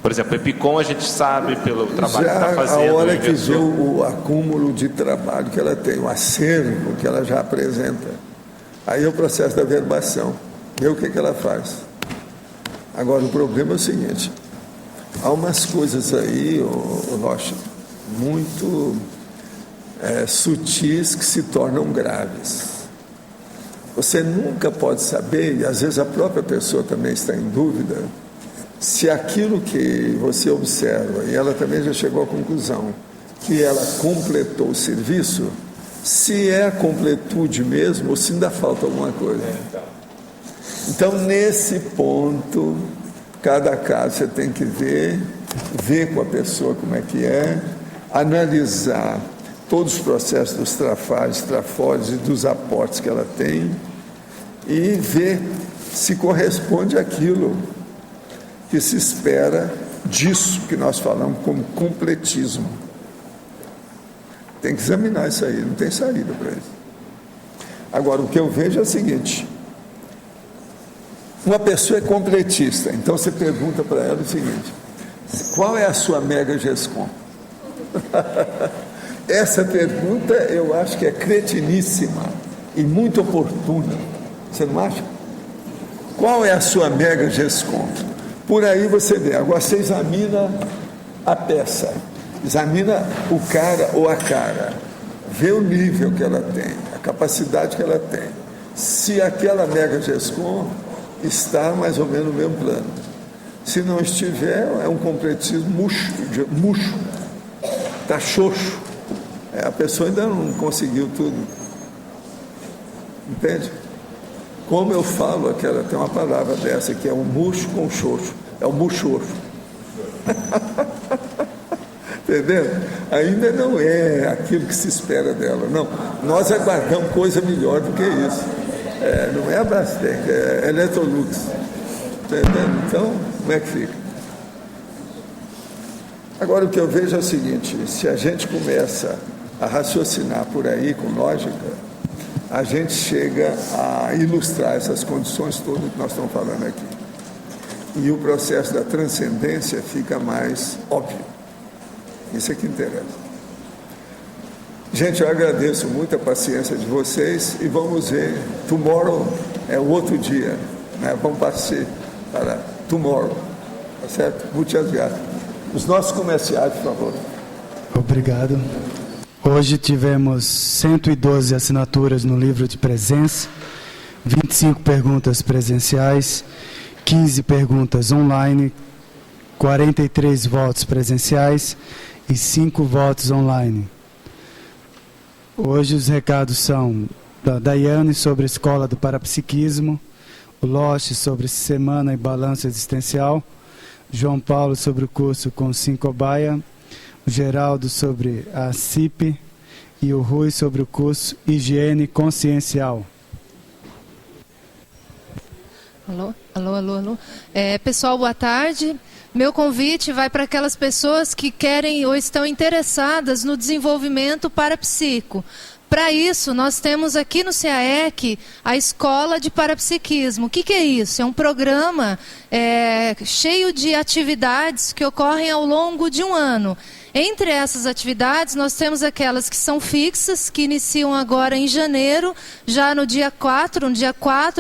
[SPEAKER 12] Por exemplo, Epicom a gente sabe pelo trabalho que está fazendo.
[SPEAKER 2] A hora que vê o acúmulo de trabalho que ela tem, o acervo que ela já apresenta, aí é o processo da verbação, vê o que ela faz. Agora, o problema é o seguinte: há umas coisas aí, Rocha, muito sutis que se tornam graves. Você nunca pode saber, e às vezes a própria pessoa também está em dúvida, se aquilo que você observa, e ela também já chegou à conclusão, que ela completou o serviço, se é a completude mesmo ou se ainda falta alguma coisa. Então, nesse ponto, cada caso você tem que ver com a pessoa como é que é, analisar todos os processos dos trafores e dos aportes que ela tem e ver se corresponde àquilo que se espera disso que nós falamos como completismo. Tem que examinar isso aí, não tem saída para isso. Agora, o que eu vejo é o seguinte: uma pessoa é completista, então você pergunta para ela o seguinte: qual é a sua mega GESCOM? Essa pergunta eu acho que é cretiníssima e muito oportuna. Você não acha? Qual é a sua mega GESCOM? Por aí você vê. Agora você examina a peça, examina o cara ou a cara, vê o nível que ela tem, a capacidade que ela tem. Se aquela mega GESCOM está mais ou menos no mesmo plano. Se não estiver, é um completismo murcho, está xoxo. A pessoa ainda não conseguiu tudo. Entende? Como eu falo, tem uma palavra dessa que é o murcho com xoxo. É o murchoxo. Entendeu? Ainda não é aquilo que se espera dela. Não. Nós aguardamos coisa melhor do que isso. Não é a Brastemp, é Electrolux. Entendeu? Então, como é que fica? Agora, o que eu vejo é o seguinte: se a gente começa a raciocinar por aí com lógica, a gente chega a ilustrar essas condições todas que nós estamos falando aqui. E o processo da transcendência fica mais óbvio. Isso é que interessa. Gente, eu agradeço muito a paciência de vocês e vamos ver. Tomorrow é o outro dia, né? Vamos partir para tomorrow. Tá certo? Muitas graças. Os nossos comerciais, por favor.
[SPEAKER 18] Obrigado. Hoje tivemos 112 assinaturas no livro de presença, 25 perguntas presenciais, 15 perguntas online, 43 votos presenciais e 5 votos online. Hoje os recados são da Daiane sobre a Escola do Parapsiquismo, o Loche sobre Semana e Balanço Existencial, João Paulo sobre o curso com Sincobaia, o Geraldo sobre a CIP e o Rui sobre o curso Higiene Consciencial.
[SPEAKER 19] Alô. Pessoal, boa tarde. Meu convite vai para aquelas pessoas que querem ou estão interessadas no desenvolvimento parapsíquico. Para isso, nós temos aqui no CAEC a Escola de Parapsiquismo. O que é isso? É um programa cheio de atividades que ocorrem ao longo de um ano. Entre essas atividades, nós temos aquelas que são fixas, que iniciam agora em janeiro, já no dia 4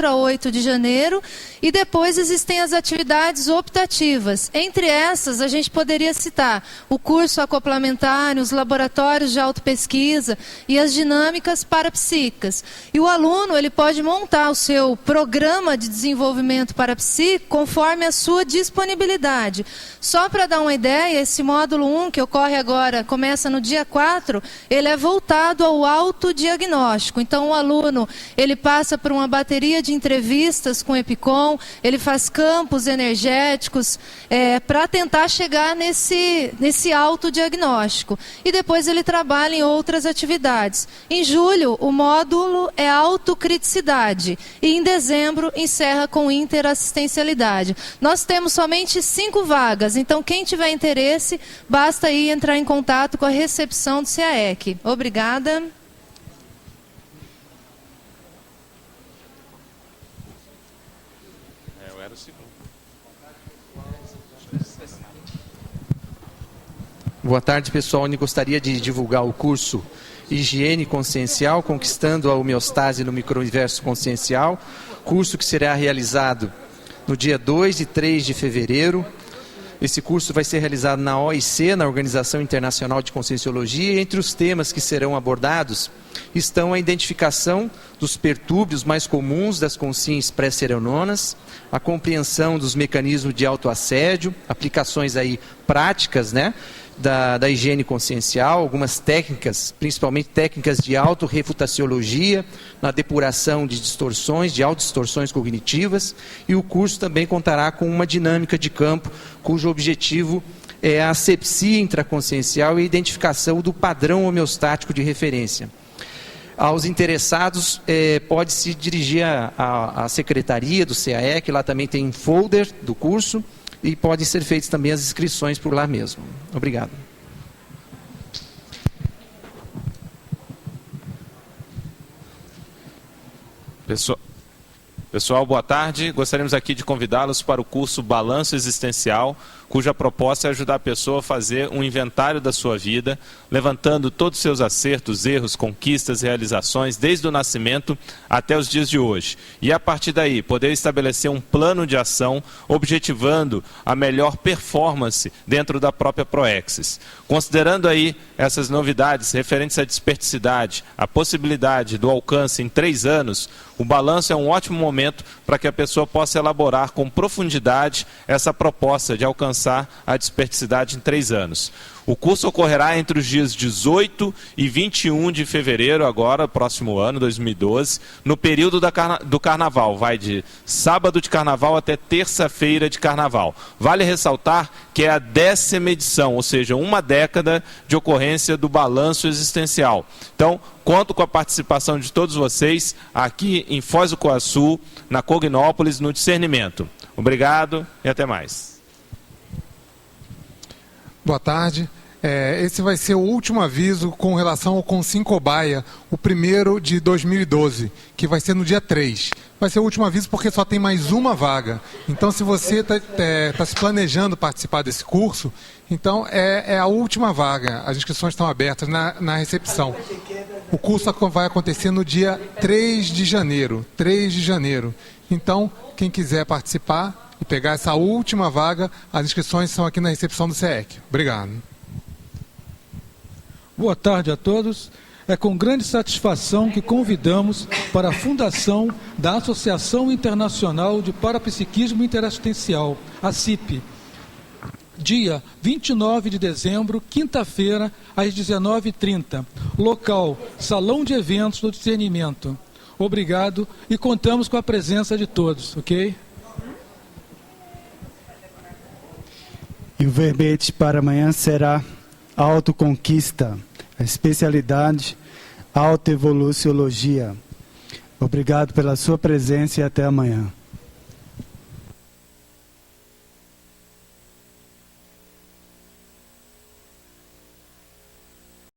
[SPEAKER 19] a 8 de janeiro, e depois existem as atividades optativas. Entre essas, a gente poderia citar o curso acoplamentar, os laboratórios de autopesquisa e as dinâmicas parapsíquicas. E o aluno ele pode montar o seu programa de desenvolvimento parapsíquico conforme a sua disponibilidade. Só para dar uma ideia, esse módulo 1, que ocorre agora, começa no dia 4, ele é voltado ao autodiagnóstico. Então, o aluno, ele passa por uma bateria de entrevistas com o EPICOM, ele faz campos energéticos para tentar chegar nesse autodiagnóstico. E depois ele trabalha em outras atividades. Em julho, o módulo é autocriticidade. E em dezembro, encerra com interassistencialidade. Nós temos somente 5 vagas. Então, quem tiver interesse, basta ir entrar em contato com a recepção do CAEC. Obrigada.
[SPEAKER 12] Eu era o segundo.
[SPEAKER 20] Boa tarde, pessoal. Eu gostaria de divulgar o curso Higiene Consciencial, Conquistando a Homeostase no Microuniverso Consciencial, curso que será realizado no dia 2 e 3 de fevereiro, Esse curso vai ser realizado na OIC, na Organização Internacional de Conscienciologia, e entre os temas que serão abordados estão a identificação dos pertúrbios mais comuns das consciências pré-serenonas, a compreensão dos mecanismos de autoassédio, aplicações aí práticas, né, da higiene consciencial, algumas técnicas, principalmente técnicas de autorrefutaciologia, na depuração de distorções, de autodistorções cognitivas, e o curso também contará com uma dinâmica de campo, cujo objetivo é a asepsia intraconsciencial e a identificação do padrão homeostático de referência. Aos interessados, pode se dirigir à secretaria do CAE, que lá também tem um folder do curso, e podem ser feitas também as inscrições por lá mesmo. Obrigado.
[SPEAKER 12] Pessoal, boa tarde. Gostaríamos aqui de convidá-los para o curso Balanço Existencial, cuja proposta é ajudar a pessoa a fazer um inventário da sua vida, levantando todos os seus acertos, erros, conquistas, realizações, desde o nascimento até os dias de hoje. E a partir daí, poder estabelecer um plano de ação, objetivando a melhor performance dentro da própria Proexis. Considerando aí essas novidades referentes à desperticidade, a possibilidade do alcance em 3 anos, o balanço é um ótimo momento para que a pessoa possa elaborar com profundidade essa proposta de alcançar a desperticidade em 3 anos. O curso ocorrerá entre os dias 18 e 21 de fevereiro, agora, próximo ano, 2012, no período do Carnaval. Vai de sábado de Carnaval até terça-feira de Carnaval. Vale ressaltar que é a 10ª edição, ou seja, 1 década de ocorrência do balanço existencial. Então, conto com a participação de todos vocês aqui em Foz do Iguaçu, na Cognópolis, no Discernimento. Obrigado e até mais.
[SPEAKER 21] Boa tarde. Esse vai ser o último aviso com relação ao Consim Cobaia, o primeiro de 2012, que vai ser no dia 3. Vai ser o último aviso porque só tem mais uma vaga. Então, se você está se planejando participar desse curso, então é a última vaga. As inscrições estão abertas na recepção. O curso vai acontecer no dia 3 de janeiro. 3 de janeiro. Então, quem quiser participar e pegar essa última vaga, as inscrições são aqui na recepção do CEEC. Obrigado.
[SPEAKER 22] Boa tarde a todos. É com grande satisfação que convidamos para a fundação da Associação Internacional de Parapsiquismo Interassistencial, a CIP. Dia 29 de dezembro, quinta-feira, às 19h30. Local, Salão de Eventos do Discernimento. Obrigado e contamos com a presença de todos, ok?
[SPEAKER 18] E o verbete para amanhã será autoconquista, a especialidade autoevoluciologia. Obrigado pela sua presença e até amanhã.